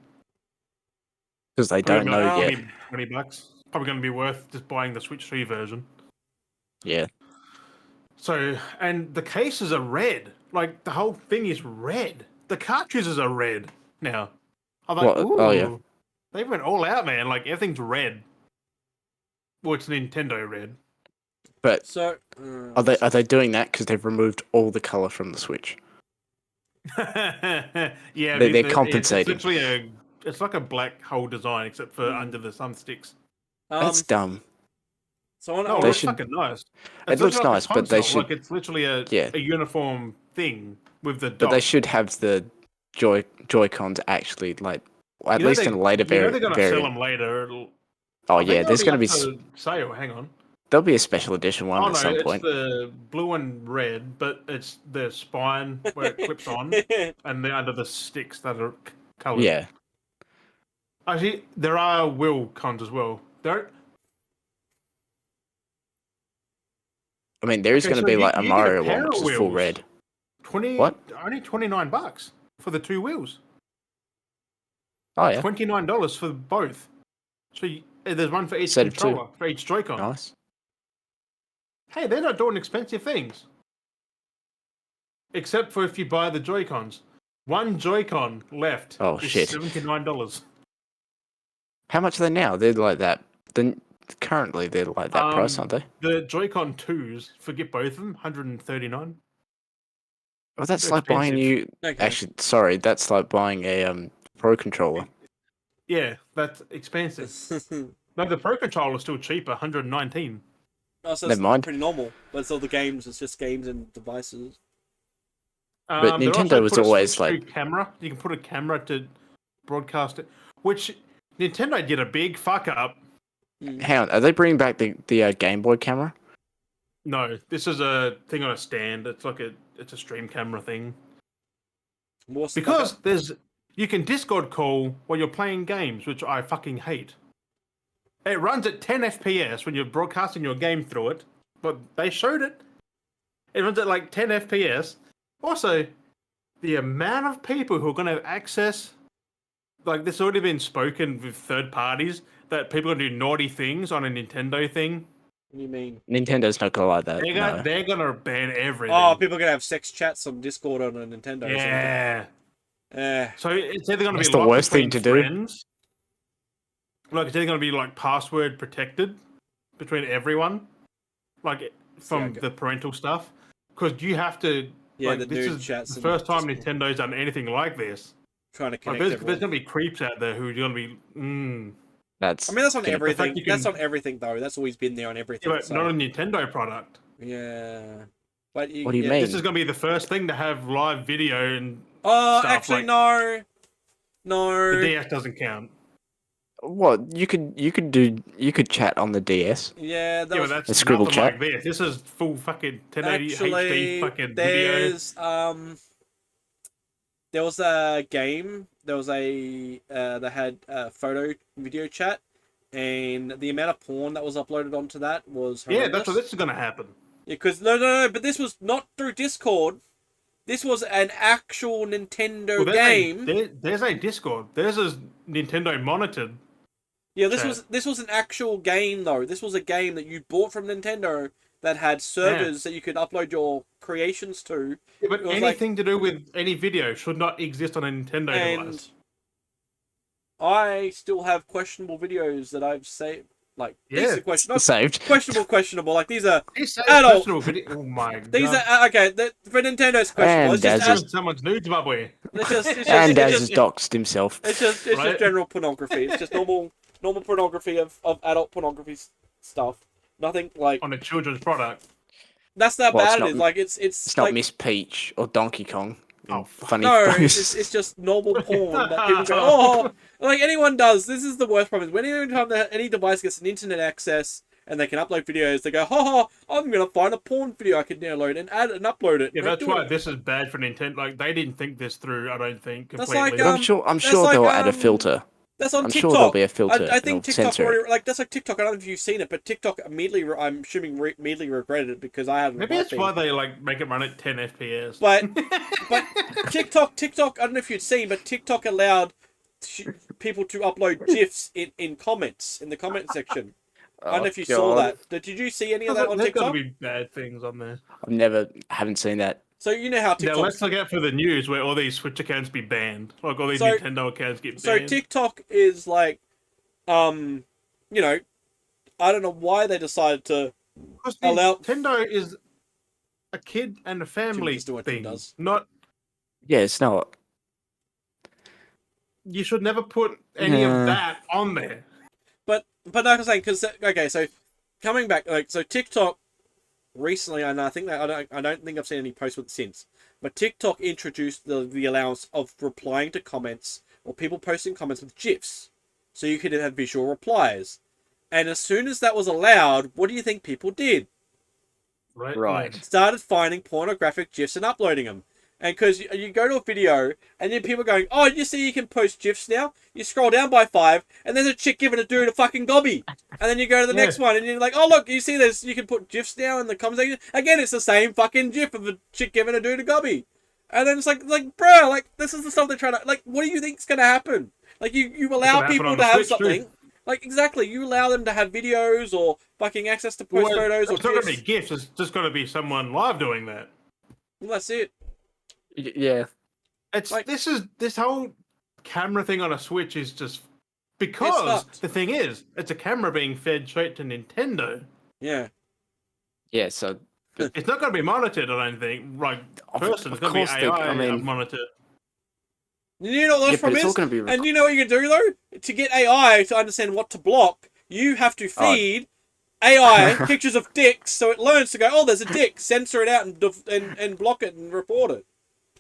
because they Probably don't know like yet. $20. Probably going to be worth just buying the Switch 3 version. Yeah. So, and the cases are red. Like the whole thing is red. The cartridges are red now. I'm like, What? ooh. Oh, yeah. They went all out, man. Like everything's red. Well, it's Nintendo red. But So are they doing that because they've removed all the color from the Switch? Yeah, They're compensating. It's literally it's like a black hole design, except for under the thumbsticks. That's dumb. So No, They it's should- fucking nice. It It's looks literally nice, a but they console, should. Like it's literally a Yeah. uniform thing with the. But they dock. should have the Joy-Cons actually, like, at You know least in a later you know they're gonna sell variant. them later. It'll, Oh I think yeah, it'll there's gonna up be for sale. Hang on. there'll be a special edition one Oh at no, some it's point. the blue and red, but it's the spine where it clips on, and they're under the sticks that are coloured. Yeah, Actually, there are wheel cons as well. There. I mean there is Okay, gonna so be like a you get a Mario pair one, which of is full wheels. red. 20. What? Only $29 for the two wheels. Oh yeah, $29 for both. So there's one for each Set of two. controller, for each Joy-Con. nice. Hey, they're not doing expensive things. Except for if you buy the Joy-Cons. One Joy-Con left Oh, is shit. $79. How much are they now? They're like that. Then currently they're like that price, aren't they? The Joy-Con 2s, forget both of them, $139. Well, that's they're like buying expensive. you. Okay. Actually, sorry, that's like buying a Pro controller. Yeah, that's expensive. No, the Pro controller is still cheaper, $119. Oh, so Never it's mind. pretty normal. But it's all the games. It's just games and devices. But They Nintendo also was put a always switch-through like- camera. You can put a camera to broadcast it, which Nintendo did a big fuck up. Hang on, are they bringing back the Game Boy camera? No, this is a thing on a stand. It's like it's a stream camera thing. More stuff Because up. you can Discord call while you're playing games, which I fucking hate. It runs at 10 FPS when you're broadcasting your game through it, but they showed it. It runs at like 10 FPS. Also, the amount of people who are going to have access, like this has already been spoken with third parties, that people are going to do naughty things on a Nintendo thing. What do you mean? Nintendo's not gonna like that. No. They're going to ban everything. Oh, people are gonna have sex chats on Discord on a Nintendo. Or something. Yeah. Eh. So it's either going to That's be the locked worst thing between to do. friends, like it's either going to be like password protected between everyone, like from okay. the parental stuff, because you have to. Yeah, like, the this nude is chats the and first time just Nintendo's done anything like this. trying to Like, connect there's everyone. going to be creeps out there who are going to be. That's. I mean, that's on gonna- everything. you That's can- on everything, though. That's always been there on everything. Yeah, but so, not a Nintendo product. yeah. But What do you yeah. mean? This is going to be the first thing to have live video, and Oh, stuff, actually, like- no. the No. DS doesn't count. What you could chat on the DS. Yeah, that Yeah, was but that's A scribble nothing chat? like this. This is full fucking 1080 actually HD fucking video. there was a game. There was a that had photo video chat, and the amount of porn that was uploaded onto that was Yeah, horrendous. that's what this is going to happen. Yeah, because no, but this was not through Discord. This was an actual Nintendo Well, game. There's a Discord. There's a Nintendo monitored. Yeah, chat. this was an actual game though. This was a game that you bought from Nintendo that had servers that you could upload your creations to. Yeah, but It was anything to do with any video should not exist on a Nintendo And device. I still have questionable videos that I've saved. Like these Yeah. are not Saved. questionable. Like these are These adult- questionable video. Oh my god. these are okay. For Nintendo's questionable. And It's just, Daz's- someone's nudes, Bubby. it's just, And Daz it's has just, doxed himself. it's just Right? general pornography. It's just normal pornography of adult pornography stuff. Nothing like On a children's product. that's how Well, it's bad it not- is. Like it's It's not like Miss Peach or Donkey Kong. Oh, in fuck. funny no, voices. it's just normal porn that people go, oh, like anyone does. This is the worst problem. Is when anytime that any device gets an internet access and they can upload videos, they go, ha, I'm gonna find a porn video I can download and add and upload it. Yeah, Don't that's do why it. this is bad for Nintendo. Like, they didn't think this through, I don't think, That's completely. like, But I'm that's sure like, they'll add a filter. That's on I'm TikTok. sure there'll be a filter. I think that'll TikTok censor already, it. like that's like TikTok. I don't know if you've seen it, but TikTok immediately, I'm assuming immediately regretted it because I haven't. Maybe that's why they, like, make it run at 10 FPS. But TikTok. I don't know if you'd seen, but TikTok allowed people to upload gifs in comments in the comment section. I don't know if you saw that. Did you see any of that on There's got to TikTok? be bad things on there. Haven't seen that. So you know how Now, TikTok. let's look out for the news where all these Switch accounts be banned. Like, all these So- Nintendo accounts get banned. So TikTok is like, you know, I don't know why they decided to. Because allow- Nintendo is a kid and a family just do what Tim thing. does. Not, Yeah, it's not. you should never put any Yeah. of that on there. But like I was saying, because okay, so coming back, like, so TikTok recently, and I think that I don't think I've seen any posts with it since, but TikTok introduced the allowance of replying to comments or people posting comments with GIFs, so you could have visual replies. And as soon as that was allowed, what do you think people did? Right. Started finding pornographic GIFs and uploading them. And because you go to a video, and then people are going, oh, you see you can post GIFs now? You scroll down by 5, and there's a chick giving a dude a fucking gobby. And then you go to the next one, and you're like, oh, look, you see this, you can put GIFs now in the comment section. Again, it's the same fucking GIF of a chick giving a dude a gobby. And then it's like, bro, like, this is the stuff they're trying to, like, what do you think's going to happen? Like, you allow people to have something. Too. Like, exactly, you allow them to have videos or fucking access to post photos or GIFs. It's not going to be GIFs, it's just going to be someone live doing that. Well, that's it. Yeah. It's like, this whole camera thing on a Switch is just because the thing is, it's a camera being fed straight to Nintendo. Yeah. Yeah, so it's not going to be monitored, I don't think. Like, first, it's going to be AI monitored. You know what the problem is? And you know what you can do, though? To get AI to understand what to block, you have to feed AI pictures of dicks so it learns to go, oh, there's a dick, censor it out and block it and report it.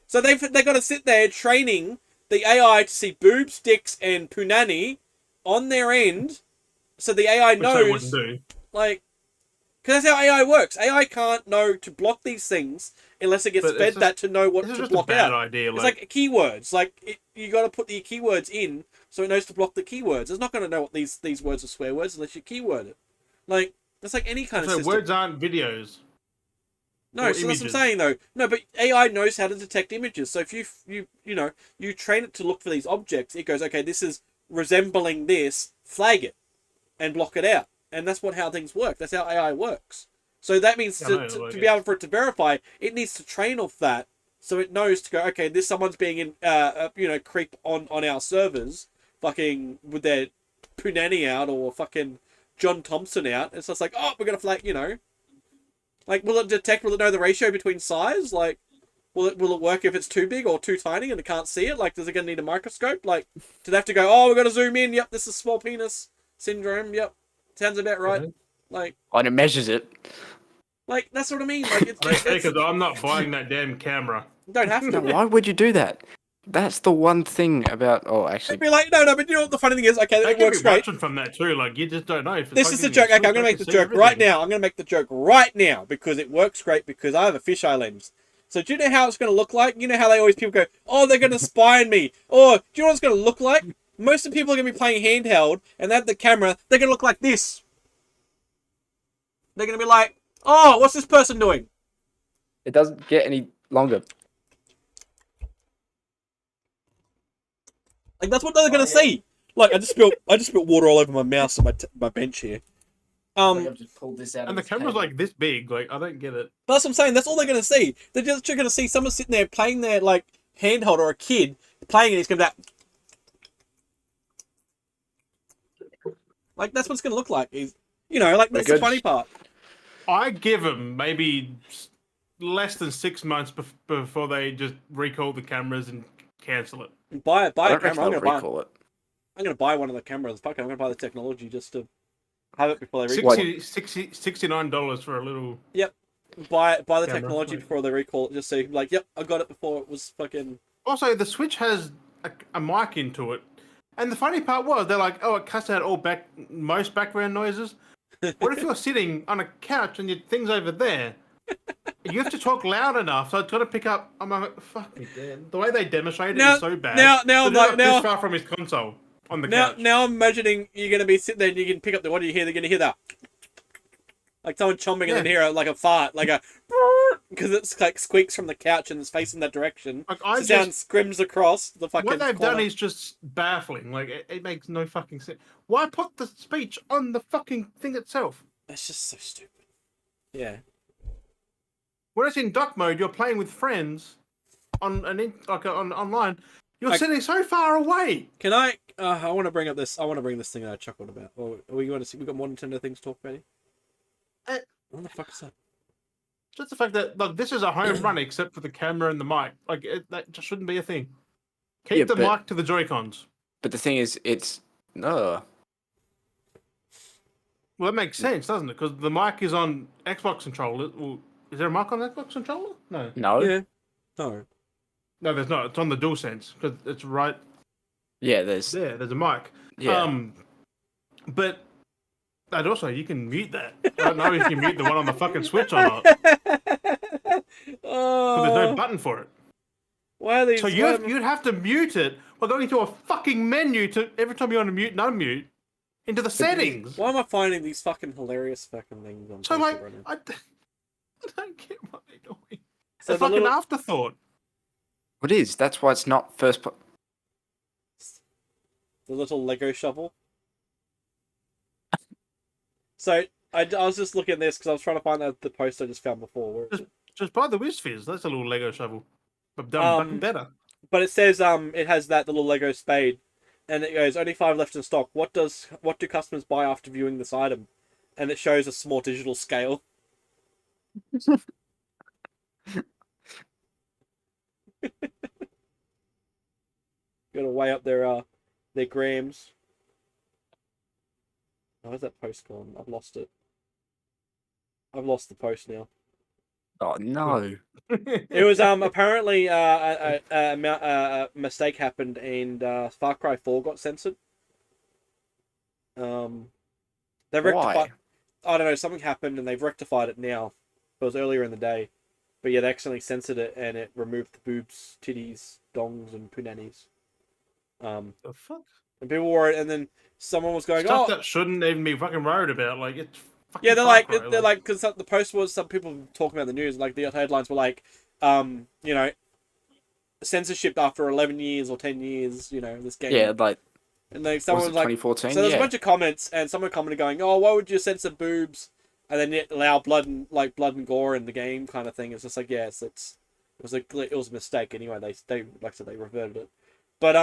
So they've got to sit there training the AI to see boobs, dicks, and punani on their end, so the AI knows, like, because that's how AI works. AI can't know to block these things unless it gets fed that to know what to block out. Idea, it's like keywords. Like, you got to put the keywords in so it knows to block the keywords. It's not going to know what these words are swear words unless you keyword it. Like, it's like any kind of system. So words aren't videos. No, so that's what I'm saying though. No, but AI knows how to detect images. So if you train it to look for these objects, it goes, okay, this is resembling this, flag it, and block it out. And that's how things work. That's how AI works. So that means to be able for it to verify, it needs to train off that, so it knows to go, okay, this someone's being creep on our servers, fucking with their punani out or fucking John Thompson out. It's just like, oh, we're gonna flag, Like, will it detect? Will it know the ratio between size? Like, will it work if it's too big or too tiny and it can't see it? Like, does it gonna need a microscope? Like, do they have to go? Oh, we're gonna zoom in. Yep, this is small penis syndrome. Yep, sounds about right. Mm-hmm. Like, and it measures it. Like, that's what I mean. Like, it's because I'm not buying that damn camera. You don't have to. No, why would you do that? That's the one thing about. Oh, actually, I'd be like, no, but you know what the funny thing is? Okay, it works great. From that too, like you just don't know. This is the joke. Okay, I'm gonna make the joke right now. I'm gonna make the joke right now because it works great because I have a fisheye lens. So do you know how it's gonna look like? You know how people go, oh, they're gonna spy on me. Or do you know what it's gonna look like? Most of the people are gonna be playing handheld and they have the camera. They're gonna look like this. They're gonna be like, oh, what's this person doing? It doesn't get any longer. Like, that's what they're gonna see. Like, I just spilled water all over my mouse and my bench here. I've just pulled this out. And the camera's like this big. Like, I don't get it. But that's what I'm saying. That's all they're gonna see. They're just gonna see someone sitting there playing their like handheld or a kid playing, and he's gonna be like, that's what it's gonna look like. He's, like, that's the funny part. I give them maybe less than 6 months before they just recall the cameras and cancel it. Buy a camera. I'm gonna buy one of the cameras. Fuck it, I'm gonna buy the technology just to have it before they recall it. $69 for a little. Yep. Buy the technology before they recall it, just so you can be like, yep, I got it before it was fucking. Also, the Switch has a mic into it, and the funny part was they're like, oh, it cuts out most background noises. What if you're sitting on a couch and your thing's over there? You have to talk loud enough, so it's got to pick up. I'm like, fuck me, Dan. The way they demonstrate it is so bad. Now I'm like, this far from his console on the couch. Now I'm imagining you're gonna be sitting there and you can pick up what do you hear? They're gonna hear that, like someone chomping and then hear like a fart, like a, because it's like squeaks from the couch and it's facing that direction. Like, the sound scrims across the fucking. What they've done is just baffling. Like, it makes no fucking sense. Why put the speech on the fucking thing itself? That's just so stupid. Yeah. Whereas in dock mode, you're playing with friends online. You're sitting so far away. Can I? I want to bring up this. I want to bring this thing that I chuckled about. Or are we going to see? We got more Nintendo things to talk about here. What the fuck is that? Just the fact that this is a home run, except for the camera and the mic. Like, that just shouldn't be a thing. Keep the mic to the Joy-Cons. But the thing is, it's no. Well, that makes sense, doesn't it? Because the mic is on Xbox controller. Well, is there a mic on the Xbox controller? No. No. Yeah. No. No, there's not. It's on the DualSense because it's right Yeah, there's. there. There's a mic. Yeah. But and also you can mute that. I don't know if you can mute the one on the fucking Switch or not. Oh. But there's no button for it. Why are these? So you'd have to mute it by going to a fucking menu to every time you want to mute and unmute into the settings. Why am I finding these fucking hilarious fucking things on So Facebook like, right now? I don't get what they're doing. It's So a the fucking little- afterthought. What is? That's why it's not first. The little Lego shovel. So I was just looking at this because I was trying to find the post I just found before. Where is it? Just buy the WizFizz. That's a little Lego shovel, but done fucking better. But it says it has that little Lego spade, and it goes only 5 left in stock. What do customers buy after viewing this item? And it shows a small digital scale. Gotta weigh up their grams. Oh, where's that post gone? I've lost it. I've lost the post now. Oh no! It was apparently a mistake happened and Far Cry 4 got censored. They rectified. Why? I don't know. Something happened and they've rectified it now. It was earlier in the day, but yeah, they accidentally censored it and it removed the boobs, titties, dongs, and punanies. The fuck? And people were, and then someone was going, Stuff "Oh, that shouldn't even be fucking worried about. Like it's. yeah." They're Far like, Cry, they're like, because the post was some people talking about the news, like the headlines were like, you know, censorship after 11 years or 10 years, you know, this game. Yeah, like And like someone was was it like, 2014? so there's Yeah. a bunch of comments, and someone commented going, "Oh, why would you censor boobs and then yet allow blood and gore in the game?" Kind of thing. It's just like, yes, it was a mistake. Anyway, they like I said, they reverted it. But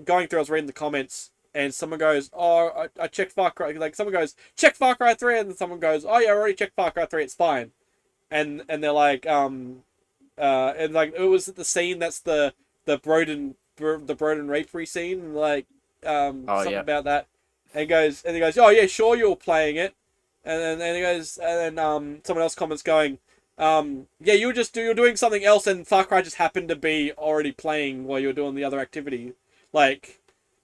going through, I was reading the comments, and someone goes, "Oh, I checked Far Cry." Like someone goes, "Check Far Cry 3," and then someone goes, "Oh yeah, I already checked Far Cry 3. It's fine." And they're like, and like it was the scene that's the Broden rapery scene, and like something yeah. about that. And he goes, "Oh yeah, sure, you're playing it." And then he goes, and then someone else comments going, "Yeah, you're doing something else, and Far Cry just happened to be already playing while you're doing the other activity, like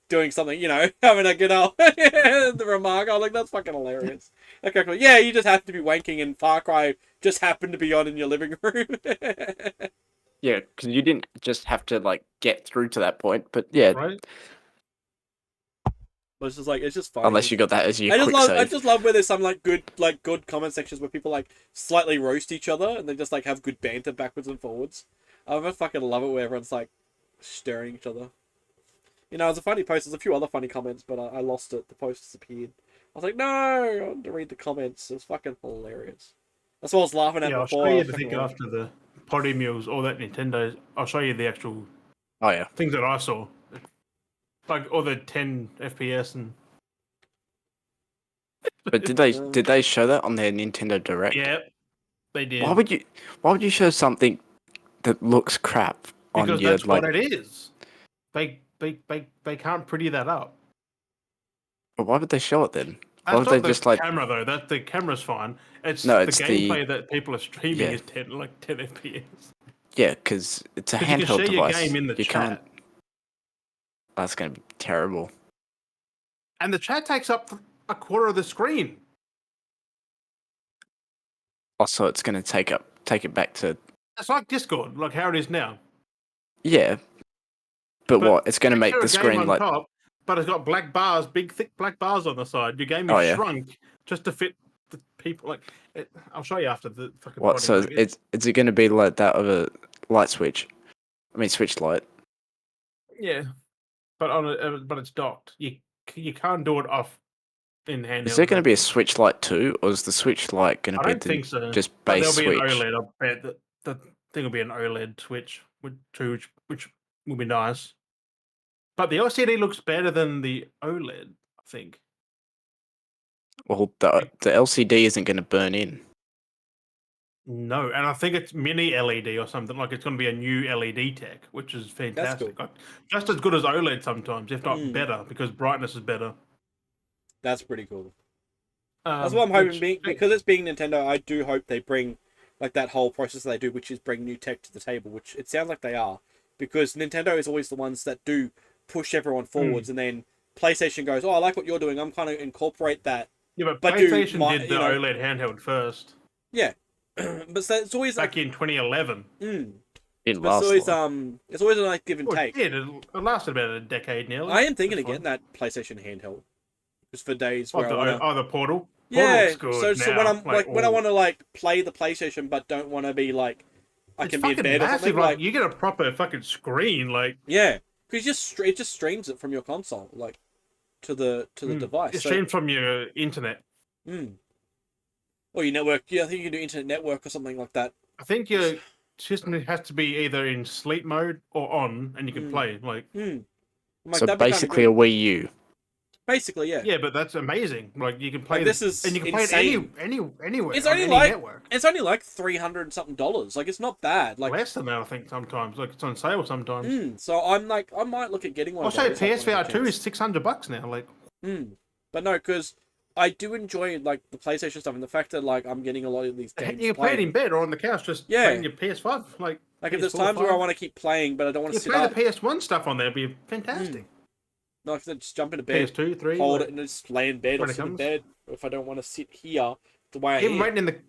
doing something, you know, having a good old." The remark, I was like, "That's fucking hilarious." Okay, cool. Yeah, you just have to be wanking, and Far Cry just happened to be on in your living room. Yeah, because you didn't just have to like get through to that point, but yeah, right? But it's just like, it's just funny. unless you got that as your I quick I save. just love where there's some good comment sections where people like slightly roast each other and they just like have good banter backwards and forwards. I fucking love it where everyone's like stirring each other. You know, it was a funny post. There's a few other funny comments, but I lost it. The post disappeared. I was like, no, I wanted to read the comments. It was fucking hilarious. That's what I was laughing at Yeah, I'll before. show I you was the fucking thing laughing. after the potty mules, all that Nintendo. I'll show you the actual Oh yeah, things that I saw, like all the 10 FPS and but did they show that on their Nintendo Direct? yeah, they did. Why would you show something that looks crap on Because your that's like? what it is. They can't pretty that up. Well, why would they show it then? Why That's would not they the just like? camera though. That the camera's fine. It's No, the it's the- gameplay that people are streaming Yeah. is 10 FPS. Yeah, because it's a 'Cause you can handheld share your device. game in the you chat. can't. That's gonna be terrible. And the chat takes up a quarter of the screen. Also, it's gonna take it back to It's like Discord, like how it is now. yeah. But what? It's gonna make Share the a game screen on like top, but it's got black bars, big thick black bars on the side. Your game is Oh, yeah. shrunk just to fit the people. Like, I'll show you after the fucking. what? body, So like, is it gonna be like that of a light switch? I mean, switch light. yeah, but but it's docked. You can't do it off in handheld. Is there gonna be a switch light too, or is the switch light gonna I be don't think so. just But base there'll be switch? an OLED. I bet that the thing will be an OLED switch, which will be nice. But the LCD looks better than the OLED, I think. Well, the LCD isn't gonna burn in. No, and I think it's mini LED or something. Like it's going to be a new LED tech, which is fantastic. cool. Like, just as good as OLED sometimes, if not Mm. better, because brightness is better. That's pretty cool. That's what I'm hoping. Which- Because it's being Nintendo, I do hope they bring like that whole process they do, which is bring new tech to the table, which it sounds like they are. Because Nintendo is always the ones that do push everyone forwards, and then PlayStation goes, "Oh, I like what you're doing. I'm kind of incorporate that." Yeah, but But PlayStation did the OLED handheld first. Yeah, but so it's always back in 2011. Didn't But last long. it's always a like give and Well, take. it did. It lasted about a decade nearly. I am thinking That's of getting fine. that PlayStation handheld, just for days Oh, where I want to. the Portal. Yeah, Portal's good so now. when I'm like when I oh. want to like play the PlayStation, but don't want to be like I It's can be in fucking bed or massive. something. Like, Like you get a proper fucking screen. Like, yeah, because it just streams it from your console like to the device. It So, streams from your internet. or your network. Yeah, I think you can do internet network or something like that. I think your system has to be either in sleep mode or on, and you can play. Like, I'm like, So that'd be kinda basically good. a Wii U. Basically, yeah. yeah, but that's amazing. Like, you can play Like, this is and you can insane. play it anywhere. It's on only any like network. it's only like $300 something. Like it's not bad. Like Less than that, I think sometimes. Like, it's on sale sometimes. so I'm like I might look at getting one. Also, of those, like, when I PSVR get a 2 chance. is $600 now. Like, But no, because I do enjoy like the PlayStation stuff and the fact that like I'm getting a lot of these games. you can play it playing. in bed or on the couch, just Yeah. playing your PS5. Like Like if there's PS4, times where I 5. want to keep playing, but I don't want to You sit play up. the PS1 stuff on there, it'd be fantastic. No, I can just jump into bed, PS2, 3, hold like, it, and just lay in bed or when it sit in comes. bed. If I don't want to sit here the way I Even am.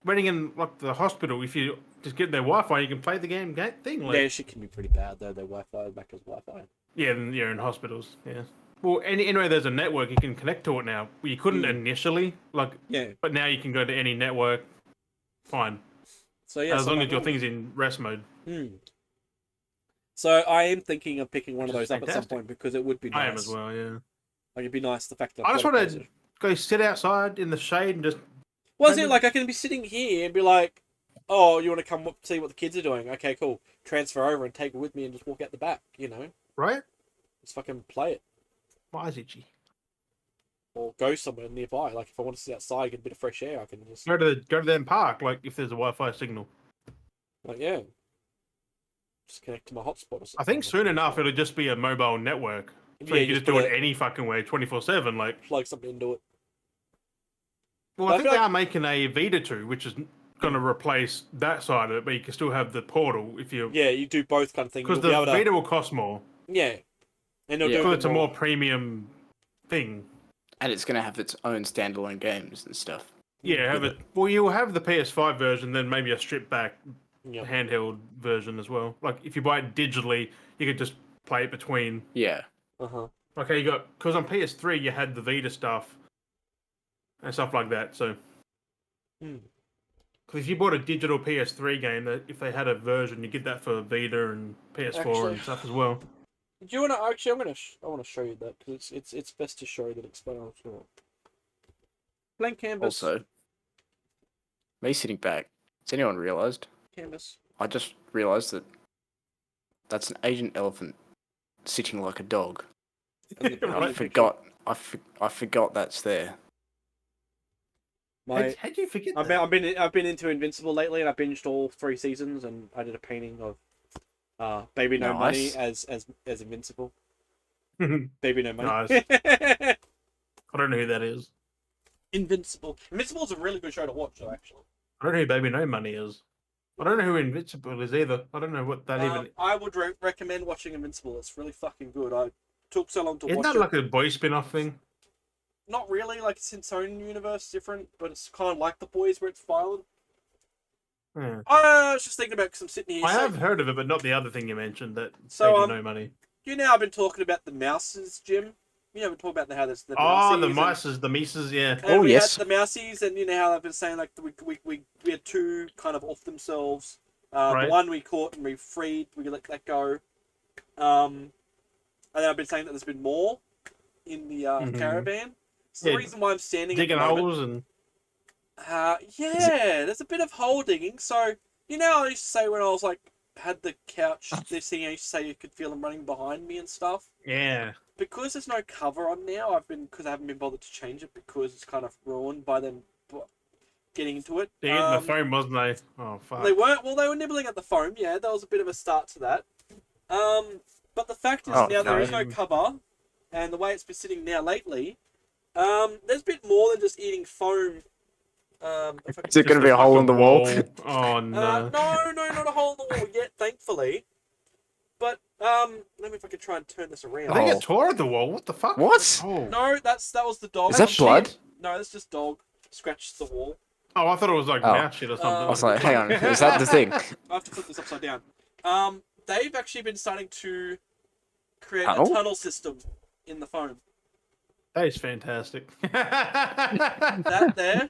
waiting in like the hospital, if you just get their Wi-Fi, you can play the game thing. Like, Yeah, shit can be pretty bad though. Their Wi-Fi back as Wi-Fi. yeah, then you're in hospitals. Yeah. Well, anyway, there's a network you can connect to it now. You couldn't initially, like, Yeah. but now you can go to any network. Fine, So yeah, as so long I'm as your like, thing's in rest mode. So I am thinking of picking one of Which is those up at some fantastic. point because it would be nice. I am as well. Yeah. Like it'd be nice the fact that I I've just got a want to PlayStation. go sit outside in the shade and just. Well, see, maybe- like I can be sitting here and be like, "Oh, you want to come see what the kids are doing? Okay, cool. Transfer over and take it with me and just walk out the back. You know, Right? just fucking play it My eyes itchy. or go somewhere nearby. Like if I want to sit outside, get a bit of fresh air, I can just Go to them park. Like if there's a Wi-Fi signal. like yeah, just connect to my hotspot or something. I think soon enough it'll just be a mobile network, so Yeah, you can just just do put it any fucking way, 24/7. Like, plug something into it. well, I I think feel they like- are making a Vita 2, which is going to replace that side of it, but you can still have the portal if you. Yeah, you do both kind of thing. Because You'll be the able to, Vita will cost more. yeah, and it'll Yeah. do Because it it's a more premium thing. And it's going to have its own standalone games and stuff. Yeah, have it. Well, you'll have the PS5 version, then maybe a stripped back Yeah. handheld version as well. Like if you buy it digitally, you could just play it between. Yeah. Okay, you got because on PS3 you had the Vita stuff and stuff like that. So, because if you bought a digital PS3 game, that if they had a version, you get that for Vita and PS4 Actually- and stuff as well. Do you want to actually? I want to show you that because it's best to show that it's better. Blank canvas. Also, me sitting back, has anyone realised? Canvas. I just realised that that's an Asian elephant sitting like a dog. And the- Right. I forgot. I forgot that's there. My How'd you forget I've that? been into Invincible lately, and I binged all 3 seasons, and I did a painting of Baby No Money Nice. as Invincible. I Baby No Money. Nice. don't know who that is. Invincible. Invincible is a really good show to watch, though. Actually, I don't know who Baby No Money is. I don't know who Invincible is either. I don't know what that even. I would recommend watching Invincible. It's really fucking good. I took so long to Isn't watch that it. like a boy spin-off thing? Not really. Like it's its own universe, different, but it's kind of like The Boys, where it's violent. Yeah. I was just thinking about because I'm sitting here. I so- have heard of it, but not the other thing you mentioned. That So, Baby No Money. You know, I've been talking about the mouses, Jim. You know, we've been talking about how there's the Oh, the mousies and- mices, the mices, yeah. And Oh, we yes. had the mousies, and you know how I've been saying like we had 2 kind of off themselves. Right. The one we caught and we freed, we let that go. And then I've been saying that there's been more in the caravan. So the Yeah, reason why I'm standing Digging at the moment, holes and yeah, there's a bit of hole digging. So you know, I used to say when I was like had the couch, this thing, I used to say you could feel them running behind me and stuff. yeah. Because there's no cover on now, because I haven't been bothered to change it because it's kind of ruined by them getting into it. They hit the foam, wasn't they? Oh fuck. They weren't. Well, they were nibbling at the foam. Yeah, that was a bit of a start to that. But the fact is Oh, now there is no no. cover, and the way it's been sitting now lately, There's a bit more than just eating foam. If I Is it can... going to be a hole in the wall? Oh no. No, not a hole in the wall yet, thankfully. But let me if I can try and turn this around. I think Oh. it tore at the wall. What the fuck? What? Oh. No, that was the dog. Is that blood? No, that's just dog scratched the wall. Oh, I thought it was like Oh. mouse shit or something. I was like, hang on, is that the thing? I have to flip this upside down. They've actually been starting to create Tunnel? a tunnel system in the foam. That is fantastic. That there,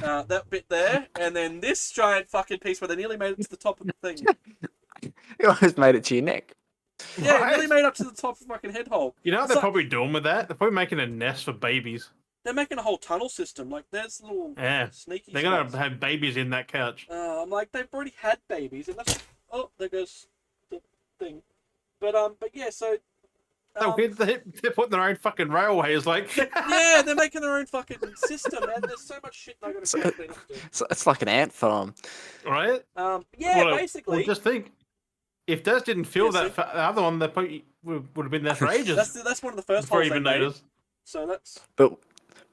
that bit there, and then this giant fucking piece where they nearly made it to the top of the thing. You almost made it to your neck. Yeah, it Right? nearly made up to the top of the fucking head hole. You know what It's they're like- probably doing with that? They're probably making a nest for babies. They're making a whole tunnel system. Like, there's little Yeah. sneaky They're gonna spots. have babies in that couch. I'm like, they've already had babies, and that's... Oh, there goes the thing. But yeah, so... Oh, they're putting their own fucking railways, like. yeah, they're making their own fucking system, man. There's so much shit they're gonna So- clean up to. So it's like an ant farm. Right? Yeah, Well, basically. Well, just think, if Des didn't feel Yeah, that, the other one, they probably would have been there for ages. That's one of the first before holes you they even made. noticed. So that's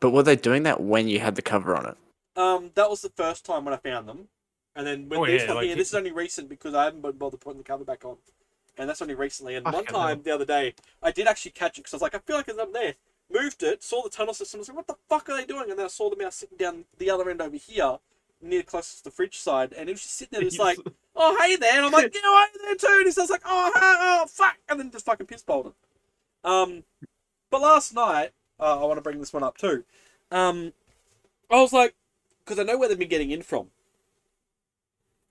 But were they doing that when you had the cover on it? that was the first time when I found them, and then with Oh, this yeah, one like here, this is only recent because I haven't been bothered putting the cover back on, and that's only recently. And one Fucking time hell. the other day, I did actually catch it because I was like, I feel like it's up there. Moved it, saw the tunnel system. I was like, what the fuck are they doing? And then I saw the mouse sitting down the other end over here, near closest to the fridge side, and it was just sitting there, just like, oh hey there, and I'm like, yeah, I'm there too. And he says like, oh fuck, and then just fucking piss bolted. But last night, I want to bring this one up too. I was like, because I know where they've been getting in from,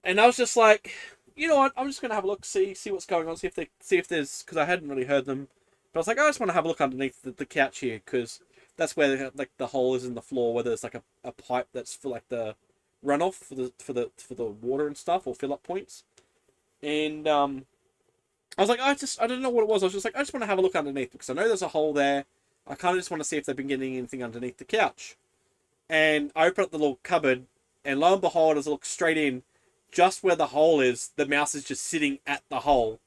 and I was just like, you know what, I'm just gonna have a look, see what's going on, see if there's, because I hadn't really heard them, but I was like, I just want to have a look underneath the couch here, because that's where like the hole is in the floor, where there's like a pipe that's for like the runoff for the water and stuff, or fill up points, and I was like, I don't know what it was. I was just like, I just want to have a look underneath because I know there's a hole there. I kind of just want to see if they've been getting anything underneath the couch. And I open up the little cupboard, and lo and behold, as I look straight in, just where the hole is, the mouse is just sitting at the hole,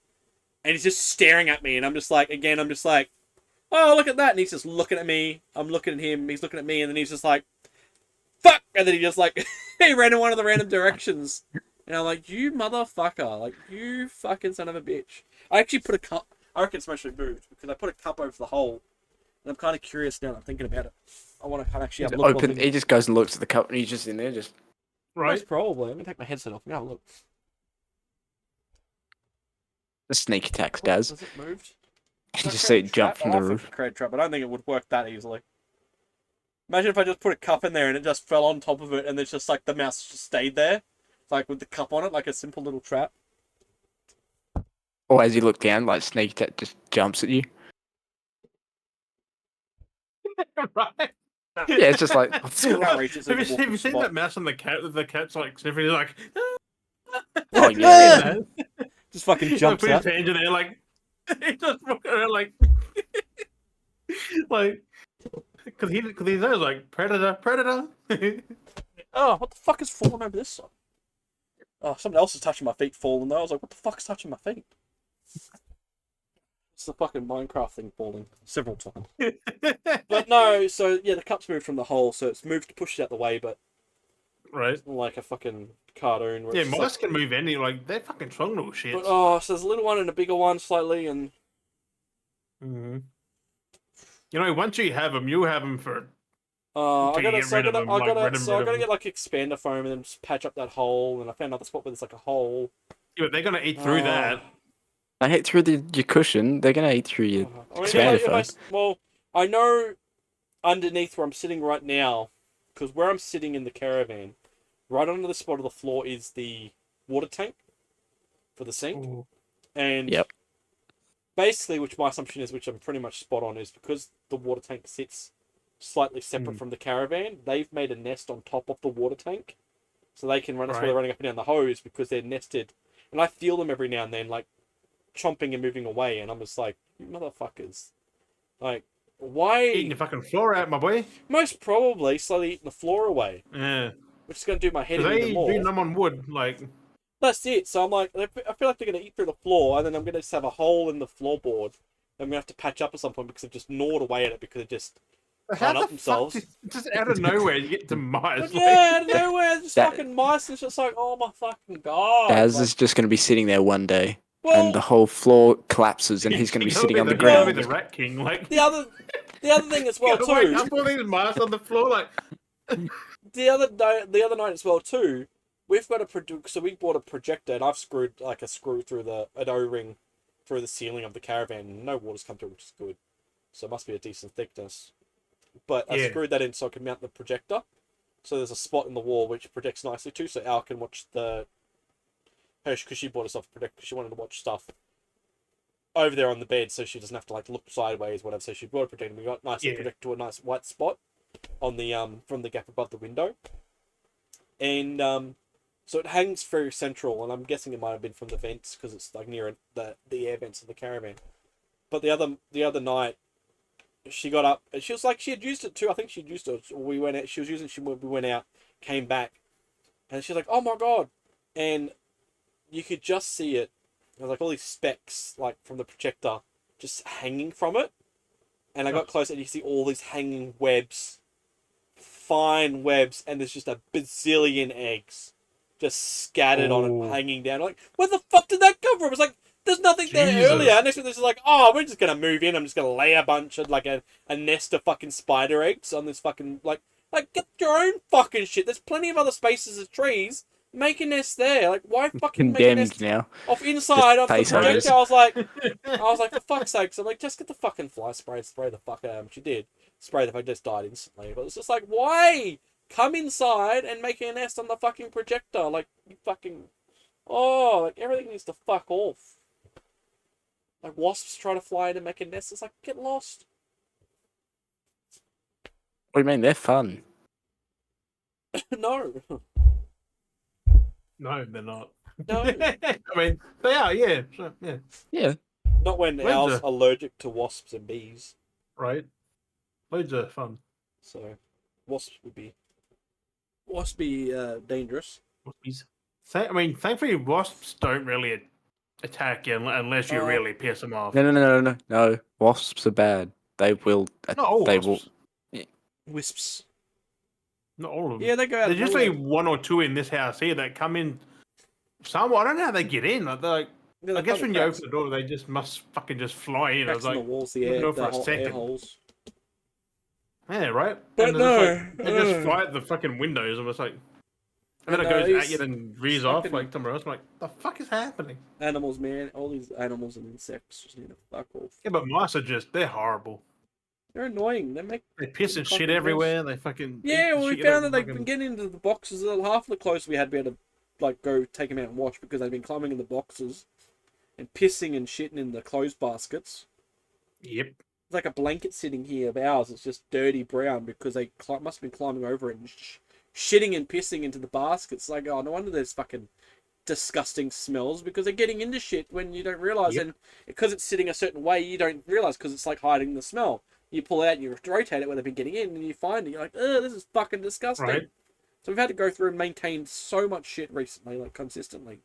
and he's just staring at me. And I'm just like, oh, look at that. And he's just looking at me. I'm looking at him. He's looking at me, and then he's just like, fuck. And then he just like, he ran in one of the random directions. And I'm like, you motherfucker. Like, you fucking son of a bitch. I actually put a cup. I reckon it's mostly moved because I put a cup over the hole. And I'm kind of curious now that I'm thinking about it. I want to kind of actually have a look. Open. He just goes and looks at the cup, and he's just in there, just. Right? Most probably. Let me take my headset off and have a look. A sneak attacks, Oh, Daz. has it moved? You just see it jump from the roof. Crate trap. I don't think it would work that easily. Imagine if I just put a cup in there and it just fell on top of it and it's just like the mouse just stayed there. Like with the cup on it, like a simple little trap. Or as you look down, like sneak attack just jumps at you. Right? Yeah, it's just like. Can't reach it, so Have you you, walk have you the seen spot. that mouse on the cat? The cat's like sniffing. He's like, Oh yeah. Just fucking He jumps put out. his hand in there, like, he just walking around like, like, because he knows like predator. Oh, what the fuck is falling over this side? Oh, something else is touching my feet falling though. I was like, what the fuck's touching my feet? It's the fucking Minecraft thing falling several times. But no, so yeah, the cup's moved from the hole, so it's moved to push it out the way, but Right? it's not like a fucking cartoon. Where Yeah, it's just mice like, can move any. Like they're fucking strong little shits. but, oh, so there's a little one and a bigger one slightly, and Mm-hmm. You know, once you have them, you have them for. I Until you gotta, get so I rid of gotta, them, I like, gotta, rid of so I them. gotta get like expander foam and then just patch up that hole. And I found another spot where there's like a hole. Yeah, but they're gonna eat through Oh. that. They hit through your cushion. They're gonna eat through your. I mean, Expander foam. well, I know underneath where I'm sitting right now, because where I'm sitting in the caravan, right under the spot of the floor is the water tank for the sink. Ooh. And Yep. basically, which my assumption is, which I'm pretty much spot on, is because the water tank sits slightly separate from the caravan, they've made a nest on top of the water tank. So they can run, that's why they're Right. running up and down the hose, because they're nested. And I feel them every now and then, like, chomping and moving away, and I'm just like, you motherfuckers. Like, why? Eating your fucking floor out, my boy. Most probably slowly eating the floor away, Yeah. which is going to do my head Because in they even more. do numb on wood, like. That's it. So I'm like, I feel like they're going to eat through the floor, and then I'm going to just have a hole in the floorboard I'm gonna have to patch up at some point because they've just gnawed away at it because they just can't How up the fuck themselves. just out of nowhere you get to mice? But yeah, out of nowhere, just That- fucking mice, and it's just like, oh my fucking god. Daz Like, is just going to be sitting there one day, well, and the whole floor collapses, and he's going to be sitting on the You're gonna be ground. the rat king, like the other thing as well gotta wake too. up all these mice on the floor, like The other night as well too. We've got so we bought a projector, and I've screwed like a screw through an O-ring through the ceiling of the caravan. And no water's come through, which is good. So it must be a decent thickness. But I Yeah. screwed that in so I can mount the projector. So there's a spot in the wall which projects nicely too, so Al can watch because she bought herself a projector because she wanted to watch stuff over there on the bed, so she doesn't have to like look sideways, whatever. So she brought a projector. We got nicely projected to a nice white spot on the from the gap above the window, and so it hangs very central. And I'm guessing it might have been from the vents because it's like near the air vents of the caravan. But the other night, she got up and she was like she had used it too. I think she'd used it. We went out. She was using. We went out, came back, and she's like, "Oh my god!" And you could just see it. There was like all these specks like from the projector just hanging from it. And I got close and you see all these hanging webs, fine webs, and there's just a bazillion eggs just scattered on it, hanging down. Like, where the fuck did that come from? It's like, there's nothing there Jesus. earlier. And next thing, this is like, oh, we're just gonna move in. I'm just gonna lay a bunch of like a nest of fucking spider eggs on this fucking like get your own fucking shit. There's plenty of other spaces of trees. Make a nest there. Like, why fucking make a Condemned nest now. off inside of the face projector? huggers. I was like, for fuck's sake. So I'm like, just get the fucking fly spray the fuck out of them. She did. Spray the fuck, just died instantly. But it's just like, why? Come inside and make a nest on the fucking projector. Like, you fucking... Oh, like, everything needs to fuck off. Like, wasps try to fly in and make a nest. It's like, get lost. What do you mean? They're fun. No. no, they're not. No. I mean, they are, yeah. So, yeah. Yeah. Not when When's Al's the- allergic to wasps and bees. Right. Loads of fun. So, wasps would be dangerous. I mean, thankfully, wasps don't really attack you unless you really piss them off. No. Wasps are bad. They will. Not all they wasps. Wisps. Not all of them. Yeah, they go out. There's usually one or two in this house here that come in. Some, I don't know how they get in. Like, they're like, Yeah, I guess when you open the door, they just must fucking just fly in. I was in like, the walls, the didn't air, know for the a whole air second. holes. Yeah, right. But and they just fly at the fucking windows. And it's like, and then it goes at you and rears off fucking- like somewhere else. I'm like, the fuck is happening? Animals, man. All these animals and insects just need to fuck off. Yeah, but mice are they're horrible. They're annoying. They make They piss and Fucking shit gross. everywhere. They fucking yeah. eat Well, we shit found that out they've of been fucking- getting into the boxes. Half the clothes we had to like go take them out and wash because they've been climbing in the boxes and pissing and shitting in the clothes baskets. Yep. It's like a blanket sitting here of ours. It's just dirty brown because they must have been climbing over it and shitting and pissing into the baskets. Like, oh, no wonder there's fucking disgusting smells because they're getting into shit when you don't realize. Yep. And because it's sitting a certain way, you don't realize because it's like hiding the smell. You pull it out and you rotate it where they've been getting in, and you find it. You're like, ugh, this is fucking disgusting. Right. So we've had to go through and maintain so much shit recently, like consistently,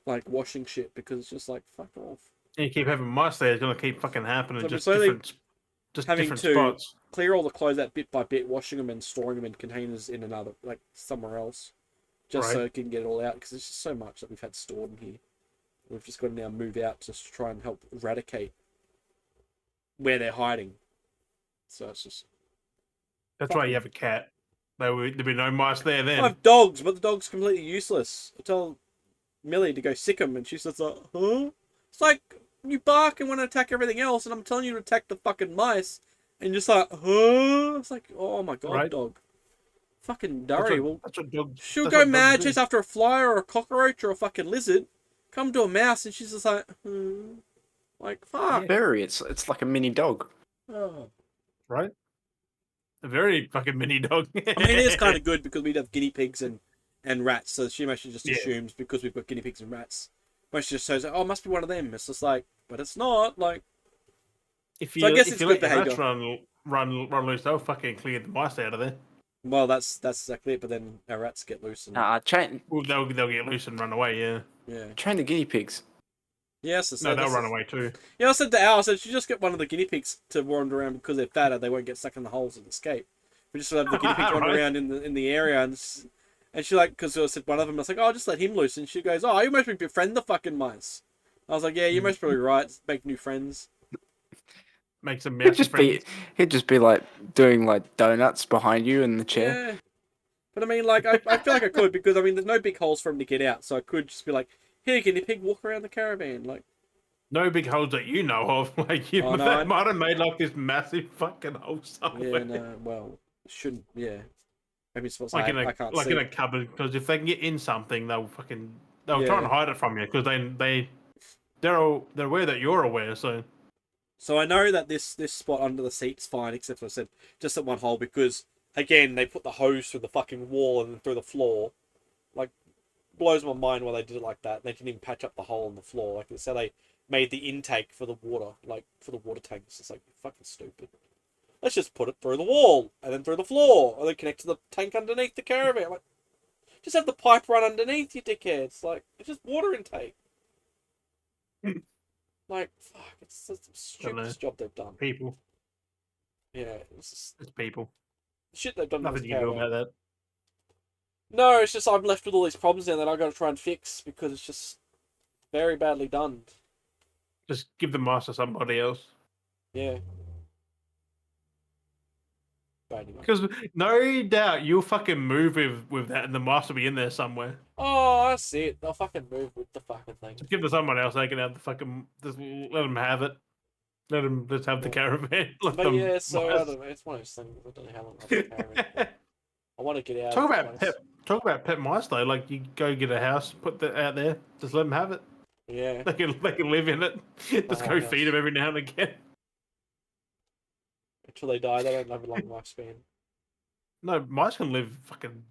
like washing shit because it's just like fuck off. And you keep having mice there, it's gonna keep fucking happening. So Just we're slowly having different to spots. clear all the clothes out bit by bit, washing them and storing them in containers in another, like somewhere else, just so Right. it can get it all out because there's just so much that we've had stored in here. We've just got to now move out just to try and help eradicate where they're hiding. So it's just That's why you have a cat. There'd be no mice there I then. have dogs, but the dog's completely useless. I tell Millie to go sick him, and she's just like, huh? It's like you bark and want to attack everything else, and I'm telling you to attack the fucking mice, and you're just like, huh? It's like, oh my god, Right. dog. Fucking Durry. Well, That's what dogs. she'll that's go what dogs mad, do. chase after a fly or a cockroach or a fucking lizard, come to a mouse, and she's just like, hmm. Like, fuck. Very. It's like a mini dog. Oh. Right? A very fucking mini dog. I mean, it is kind of good because we'd have guinea pigs and rats, so she mostly just Yeah. assumes because we've got guinea pigs and rats, mostly just says, oh, it must be one of them. It's just like, but it's not. Like, If So I guess if it's you good let your behaviour. rats run loose, they'll fucking clear the mice out of there. well, that's exactly it. But then our rats get loose and Train Well, they'll get loose and run away. Yeah. yeah. the guinea pigs. Yes, No, they'll run away too. Yeah, I said to Al, I said, you just get one of the guinea pigs to wander around because they're fatter. They won't get stuck in the holes and escape. We just have the guinea pigs wander Right. around in the area, and she like, because I said one of them, I was like, oh, just let him loose, and she goes, oh, you must befriend the fucking mice. I was like, yeah, you're most probably right. Make new friends. Make some He'd mousy just friends. he'd just be like doing like donuts behind you in the chair. Yeah, but I mean, like, I feel like I could because I mean, there's no big holes for him to get out, so I could just be like, here, guinea pig, walk around the caravan, like. No big holes that you know of. Like Oh, no, that might have made like this massive fucking hole somewhere. Yeah, no, well, shouldn't. Yeah, maybe it's supposed to Like say in a I can't like see. in a cupboard, because if they can get in something, they'll try Yeah. and hide it from you because they're aware that you're aware. So So I know that this spot under the seat's fine, except for I said just at one hole because again they put the hose through the fucking wall and then through the floor. Like blows my mind why they did it like that. They didn't even patch up the hole in the floor. Like it's how they made the intake for the water, like for the water tanks. It's like fucking stupid. Let's just put it through the wall and then through the floor and then connect to the tank underneath the caravan. Like just have the pipe run underneath you, dickheads. Like it's just water intake. Like fuck, it's the stupidest job they've done. people, Yeah, it's just it's people. shit they've done. Nothing you can do about that. No, it's just I'm left with all these problems now that I've got to try and fix because it's just very badly done. Just give the mask to somebody else. Yeah. But anyway. Because no doubt you'll fucking move with that, and the mask will be in there somewhere. Oh, that's it. They'll fucking move with the fucking thing. Just give it to someone else. They can have the fucking. Just let them have it. Let them just have the caravan. But yeah, so I don't know. It's one of those things. I don't know how long I'll have the caravan. I want to get out. Talk about pet mice though. Like you go get a house, put that out there, just let them have it. Yeah. They can live in it. Just go feed them every now and again. Until they die, they don't have a long lifespan. No, mice can live fucking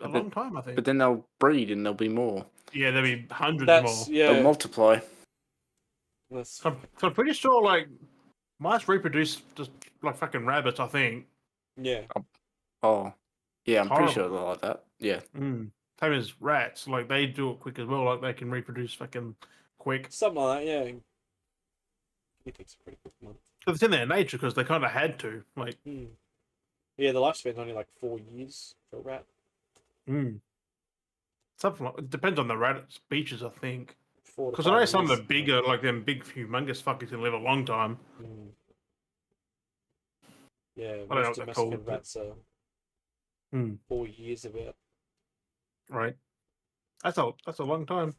a long time, I think. But then they'll breed and there'll be more. Yeah, there'll be hundreds more. Yeah. They'll multiply. So I'm pretty sure like mice reproduce just like fucking rabbits, I think. Yeah. Oh, yeah, I'm pretty sure Horrible. they're like that. Yeah. Same as rats, like they do it quick as well. Like they can reproduce fucking quick. Something like that, yeah. He thinks a pretty good month. But it's in their nature because they kind of had to. Like, yeah, the lifespan's only like 4 years for a rat. Something like it depends on the rat species, I think. 4 to Because I know 5 some of years. the bigger, like them big humongous fuckers, can live a long time. Yeah, I don't know most what they're called, domesticated rats are 4 years about. Right. That's a long time.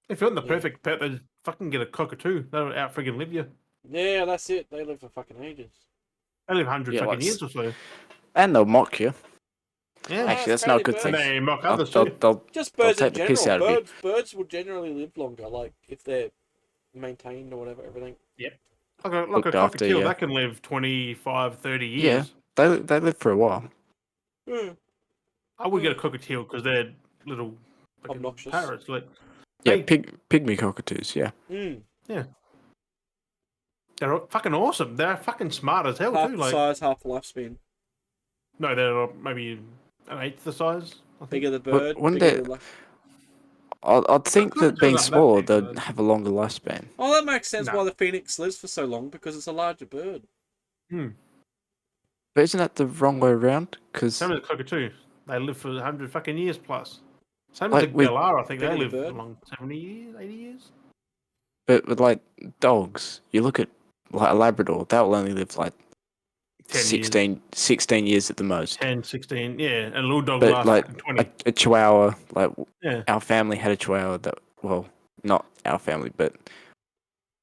If you're in the perfect pet, then fucking get a cockatoo. They'll out friggin' live you. Yeah, that's it. They live for fucking ages. They live 100 Yeah, fucking like years or so. And they'll mock you. Yeah. Actually, that's not a good birds. thing. They mock They'll, others they'll, too. they'll, Just they'll birds in take the piss out general. of you. Birds will generally live longer, like if they're maintained or whatever, everything. Yep. Like a Looked after, cockatiel, yeah. that can live 25, 30 Yeah, years. they live for a while. I would get a cockatiel because they're little fucking Obnoxious. parrots. Like, Yeah, pygmy cockatoos, yeah. Yeah. They're fucking awesome. They're fucking smart as hell Half too. the Like, size, half the lifespan. no, they're maybe an eighth the size. I think. Bigger the bird. wouldn't bigger they- the I'd think that cockatoos being aren't that smaller, big, they'd though. have a longer lifespan. Oh, that makes sense No. why the phoenix lives for so long, because it's a larger bird. But isn't that the wrong way around? Because Same as the cockatoo. They live for 100 fucking years plus. Same Like as the with- galah, I think they Bigger live the bird. along 70 years, 80 years. but with like dogs, you look at like a Labrador, that will only live like 10 16 years at the most. 10, 16, yeah. And little dog But lasts like fucking 20. a Chihuahua, like Yeah. our family had a Chihuahua that, well, not our family, but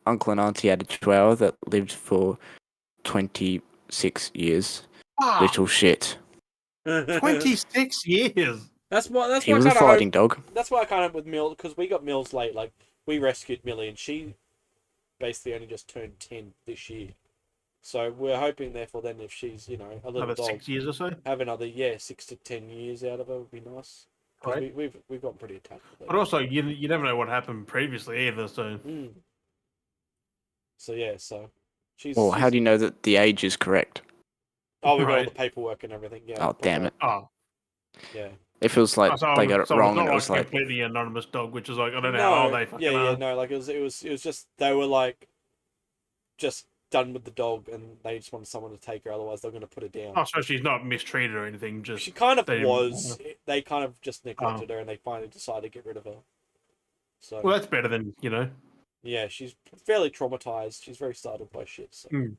uncle and auntie had a Chihuahua that lived for 26 years. Little shit. 26 years. That's why. He was a fighting dog. That's why I kind of with Mill, because we got Mills late. Like we rescued Millie, and she basically only just turned 10 this year. So we're hoping, therefore, then if she's a little Another dog, 6 years or so. have another 6 to 10 years out of her would be nice. 'Cause Right. we've gotten pretty attached with her. But also, you never know what happened previously either, so. So yeah, so she's. Well, how do you know that the age is correct? Oh, we got all Right. the paperwork and everything. Yeah. Oh, damn it. Oh, Yeah. It feels like So, they got it so wrong, it's not and it like was a like, completely anonymous dog, which is like I don't know how No, they yeah, fucking are. no, like it was just they were like just done with the dog, and they just wanted someone to take her. Otherwise, they're going to put her down. Oh, so she's not mistreated or anything. Just She kind of they didn't want was. her. They kind of just Oh, neglected her, and they finally decided to get rid of her. So well, that's better than yeah, she's fairly traumatized. She's very startled by shit. So Mm.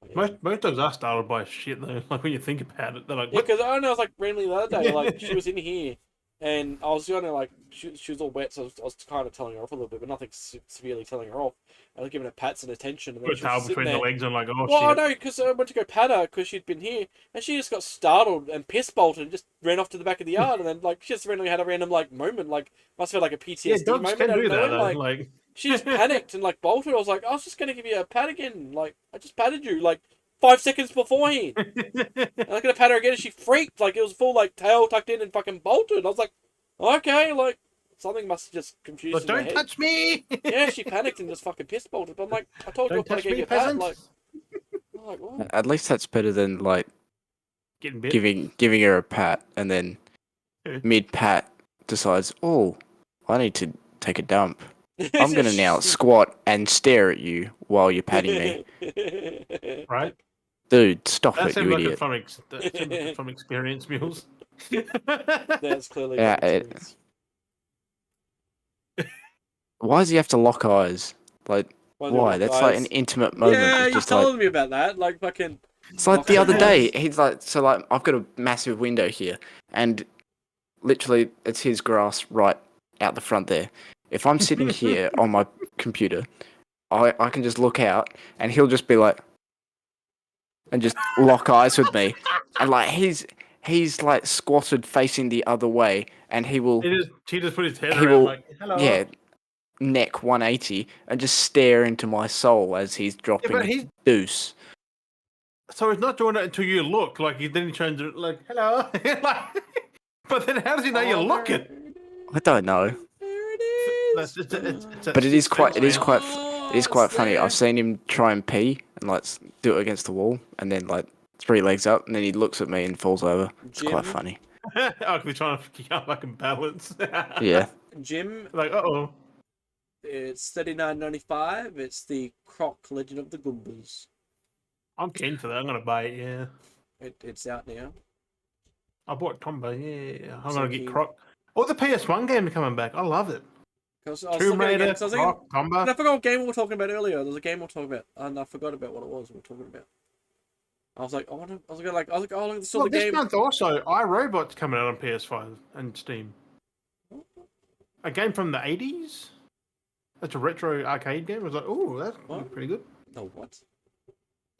yeah. Most dogs are startled by shit though. Like when you think about it, they're like, Yeah, "What?" because I know, I was like randomly the other day, like she was in here, and I was gonna like she was all wet, so I was kind of telling her off a little bit, but nothing severely telling her off. I was giving her pats and attention, and then Put a she was tail sitting between the there. legs and like, "Oh Well, I shit!" know because I went to go pat her because she'd been here, and she just got startled and piss bolted and just ran off to the back of the yard, and then like she just randomly had a random like moment, like must have had like a Yeah, PTSD dogs moment can out of do that nowhere, though. like. Like, She just panicked and like bolted. I was like, I was just gonna give you a pat again. Like I just patted you like 5 seconds beforehand. And I was gonna pat her again, and she freaked. Like it was full like tail tucked in and fucking bolted. I was like, okay, like something must have just confused but in her don't head. touch me! Yeah, she panicked and just fucking piss bolted. But I'm like, I told you Don't what, I touch gave me, you a pat. peasant! Like, I'm like, what? at least that's better than like Getting bit. giving her a pat, and then mid pat decides, oh, I need to take a dump. I'm gonna now squat and stare at you while you're patting me. Right? Dude, stop That it, seemed you like a idiot. fun. That seemed like a fun experience, Mules. That's clearly Yeah, from experience. why does he have to lock eyes? Like, Why do you why? lock That's like an eyes? intimate moment. Yeah, It's you just like, told me about that. Like fucking it's like the locking other day. eyes. He's like, so like, I've got a massive window here, and literally, it's his grass right out the front there. If I'm sitting here on my computer, I can just look out, and he'll just be like, and just lock eyes with me, and like he's like squatted facing the other way, and He just put his head he around will like, "Hello." yeah neck 180 and just stare into my soul as he's Yeah, dropping but a he's deuce. so he's not doing it until you look. Like then he turns it like, "Hello." Like, but then how does he know you're Oh, looking? I don't know, there it That's is. it's that but it is sixth quite sense, it is man. quite it is Oh, it's quite funny. I've there. seen him try and pee and like do it against the wall, and then like 3 legs up, and then he looks at me and falls over. It's quite Jim, funny. I could be trying to keep up fucking balance. Yeah. Jim, Like, oh, it's 39.95. It's the Croc Legend of the Goombas. I'm keen for that. I'm gonna buy it. Yeah, It's out now. I bought Tomba. Yeah, I'm So gonna get keen. Croc. Oh, the PS1 game are coming back. I love it. Cause I was Tomb looking at it again, Raider, 'cause I was thinking, Croc, and Tomba. I forgot what game we were talking about earlier. There was a game we were talking about, and I forgot about what it was we were talking about. I was like, I wonder, I was like, oh look, it's still Well, the this game. month also, iRobot's coming out on PS5 and Steam. A game from the 80s. It's a retro arcade game. I was like, oh, that's What? pretty good. No, what?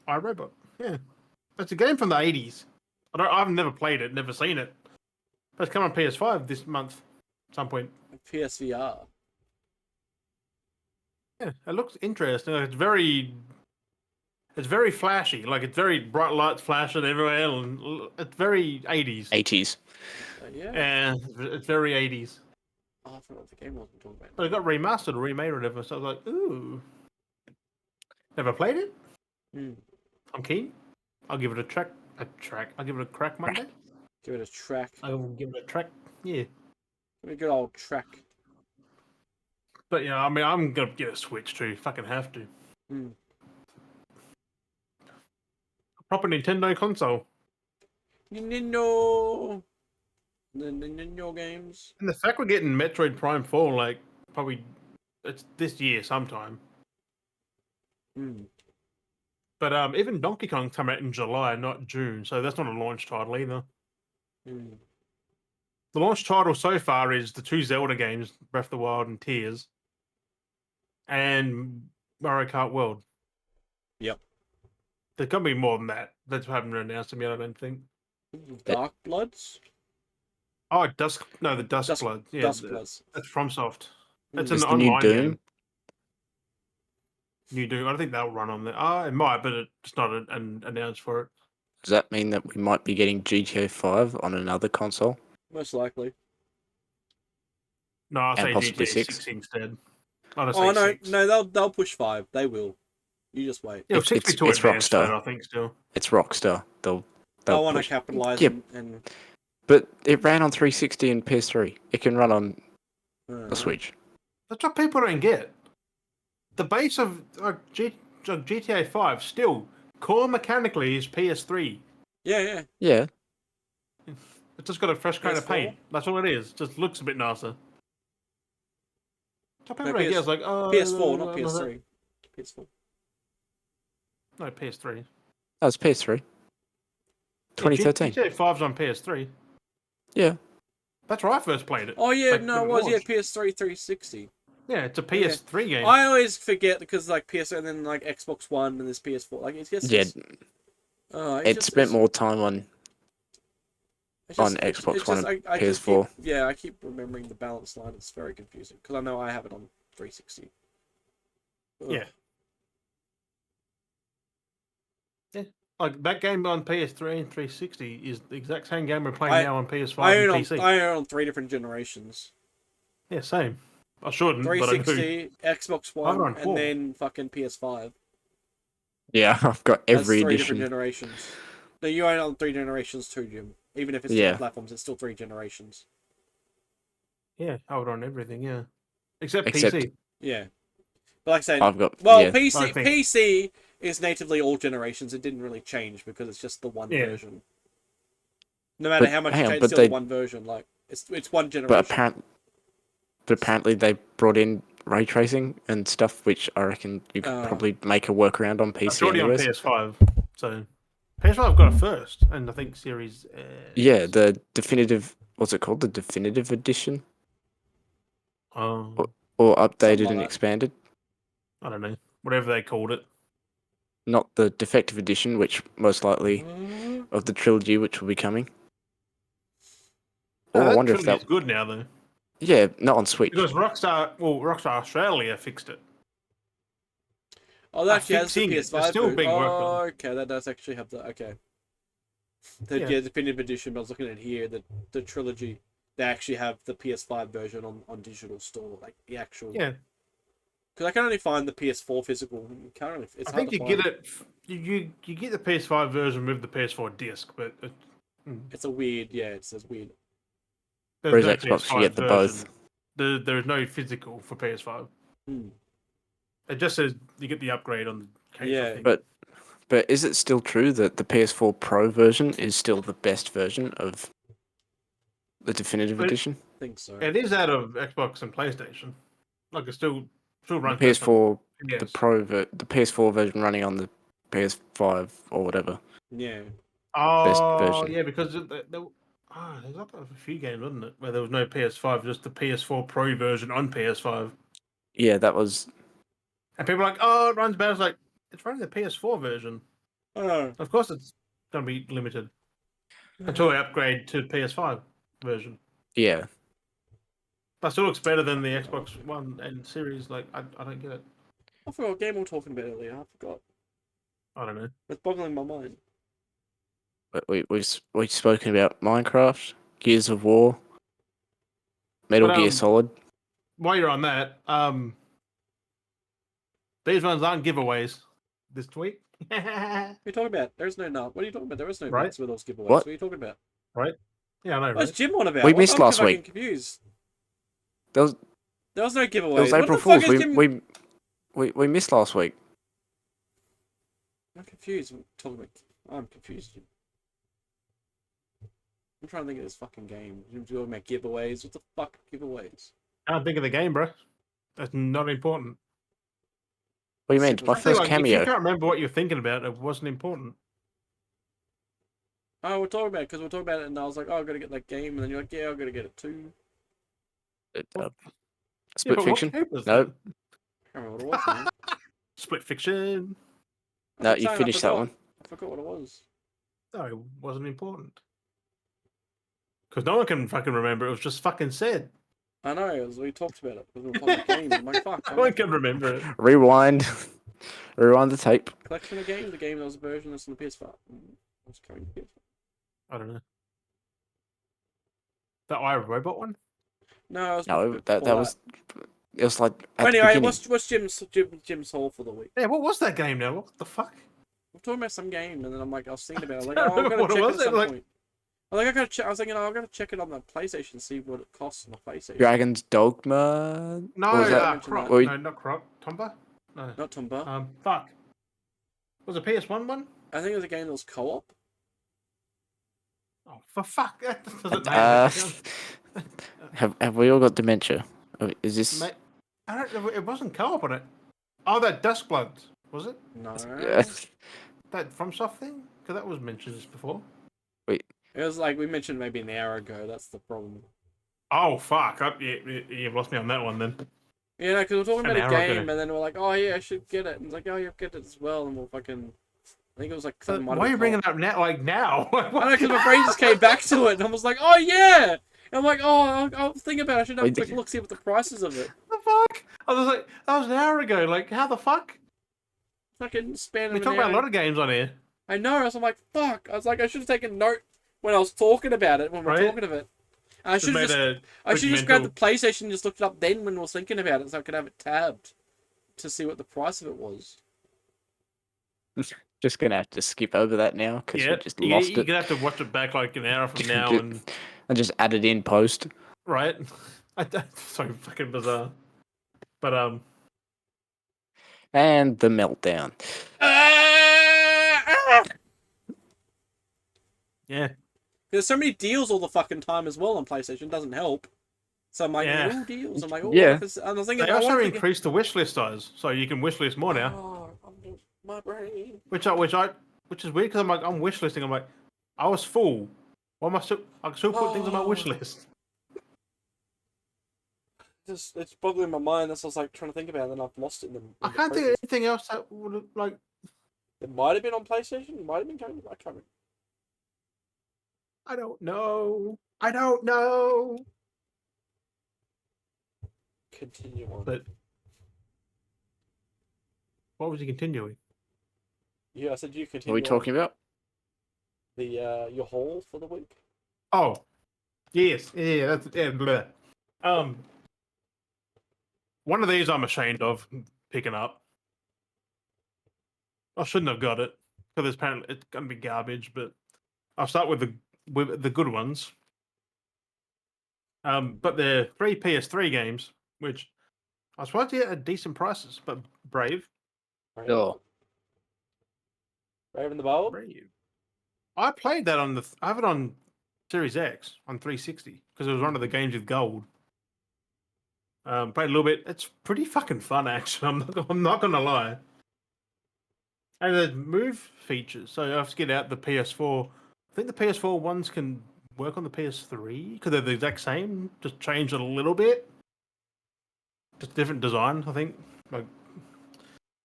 iRobot. Yeah, it's a game from the 80s. I've never played it, never seen it. But it's coming on PS5 this month, at some point. PSVR. Yeah, it looks interesting. Like, it's very flashy. Like it's very bright lights flashing everywhere, and it's very 80s. 80s. Yeah. Yeah, it's very 80s. Oh, I forgot what the game was we were talking about. But it got remastered or remade or whatever. So I was like, ooh. Never played it. Hmm. I'm keen. I'll give it a track. I'll give it a crack Monday. Give it a track. I'll give it a track. Yeah. Give it a good old track. But yeah, I mean, I'm gonna get a Switch too. Fucking have to. Hmm. Proper Nintendo console. Nintendo. The Nintendo games. And the fact we're getting Metroid Prime 4, like, probably it's this year sometime. Hmm. But even Donkey Kong come out in July, not June, so that's not a launch title either. Hmm. The launch title so far is the two Zelda games, Breath of the Wild and Tears, and Mario Kart World. Yep. There's gonna be more than that. That's what haven't announced them yet, I don't think. Dark Bloods. Oh, the Dusk Blood. Yeah, Dusk Bloods. that's FromSoft. It's Hmm. an Is the new online Doom? game. New Doom. I don't think that'll run on there. Oh, it might, but it's not announced for it. Does that mean that we might be getting GTA 5 on another console? Most likely. No, I'll And say possibly GTA 6? 6 instead. I'll Oh say no, 6. no, they'll push 5. They will. You just wait. Yeah, It's 6 be too it's advanced for Rockstar. that, I think, still. It's Rockstar. I want to capitalize Yeah, and but it ran on 360 and PS3. It can run on the Switch. That's what people don't get. The base of GTA 5 still core mechanically is PS3. yeah. Yeah. It's just got a fresh coat of PS4? paint. That's all it is. Just looks a bit nicer. So people No, don't get. It's like, oh, PS4, not no, PS3. PS4. No, PS3. That was PS3. 2013. GTA 5's on PS3. Yeah. That's where I first played it. Oh yeah, Like, no, when it was launched. PS3 360. Yeah, it's a PS3 game. I always forget because like PS and then like Xbox One and there's PS4. Like it's just Yeah. it's spent more time on it's Xbox One and I just PS4. I keep remembering the balance line. It's very confusing because I know I have it on 360. Ugh. Yeah. Yeah. Like that game on PS3 and 360 is the exact same game we're playing now on PS5 and PC. I own on 3 different generations. Yeah, same. I shouldn't, but I do. 360, Xbox One, on 4. and then fucking PS5. Yeah, I've got every That's 3 edition. different generations. No, you own on 3 generations too, Jim. Even if it's different platforms, it's still 3 generations. Yeah, I would on everything, yeah. Except Except- PC. Yeah. But like I said, I've got PC I think- PC is natively all generations. It didn't really change because it's just the one Yeah. version. No matter how much you change, it's still the one version. Like it's one generation. But apparently they brought in ray tracing and stuff, which I reckon you could probably make a workaround on It's PC already on anyways. PS5, so PS5 got it first, and I think Series. Yeah, the definitive. What's it called? The definitive edition, Oh, or updated like and that. expanded. I don't know, whatever they called it. Not the defective edition, which most likely of the trilogy, which will be coming. No, Oh, I that wonder if trilogy's that. good now though, Yeah, not on Switch. because Rockstar Australia fixed it. Oh, that actually has the fixing it. PS5. There's still boot. being worked Oh, on. okay, that does actually have the okay. The Yeah. definitive edition. But I was looking at here, the trilogy. They actually have the PS5 version on digital store, like the actual. Yeah, Because I can only find the PS4 physical. You can't really, it's I hard think to you find. get it. You get the PS5 version with the PS4 disc, but It's a weird, it says weird. there's Whereas no Xbox, you PS5 get the version. both. There is no physical for PS5. Hmm. It just says you get the upgrade on the case. Yeah. I think. But is it still true that the PS4 Pro version is still the best version of the definitive edition? I think so. It is out of Xbox and PlayStation. Like it still The runs. PS4, Yes. the PS4 version running on the PS5 or whatever. Yeah. Oh, version. yeah, because there's not a few games, wasn't it, where there was no PS5, just the PS4 Pro version on PS5, Yeah, that was. and people are like, "Oh, it runs better." It's like it's running the PS4 version. Oh. Of course, it's going to be limited until I upgrade to PS5 version. Yeah. That still looks better than the Xbox One and Series. Like, I don't get it. I forgot what game we were talking about earlier. I forgot. I don't know. It's boggling my mind. We've spoken about Minecraft, Gears of War, Metal But, Gear Solid. While you're on that, these ones aren't giveaways this week. What are you talking about? There's no What are you talking about? There is no Right. bits with those giveaways. What? What are you talking about? Yeah, I know, What's right? Jim on about? We missed last I'm week. confused. There was There was no giveaways. It was What April the fuck Fool's. is Jim? We missed last week. I'm confused. I'm confused. Jim. I'm trying to think of this fucking game. Jim's talking about giveaways. What the fuck giveaways? I don't think of the game, bro. That's not important. What do you mean? Simple. My I If first you cameo. can't remember what you're thinking about, it wasn't important. Oh, we're talking about it because we're talking about it, and I was like, oh, I gotta get that game, and then you're like, yeah, I gotta get it too. Split but what Fiction? game was No. that? I can't remember what it was. Man. Split Fiction. No, I'm you saying I finished that forgot. one. I forgot what it was. No, it wasn't important. Because no one can fucking remember. It was just fucking said. I know, we talked about it because we were talking about games. I'm like, fuck. No one can remember it. Rewind. Rewind the tape. Collection of games. The game that was a version that's on the PS5. What's coming to PS5? I don't know. That iRobot one? No, it was No, before that was. It was like. At the Anyway, beginning. what's Jim's haul for the week? Yeah, what was that game now? What the fuck? What talking about some game, and then I was thinking about it. Like, oh, I'm gonna What check it was at it? some Like- point. I gotta check. I was thinking, oh, I'm gonna check it on the PlayStation, see what it costs on the PlayStation. Dragon's Dogma. No, Or was that? mention Croc. that? No, not Croc. Tomba? No. Not Tomba. Fuck. Was it PS1 one? I think it was a game that was co-op. Oh, for fuck. That doesn't Uh, matter. have we all got dementia? Is this? Mate, I don't know. It wasn't co-op on it. Oh, that Duskblood. Was it? No. That FromSoft thing? Because that was mentioned just before. It was like we mentioned maybe an hour ago. That's the problem. Oh, fuck. You've lost me on that one then. Yeah, because we're talking An about a hour game, ago. and then we're like, oh yeah, I should get it. And it's like, oh, you get it as well, and we'll fucking. I think it was like. something might have Why are you been bringing co-op. it up now? Like now? I know, because my brain just came back to it, and I was like, oh yeah! And I'm like, oh, I'll think about it. I should have a quick look, see what the prices of it. The fuck? I was like, that was an hour ago. Like, how the fuck? Fucking span of We an talk about a hour. lot of games on here. I know, so I'm like, fuck. I was like, I should have taken note when I was talking about it, when we're Right. talking of it. And I should have Just made just, a I should quick just grabbed the mental- PlayStation and just looked it up then when I was thinking about it, so I could have it tabbed to see what the price of it was. Just gonna have to skip over that now because Yeah, we just lost you're it gonna have to watch it back like an hour from now, and and just add it in post. right? So fucking bizarre. But And the meltdown. yeah, There's so many deals all the fucking time as well on PlayStation. Doesn't help. So I'm like, Yeah. ooh, deals. I'm like, oh, Yeah. and I was thinking, they I also want to get... increased the wish list size, so you can wish list more now. Oh, my brain. Which is weird because I'm like, I'm wish listing. I'm like, I was full. Why am I still? I can still put things on my wish Oh. list. Just it's boggling my mind. That's what I was like trying to think about, and then I've lost it. In the I can't think of anything else that would have, like. It might have been on PlayStation. It might have been coming. I can't remember. I don't know. I don't know. Continue on. But what was he continuing? Yeah, I said you What continue. are we talking about? The your haul for the week. Oh, yes, yeah, that's yeah. Bleh. One of these I'm ashamed of picking up. I shouldn't have got it because apparently it's gonna be garbage. But I'll start with the good ones. But they're 3 PS3 games, which I was supposed to get at decent prices. But Brave, Right? Oh, Brave and the Bold. Brave. I played that on I have it on Series X on 360 because it was one of the games with gold. Played a little bit. It's pretty fucking fun, actually. I'm not gonna lie. And the move features. So you have to get out the PS4. I think the PS4 ones can work on the PS3 because they're the exact same. Just change it a little bit. Just different design, I think. Like,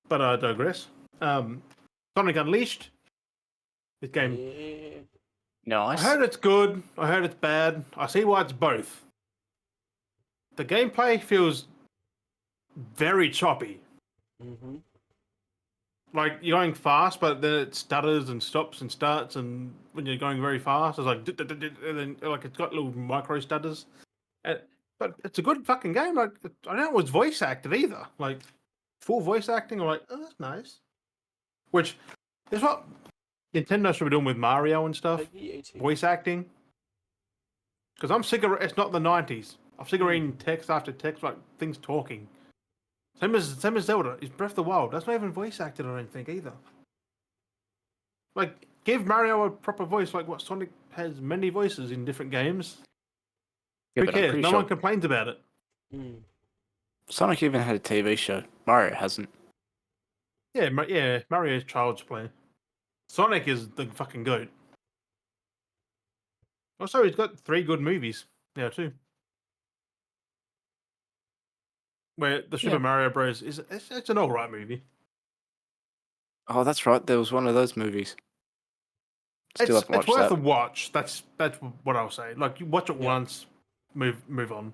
but I digress. Sonic Unleashed. This game. Yeah. nice. I heard it's good. I heard it's bad. I see why it's both. The gameplay feels very choppy. Mm-hmm. Like you're going fast, but then it stutters and stops and starts, and when you're going very fast, it's like, and then like it's got little micro stutters. But it's a good fucking game. Like I don't know it was voice acted either. Like full voice acting. I'm like, oh, that's nice. Which is what Nintendo should be doing with Mario and stuff. Peggy 18. Voice acting. Because I'm sick of it's not the 90s. I'm sick of reading text after text, like things talking. Same as Zelda. It's Breath of the Wild. That's not even voice acted or anything either. Like, give Mario a proper voice, like what Sonic has many voices in different games. Yeah, Who but I'm cares? pretty No sure one complains about it. Mm. Sonic even had a TV show. Mario hasn't. Yeah, yeah. Mario's child's play. Sonic is the fucking goat. Also, he's got 3 good movies now too. Where the Super Yeah. Mario Bros. It's an alright movie. Oh, that's right. There was one of those movies. Still haven't It's watched worth that. a watch. That's what I'll say. Like you watch it Yeah. once, move on.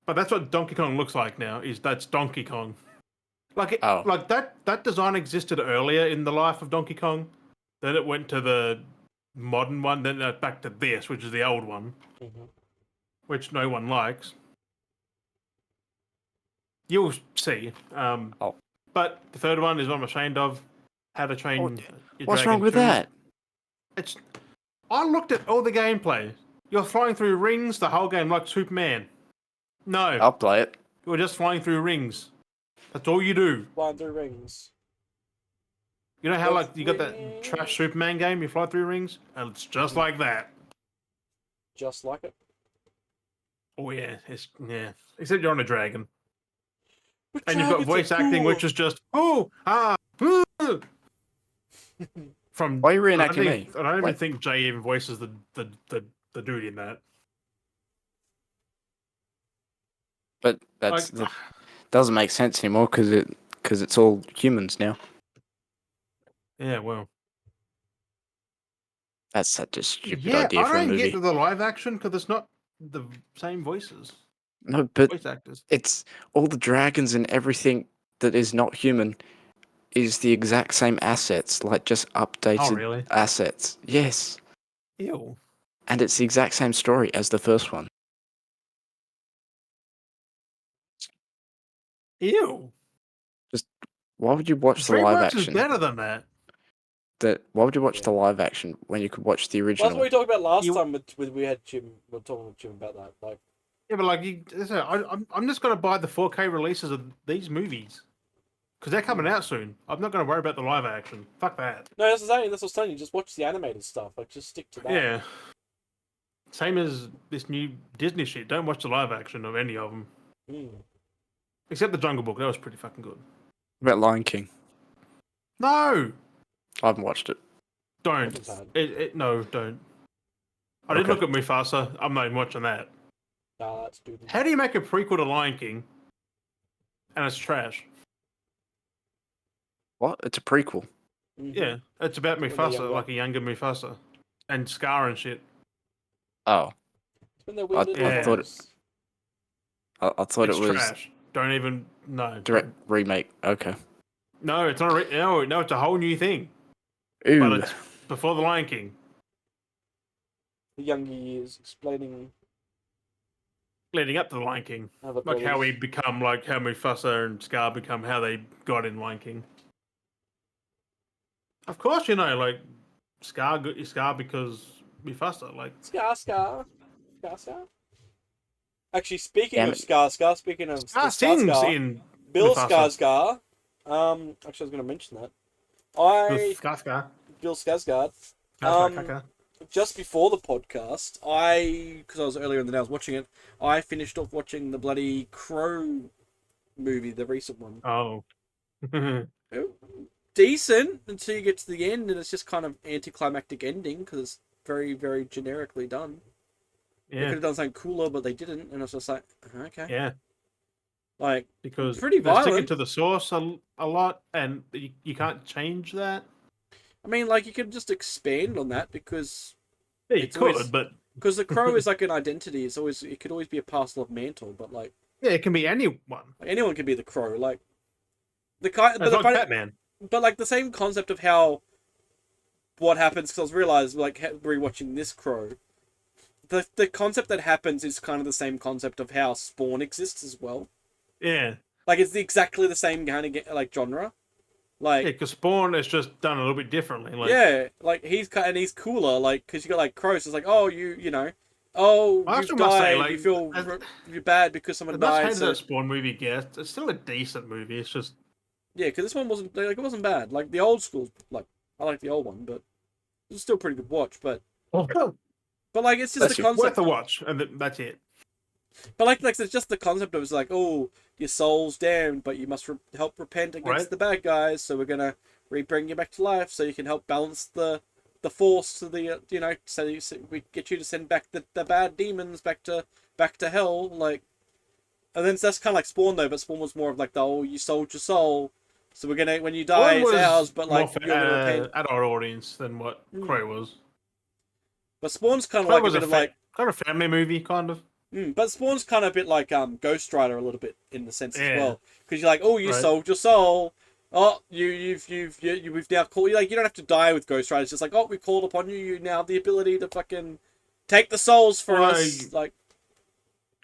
But that's what Donkey Kong looks like now. That's Donkey Kong. Like Oh. like that design existed earlier in the life of Donkey Kong. Then it went to the modern one. Then back to this, which is the old one, Mm-hmm. which no one likes. You'll see. Oh. But the third one is what I'm ashamed of. How to Train Your What's Dragon wrong with 2. that? It's. I looked at all the gameplay. You're flying through rings the whole game like Superman. No, I'll play it. you're just flying through rings. That's all you do. Flying through rings. You know how That's like you got that trash Superman game, you fly through rings, and it's just like that. Just like it. Oh yeah, yeah. Except you're on a dragon, But and you've got dragons voice are acting, which cool. is just from. Why are you reenacting me? I don't even What? think Jay even voices the dude in that. But that doesn't make sense anymore because it's all humans now. Yeah, well. That's such a stupid Yeah, idea I for a don't movie. get the live action because it's not the same voices, No, but voice actors. it's all the dragons and everything that is not human is the exact same assets, like just updated Oh, really? assets. Yes. Ew. And it's the exact same story as the first one. Ew. Why would you watch the live DreamWorks is action? better than that. Why would you watch the live action when you could watch the Well, that's original? what we talked about last You- time with we had Jim. We were talking with Jim about that. Like, Yeah, but like, I'm just gonna buy the 4K releases of these movies because they're coming out soon. I'm not gonna worry about the live action. Fuck that. no, that's what I was saying. You just watch the animated stuff. Like, just stick to that. Yeah. Same as this new Disney shit. Don't watch the live action of any of them, Mm. except the Jungle Book. That was pretty fucking good. What about Lion King? No, I haven't watched it. don't. Wasn't bad. No, don't. I did Okay. look at Mufasa. I'm not even watching that. Nah, that's stupid. How do you make a prequel to Lion King and it's trash? What? It's a prequel. Mhm. Yeah, it's about they're Mufasa, younger. like a younger Mufasa, and Scar and shit. Oh, It's been their weird little I thought ones. I thought It's it was trash. Don't even no. direct remake. Okay. No, it's not. No, it's a whole new thing. Ooh. But it's before the Lion King, The younger years explaining leading up to the Lion King, how the like how we brothers- become, like how Mufasa and Scar become how they got in Lion King. Of course, you know, like Scar because Mufasa, like Scar. Actually, speaking Damn of it. Scar, speaking of Scar sings Scar, in Bill Mufasa. Skarsgård. Actually, I was going to mention that. Scar. Bill Skarsgård. Just before the podcast, because I was earlier in the day, I was watching it. I finished off watching the bloody Crow movie, the recent one. Oh. Decent until you get to the end, and it's just kind of anticlimactic ending because it's very, very generically done. They could Yeah, have done something cooler, but they didn't, and I was just like, okay. yeah. Like, Because Pretty they're sticking violent. to the source a lot, and you can't change that. I mean, like, you could just expand on that because Yeah, you It's could, always- but the Crow is like an identity. It could always be a parcel of mantle, but like yeah, it can be anyone. anyone can be the Crow. Like the kind, but It's the like funny, Batman. but like the same concept of how what happens. Because I was realized like rewatching this Crow, the concept that happens is kind of the same concept of how Spawn exists as well. Yeah, Like it's exactly the same kind of like genre. Like yeah, because Spawn is just done a little bit differently. Like, yeah, like he's cooler. Like because you got like crows. It's like oh you know, oh I you've still must say, died. like, you feel as- you're bad because someone as much died. hate as So that Spawn movie gets, it's still a decent movie. It's just yeah, because this one wasn't like it wasn't bad. Like the old school, like I like the old one, but it was still a pretty good watch. But like it's just That's the worth concept. worth a watch, and that's it. But like it's just the concept of it's like oh your soul's damned, but you must help repent against Right. the bad guys. So we're gonna bring you back to life, so you can help balance the force to the so we get you to send back the bad demons back to hell. Like, and then that's kind of like Spawn though, but Spawn was more of like the oh you sold your soul. So we're gonna when you die Spawn it's was ours, but more like for you're gonna repent. adult audience than what Crow was. But Spawn's kind of Crow like a was bit of like, kind of family movie, kind of. but Spawn's kind of a bit like Ghost Rider a little bit in the sense as Yeah. well, because you're like, oh, you Right. sold your soul. Oh, we've now called you. Like you don't have to die with Ghost Rider. It's just like, oh, we called upon you. You now have the ability to fucking take the souls for Well, us. Like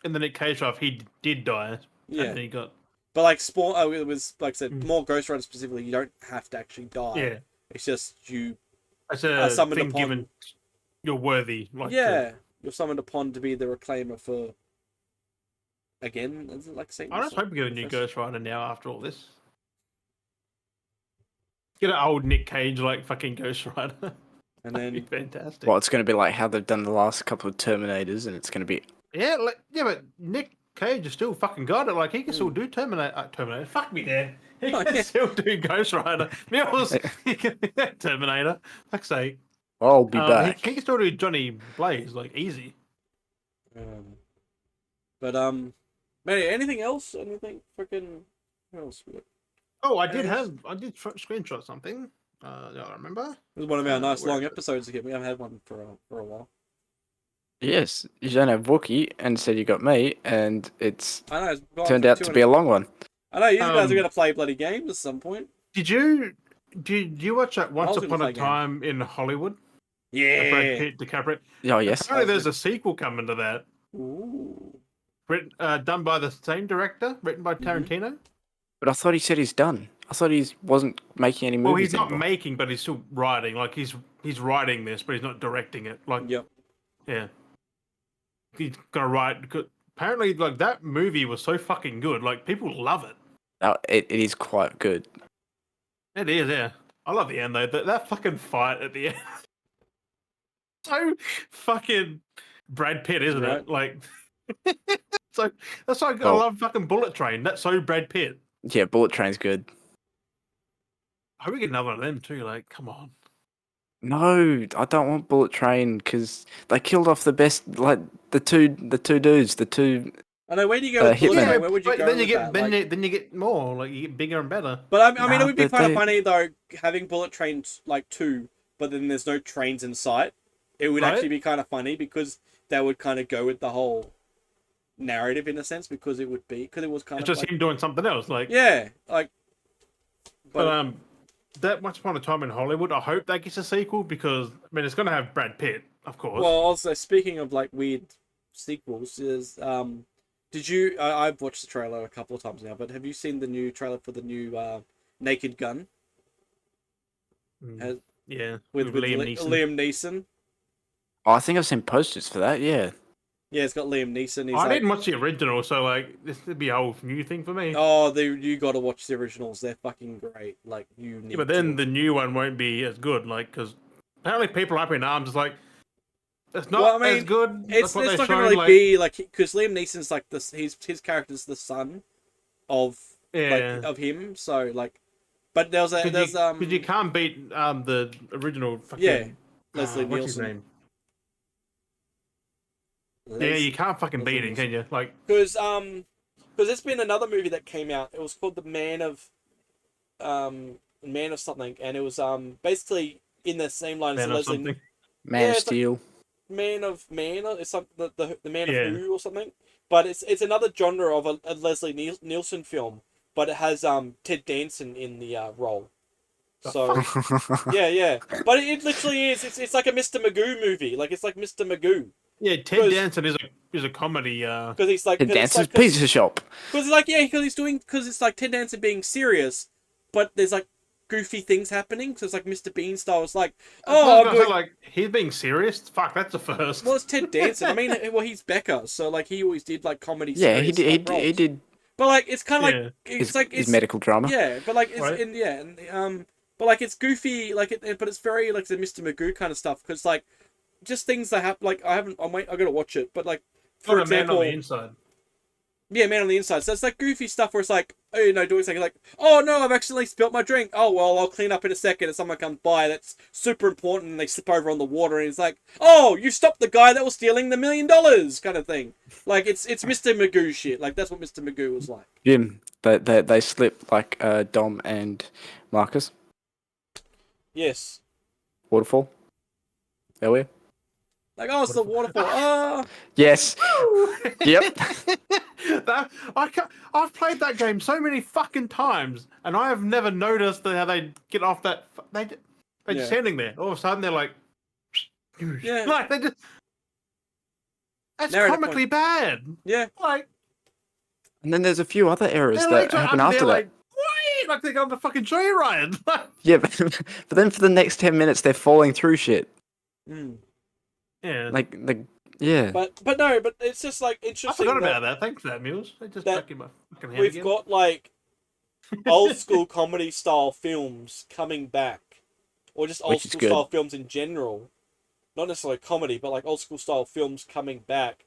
In the Nick Cage stuff, he did die, yeah, and then he got But like Spawn, it was like I said, Mm. more Ghost Rider specifically. You don't have to actually die. Yeah, It's just you it's are a summoned thing upon. given you're worthy. Like, Yeah, you're summoned upon to be the reclaimer for. Again, is it like Satan? I just hope we get a new Professor- Ghost Rider now after all this. Get an old Nick Cage like fucking Ghost Rider. And That'd be then fantastic. Well, it's going to be like how they've done the last couple of Terminators, and it's going to be Yeah, but Nick Cage has still fucking got it. Like he can still Mm. do Terminator. Fuck me, Dan. He Oh, can yeah. still do Ghost Rider. Mills, he can do Terminator. Fuck's sake. I'll be He back. can still do Johnny Blaze like easy. But man, anything else? Anything freaking? What else? We got? Oh, I Yes. did screenshot something. I remember. It was one of our nice where long is it? episodes again. We haven't had one for a while. Yes, you don't have Wookie, and said you got me, and it's I know. It's gone turned for out to be a long one. I know you guys are Um, going to play bloody games at some point. Did you watch that Once was gonna Upon play a games. Time in Hollywood? Brad Yeah. Pitt, DiCaprio. Oh yes, Apparently, there's a sequel coming to that. Ooh. Done by the same director, written by Mhm. Tarantino. but I thought he said he's done. I thought he wasn't making any movies Well, he's not anymore. making, but he's still writing. Like he's writing this, but he's not directing it. Like Yep. yeah, he's gonna write. Apparently, like that movie was so fucking good. Like people love it. It is quite good. It is, yeah. I love the end though. That fucking fight at the end. So fucking Brad Pitt, isn't Right. it? Like, so that's why I Well- love fucking Bullet Train. That's so Brad Pitt. Yeah, Bullet Train's good. I hope we get another one of them too. Like, come on. No, I don't want Bullet Train because they killed off the best, like the two dudes, the two. I know. Where do you go with Bullet Hitman. Train? Where would you but go then with you get that? Like- then you get more. Like you get bigger and better. But I mean, Nah, it would be but kind of they- funny though having Bullet Train like 2, but then there's no trains in sight. It would Right? actually be kind of funny because that would kind of go with the whole narrative in a sense because it would be because it was kind It's of just like, him doing something else. Like, yeah, like. but that Once Upon a Time in Hollywood. I hope that gets a sequel because I mean it's gonna have Brad Pitt, of course. Well, also speaking of like weird sequels, is did you? I've watched the trailer a couple of times now, but have you seen the new trailer for the new Naked Gun has- yeah, with Liam Li- Neeson. Liam Neeson? Oh, I think I've seen posters for that. Yeah. Yeah, it's got Liam Neeson. He's I like, didn't watch the original, so like this would be a whole new thing for me. oh, you got to watch the originals. They're fucking great. Like you need. Yeah, but then to. the new one won't be as good, like because apparently people are up in arms. It's like it's not Well, I mean, as good. It's what not they've gonna shown, really like, be like because Liam Neeson's like this. His character's the son of yeah. of him. So like, but there's Because you can't beat the original. Fucking, Yeah, Leslie what's his Nielsen. name? Yeah, you can't fucking Leslie beat him, can you? Like, because there's been another movie that came out. It was called The Man of something, and it was basically in the same line as man or Leslie something. Man Yeah, of it's like- Steel. Man of Man. It's some the Man Yeah. of Who or something. But it's another genre of a Leslie Nielsen film, but it has Ted Danson in the role. So yeah, but it literally is. It's like a Mr. Magoo movie. Like it's like Mr. Magoo Yeah, Ted Because- Danson is a comedy. because he's like It dances pizza shop. because like yeah because it's like Ted Danson being serious, but there's like goofy things happening. So it's like Mr. Bean style. It's like Oh, I'm going. like he's being serious. Fuck, that's the first. Well, it's Ted Danson. I mean, well, he's Becca, so like he always did like comedy. Yeah, he serious, did. like, He roles. did But like it's kind of Yeah. like it's like his it's medical drama. yeah, but like it's Right. but like it's goofy, like but it's very like the Mr. Magoo kind of stuff because like just things that happen. Like I gotta watch it, but like for Got a man example, on the inside. yeah, Man on the Inside. So it's like goofy stuff where it's like, oh, you know, doing something like, oh no, I've accidentally spilt my drink. Oh well, I'll clean up in a second. And someone comes by that's super important, and they slip over on the water, and it's like, oh, you stopped the guy that was stealing the $1 million, kind of thing. Like it's Mr. Magoo shit. Like that's what Mr. Magoo was like. Jim, they slipped like Dom and Marcus. Yes. Waterfall. Earlier. Like oh, it's the waterfall. Ah. Yes. Yep. I've played that game so many fucking times, and I have never noticed how they get off that. They're just Yeah. standing there. All of a sudden, they're like, Yeah. like they just. That's Narrative comically bad. Yeah. Like, And then there's a few other errors They're that like, happen up after there, that. like, wait, like they're going the fucking joyride. Yeah, but then for the next 10 minutes, they're falling through shit. Mm. Yeah. Yeah. But no, but it's just like I interesting forgot that, about that. Thanks for that, Mules. They just that back in my fucking hand we've again. got like old school comedy style films coming back, or just old Which is school good. style films in general. Not necessarily comedy, but like old school style films coming back,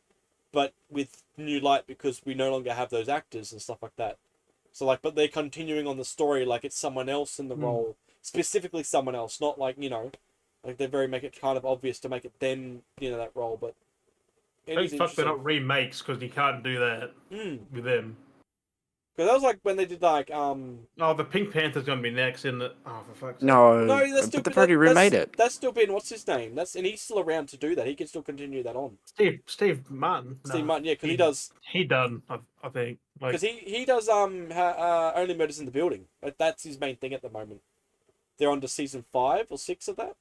but with new light because we no longer have those actors and stuff like that. So like, but they're continuing on the story like it's someone else in the role, specifically someone else, not like like they very make it kind of obvious to make it them that role, but it Thank is fuck they're interesting. not remakes because you can't do that with them. Because that was like when they did like Oh, the Pink Panther's gonna be next, isn't it? Oh, for fuck's sake. No, no, that's still but they've already remade it. That's still been what's his name? And he's still around to do that. He can still continue that on. Steve Martin. Steve No, Martin, yeah, because he does. He done. I think. Like, Because he does Only Murders in the Building. Like, that's his main thing at the moment. They're on to season 5 or 6 of that.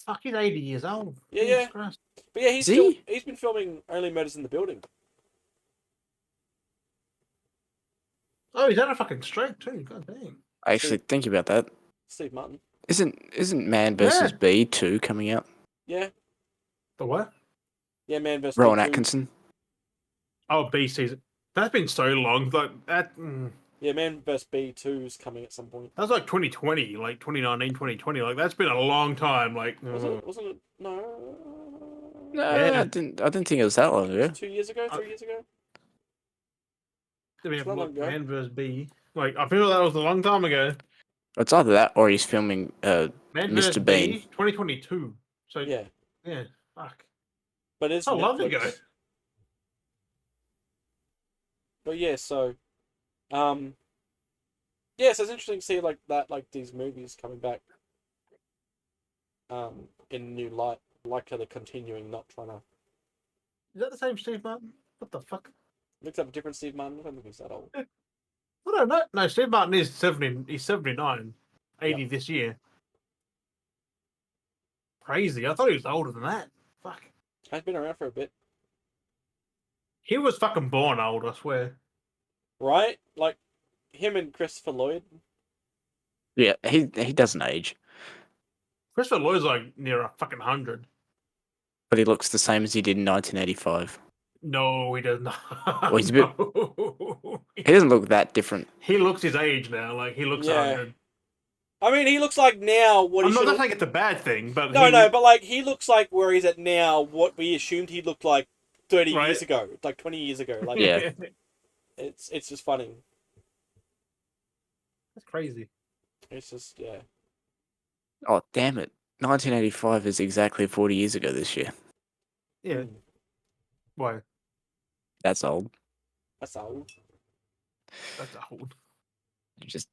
fuck, he's 80 years old. Yeah, Jesus yeah. Christ. But yeah, Is he? he's been filming Only Murders in the Building. Oh, he's had a fucking stroke too. God damn. Actually, think about that. Steve Martin. Isn't Man vs. Yeah. Bee 2 coming out? Yeah. The what? Yeah, Man vs. Rowan Bee 2. Atkinson. Oh, B season. That's been so long. Like that. Yeah, Man vs. Bee 2 is coming at some point. That was like 2020, like 2019, 2020. Like that's been a long time. Like, Was it? Wasn't it? No. No, Yeah. I didn't think it was that long ago. 2 years ago? 3 years ago? Let me have a not look. long ago. Man vs. B. Like, I feel that was a long time ago. It's either that or he's filming Man vs. Mr. B, Bean. 2022. So Yeah. yeah, fuck. But it's I love to Netflix. go. But yeah, so yeah, so it's interesting to see like that, like these movies coming back in new light, like how they're continuing, not trying to Is that the same Steve Martin? What the fuck? mix up a different Steve Martin. I don't think he's that old. I don't know. No, Steve Martin is 70. He's 79. 80 this year. Crazy. I thought he was older than that. Fuck. He's been around for a bit, He was fucking born old, I swear. right? Like him and Christopher Lloyd. Yeah, he doesn't age, Christopher Lloyd's like near a fucking 100. but he looks the same as he did in 1985. No, he does not. Well, he's a bit- No. He doesn't look that different. He looks his age now. Like, he looks Yeah. 100. I mean, he looks like now what I'm he not should. saying it's a bad thing, but No, but like he looks like where he's at now. What we assumed he looked like 30 Right. years ago, like 20 years ago. Like Yeah. it's just funny. That's crazy. It's just yeah. Oh, damn it. 1985 is exactly 40 years ago this year. Yeah. Why? That's old. That's old. That's old. Just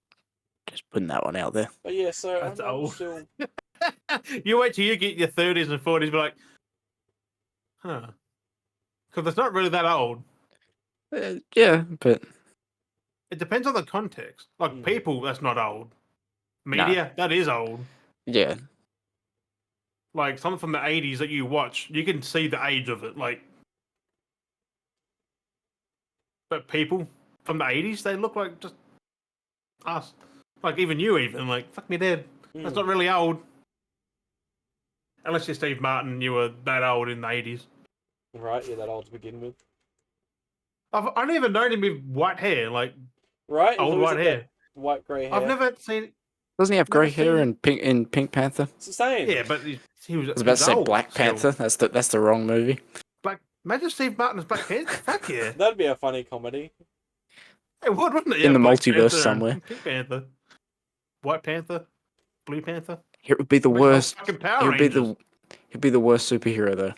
putting that one out there. But yeah, so That's I'm old. still. You wait till you get your 30s and 40s, be like, huh? Because it's not really that old. Yeah, but It depends on the context. Like, Mm. people, that's not old. Media, that is old. yeah, Like, something from the 80s that you watch, you can see the age of it. Like, but people from the 80s, they look like just us. Like, even you, like, fuck me dead. That's not really old. Unless you're Steve Martin, you were that old in the 80s. Right, yeah, that old to begin with. I've only ever known him with white hair, like Right, He's old always white got hair. that white grey hair. I've never seen. doesn't he have Never grey hair seen- in Pink Panther? It's the same. Yeah, but he was. I was about to say old Black still. Panther. That's the wrong movie. Imagine Steve Martin as Black Panther. Fuck yeah, That'd be a funny comedy. it would, wouldn't it? In the Black multiverse Panther and somewhere. Pink Panther, White Panther, Blue Panther. It would be the Like, oh, worst. fucking It Power would be Rangers. it'd be the worst superhero though.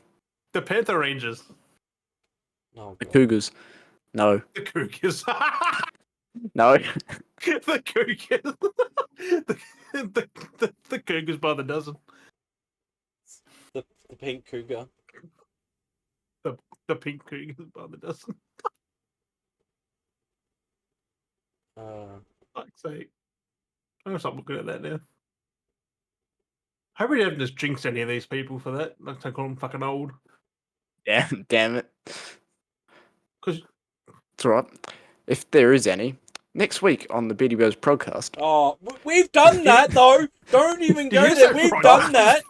The Panther Rangers. Oh, The God. Cougars. No, The Cougars. no. the Cougars. the Cougars by the dozen. The pink cougar. The pink Cougars by the dozen. Fuck's sake. I'm gonna stop looking at that now. I hope we haven't just jinxed any of these people for that. Like, to call them fucking old. Yeah, damn it. Because It's all right. If there is any, next week on the Beardy Bros podcast. Oh, we've done that though. Don't even Did go you there. say We've product? done that.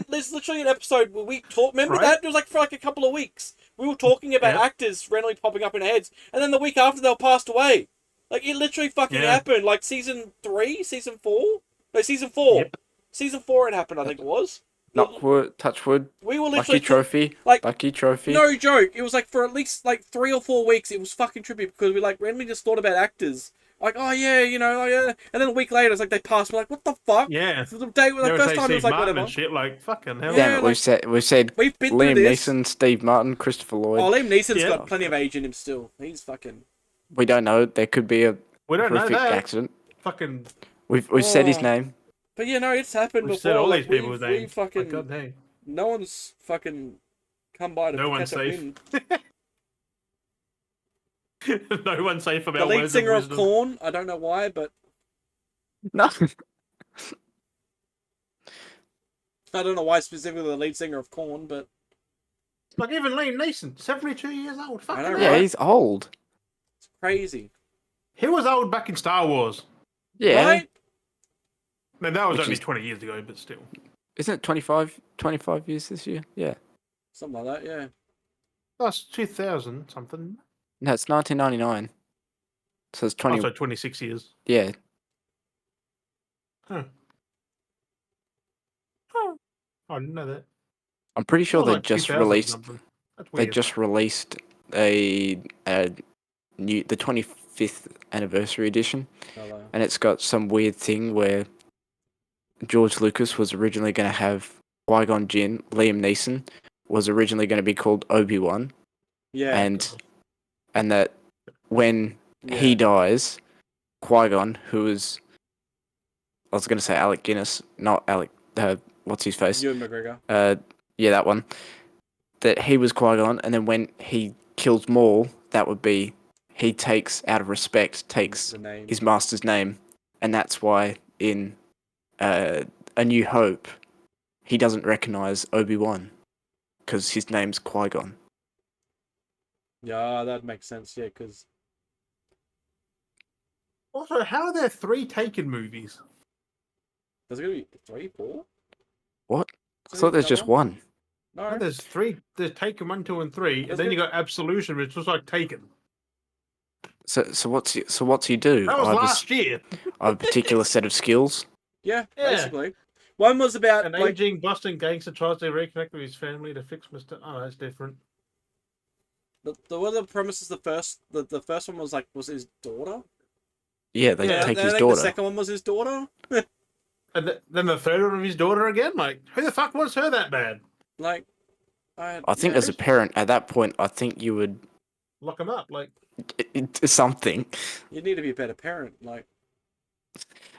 There's literally an episode where we talk. Remember Right. that? It was like for like a couple of weeks. We were talking about Yep. actors randomly popping up in our heads, and then the week after they were passed away. Like it literally fucking Yeah. happened. Like season 3, season 4, no, season 4. Yep. Season 4 it happened. I think it was. Knock wood, touch wood, We were lucky literally trophy, like lucky trophy. no joke. It was like for at least like 3 or 4 weeks. It was fucking trippy because we like randomly just thought about actors. Like, oh yeah, you know, yeah. And then a week later, it's like they passed. We're like, what the fuck? Yeah. The day, They like would first say time, it Steve was like Martin whatever. and shit. Like fucking hell. Yeah, Damn it, like- we've said We've been Liam through this. Neeson, Steve Martin, Christopher Lloyd. Oh, Liam Neeson's Yeah. got plenty of age in him still. He's fucking. We don't know. There could be a We don't know horrific that. accident. Fucking. We've said his Oh. name. But yeah, no, it's happened We've before. said all Like, these people's we names. fucking. Like, God dang. No one's fucking come by to No one's catch a safe. win. No one's safe from The our lead words singer of wisdom. Korn. I don't know why, but No. I don't know why specifically the lead singer of Korn, but Like even Liam Neeson, 72 years old. Fucking know, hell. Yeah, right? he's old. it's crazy. He was old back in Star Wars. Yeah. Right? No, that was Which only is- 20 years ago, but still. Isn't it 25 years this year? Yeah. Something like that. Yeah. That's 2000 something. No, it's 1999. So it's 20. Also 26 years. Yeah. Huh. Oh, I didn't know that. I'm pretty sure It was they like just 2000 released. something. That's They weird. just released the 25th anniversary edition, Hello. and it's got some weird thing where George Lucas was originally going to have Qui-Gon Jinn. Liam Neeson was originally going to be called Obi-Wan, Yeah. and that when yeah. he dies, Qui-Gon, who is, I was going to say Alec Guinness, not Alec, what's his face? Ewan McGregor. Yeah, that one. That he was Qui-Gon, and then when he kills Maul, that would be, he takes, out of respect, takes The name. his master's name, and that's why in A New Hope, he doesn't recognize Obi-Wan, because his name's Qui-Gon. Yeah, that makes sense. Yeah, because Also, how are there 3 Taken movies? there's gonna be 3, 4. What? I Is thought there there's just another one. No. No, there's 3. There's Taken 1, 2, and 3, There's and then you got Absolution, which was like Taken. So what's he do? That was I have last year. I have a particular set of skills. Yeah, Yeah. basically. One was about An like aging Boston gangster tries to reconnect with his family to fix Mr. Oh, that's different. the one of the premises. The first one was like was his daughter. Yeah, they Yeah, take and his I think daughter. the second one was his daughter. And then the third one of his daughter again? Like, who the fuck wants her that bad? Like, I think yeah, as a parent at that point, I think you would Lock him up. Like, something. you need to be a better parent. Like,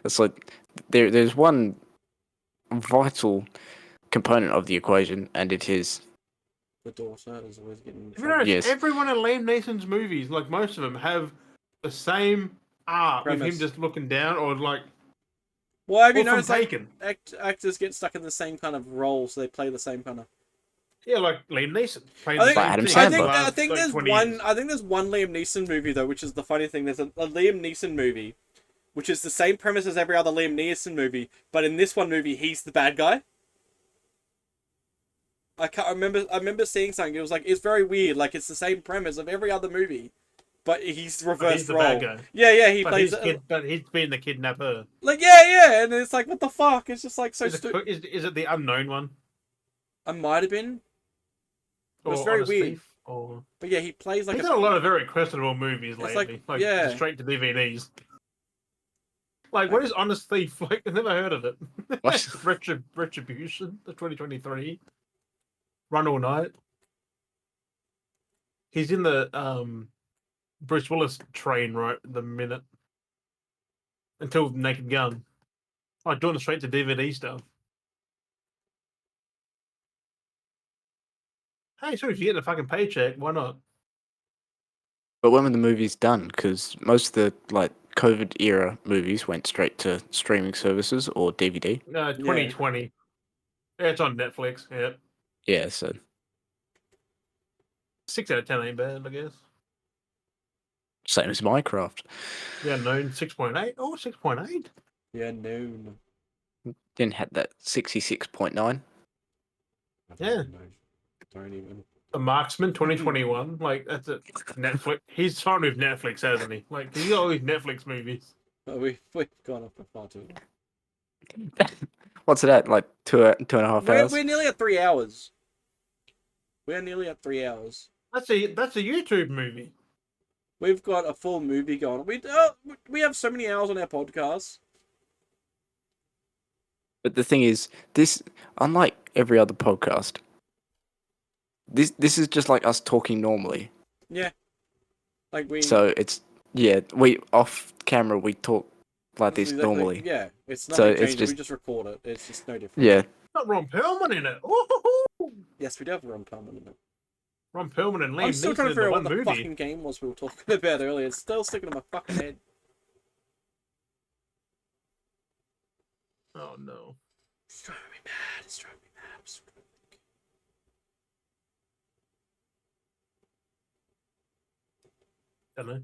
It's like there's one vital component of the equation, and it is the daughter is always getting in if you trouble. notice, Yes. everyone in Liam Neeson's movies, like most of them, have the same art with Premise. him just looking down or like, Well, have you or from noticed like Taken. actors get stuck in the same kind of role, so they play the same kind of. Yeah, like Liam Neeson. Playing I the think, same Adam thing I for think, the Sandler. last, I think like, there's 20 one. years. I think there's one Liam Neeson movie though, which is the funny thing. There's a Liam Neeson movie, which is the same premise as every other Liam Neeson movie, but in this one movie, he's the bad guy. I can't remember. I remember seeing something. It was like it's very weird. Like it's the same premise of every other movie, but he's But reversed he's the role. bad guy. Yeah, he But plays he's being the kidnapper. like yeah, and it's like what the fuck? It's just like so Is stupid. is it the unknown one? I might have been, it was Or very Honest weird. Thief? Or but yeah, he plays like he's done a lot of very questionable movies It's lately. like- Like, yeah. straight to DVDs. Like, what is Honest Thief? Like, I've never heard of it. What? Retribution, the 2023. Run All Night. He's in the Bruce Willis train right at the minute. Until Naked Gun. Oh, doing the straight to DVD stuff. Hey, so if you get a fucking paycheck, why not? But when were the movies done? Because most of the like COVID era movies went straight to streaming services or DVD. 2020. Yeah, it's on Netflix. Yeah. Yeah, so 6 out of 10 ain't bad, I guess. Same as Minecraft. Yeah, no, 6.8. Oh, 6.8. Yeah, no. Didn't have that 66.9. Yeah. Don't even. The Marksman 2021. Like, that's it. Netflix. He's signed with Netflix, hasn't he? Like, he's got all these Netflix movies. Oh, we've gone off far too long. What's it at? Like 2.5 hours? We're nearly at 3 hours. We're nearly at 3 hours. That's a YouTube movie. We've got a full movie going. We have so many hours on our podcast. But the thing is, this, unlike every other podcast, this is just like us talking normally. Yeah. Like we. So it's, yeah, we off camera we talk like this exactly, normally. Yeah, it's So nothing it's changes. We just- just record it. It's just no different. Yeah. Got Ron Perlman in it. Woo-hoo-hoo! Yes, we do have Ron Perlman in it. Ron Perlman and Liam I'm still Neeson trying to in figure the out one what the movie. fucking game was we were talking about earlier. It's still sticking in my fucking head. Oh no. It's driving me mad. It's driving me mad. I'm still trying to think. Don't know.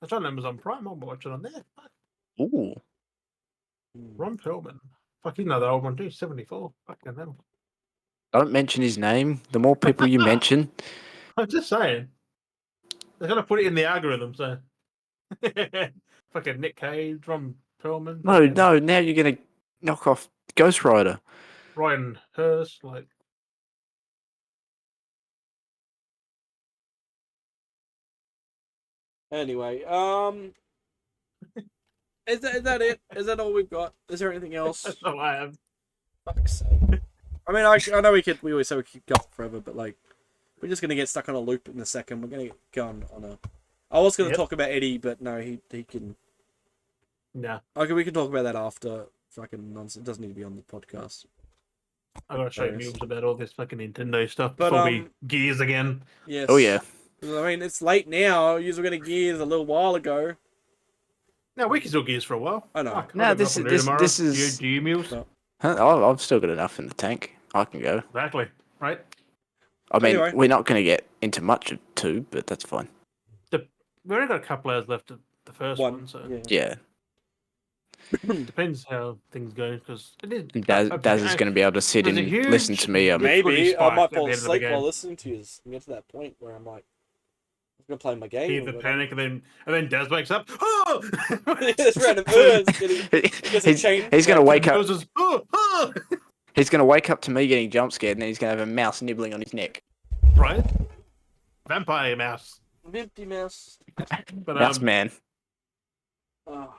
It's on Amazon Prime. I'll watch it on there. Fuck. Ooh. Ron Perlman. Fuck, you know the old one too. 74. Fucking hell. Don't mention his name. The more people you mention, I'm just saying. They're gonna put it in the algorithm, so. Fucking Nick Cage, Ron Perlman. no, fucking no. Now you're gonna knock off Ghost Rider. Ryan Hurst, like. Anyway, is that it? Is that all we've got? Is there anything else? That's all I have. Fuck's sake. I mean, I know we always say we keep going forever, but like, we're just gonna get stuck on a loop in a second. We're gonna get going on a. I was gonna Yep. talk about Eddie, but no, he can. Nah, Okay, we can talk about that after. Fucking nonsense. It doesn't need to be on the podcast. I gotta show you Nice. news about all this fucking Nintendo stuff But, before we Gears again. Yes. Oh yeah. I mean, it's late now. You were gonna Gears a little while ago. No, we can still Gears for a while. I know. Fuck, I've No, got this nothing to do is- tomorrow. this is- Do you Mules? No. Huh? I've still got enough in the tank. I can go. Exactly. Right. I mean, Anyway. we're not going to get into much of two, but that's fine. We only got a couple hours left of the first one, so Yeah. Yeah. depends how things go because it is. And Daz is going to be able to sit there's and a huge- listen to me. Maybe I spike might at the fall end of the asleep while game. listening to you. And get to that point where I'm like, I'm gonna play my game. Hear or the whatever. panic and then Daz wakes up. Oh! This random birds gets a chain. he's going to wake up. Daz is, oh! He's going to wake up to me getting jump scared, and then he's going to have a mouse nibbling on his neck. Right? Vampire mouse. Empty mouse. But Mouse man. Oh,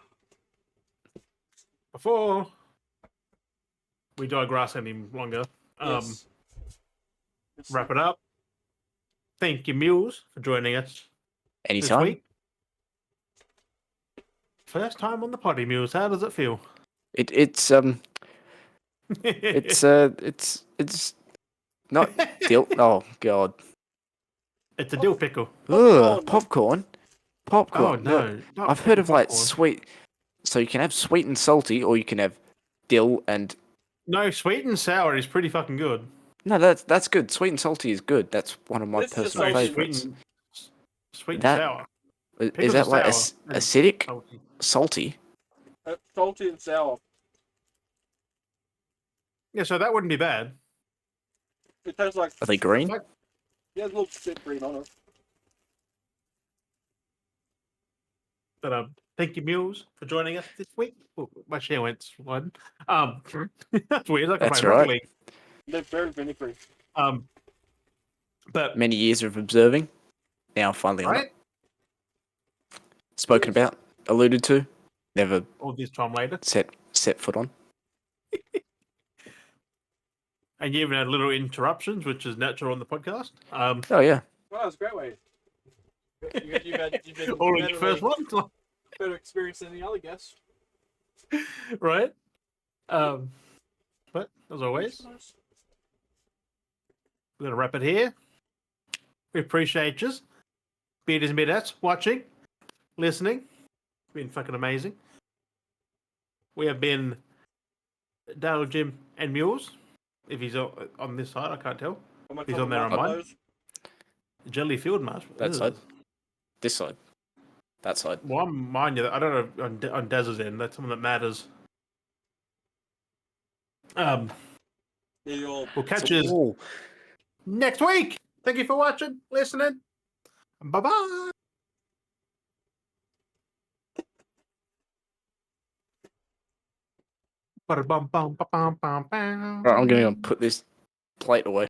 before we digress any longer, yes. wrap it up. Thank you, Mules, for joining us this Anytime. week. First time on the potty, Mules. How does it feel? It's not dill. Oh god. It's a dill pickle. Ugh, popcorn. Popcorn. Oh no! not I've heard of like popcorn. sweet. So you can have sweet and salty, or you can have dill and. No, sweet and sour is pretty fucking good. No, that's good. Sweet and salty is good. That's one of my This is just personal salty. favorites. Sweet and That- sour. Is pickles that are like sour and acidic, Salty. salty? Salty and sour. Yeah, so that wouldn't be bad. It tastes like. Are they green? Like- Yeah, a little bit green on it. But thank you, Mules, for joining us this week. Oh, my share went sliding. That's weird. Like That's my Rocket right. League. They're very vinegary. But Many years of observing. Now finally on right, it. Spoken about, alluded to, never all this time later, set foot on. and you even had little interruptions, which is natural on the podcast. Oh yeah. Well, that was a great way. You've been all in your first one, better experience than any other guest. right? But as always, we're gonna wrap it here. We appreciate you, bearders and beardettes, watching, listening. It's been fucking amazing. We have been Dale, Jim, and Mules. If he's on this side, I can't tell. He's on there on mine. Jelly Field Marshmallow. That side. this side. That side. Well, mind you, I don't know on Dez's end. That's something that matters. Yeah, you're... We'll catch So, you ooh, next week. Thank you for watching, listening. Bye bye. right, I'm going to put this plate away.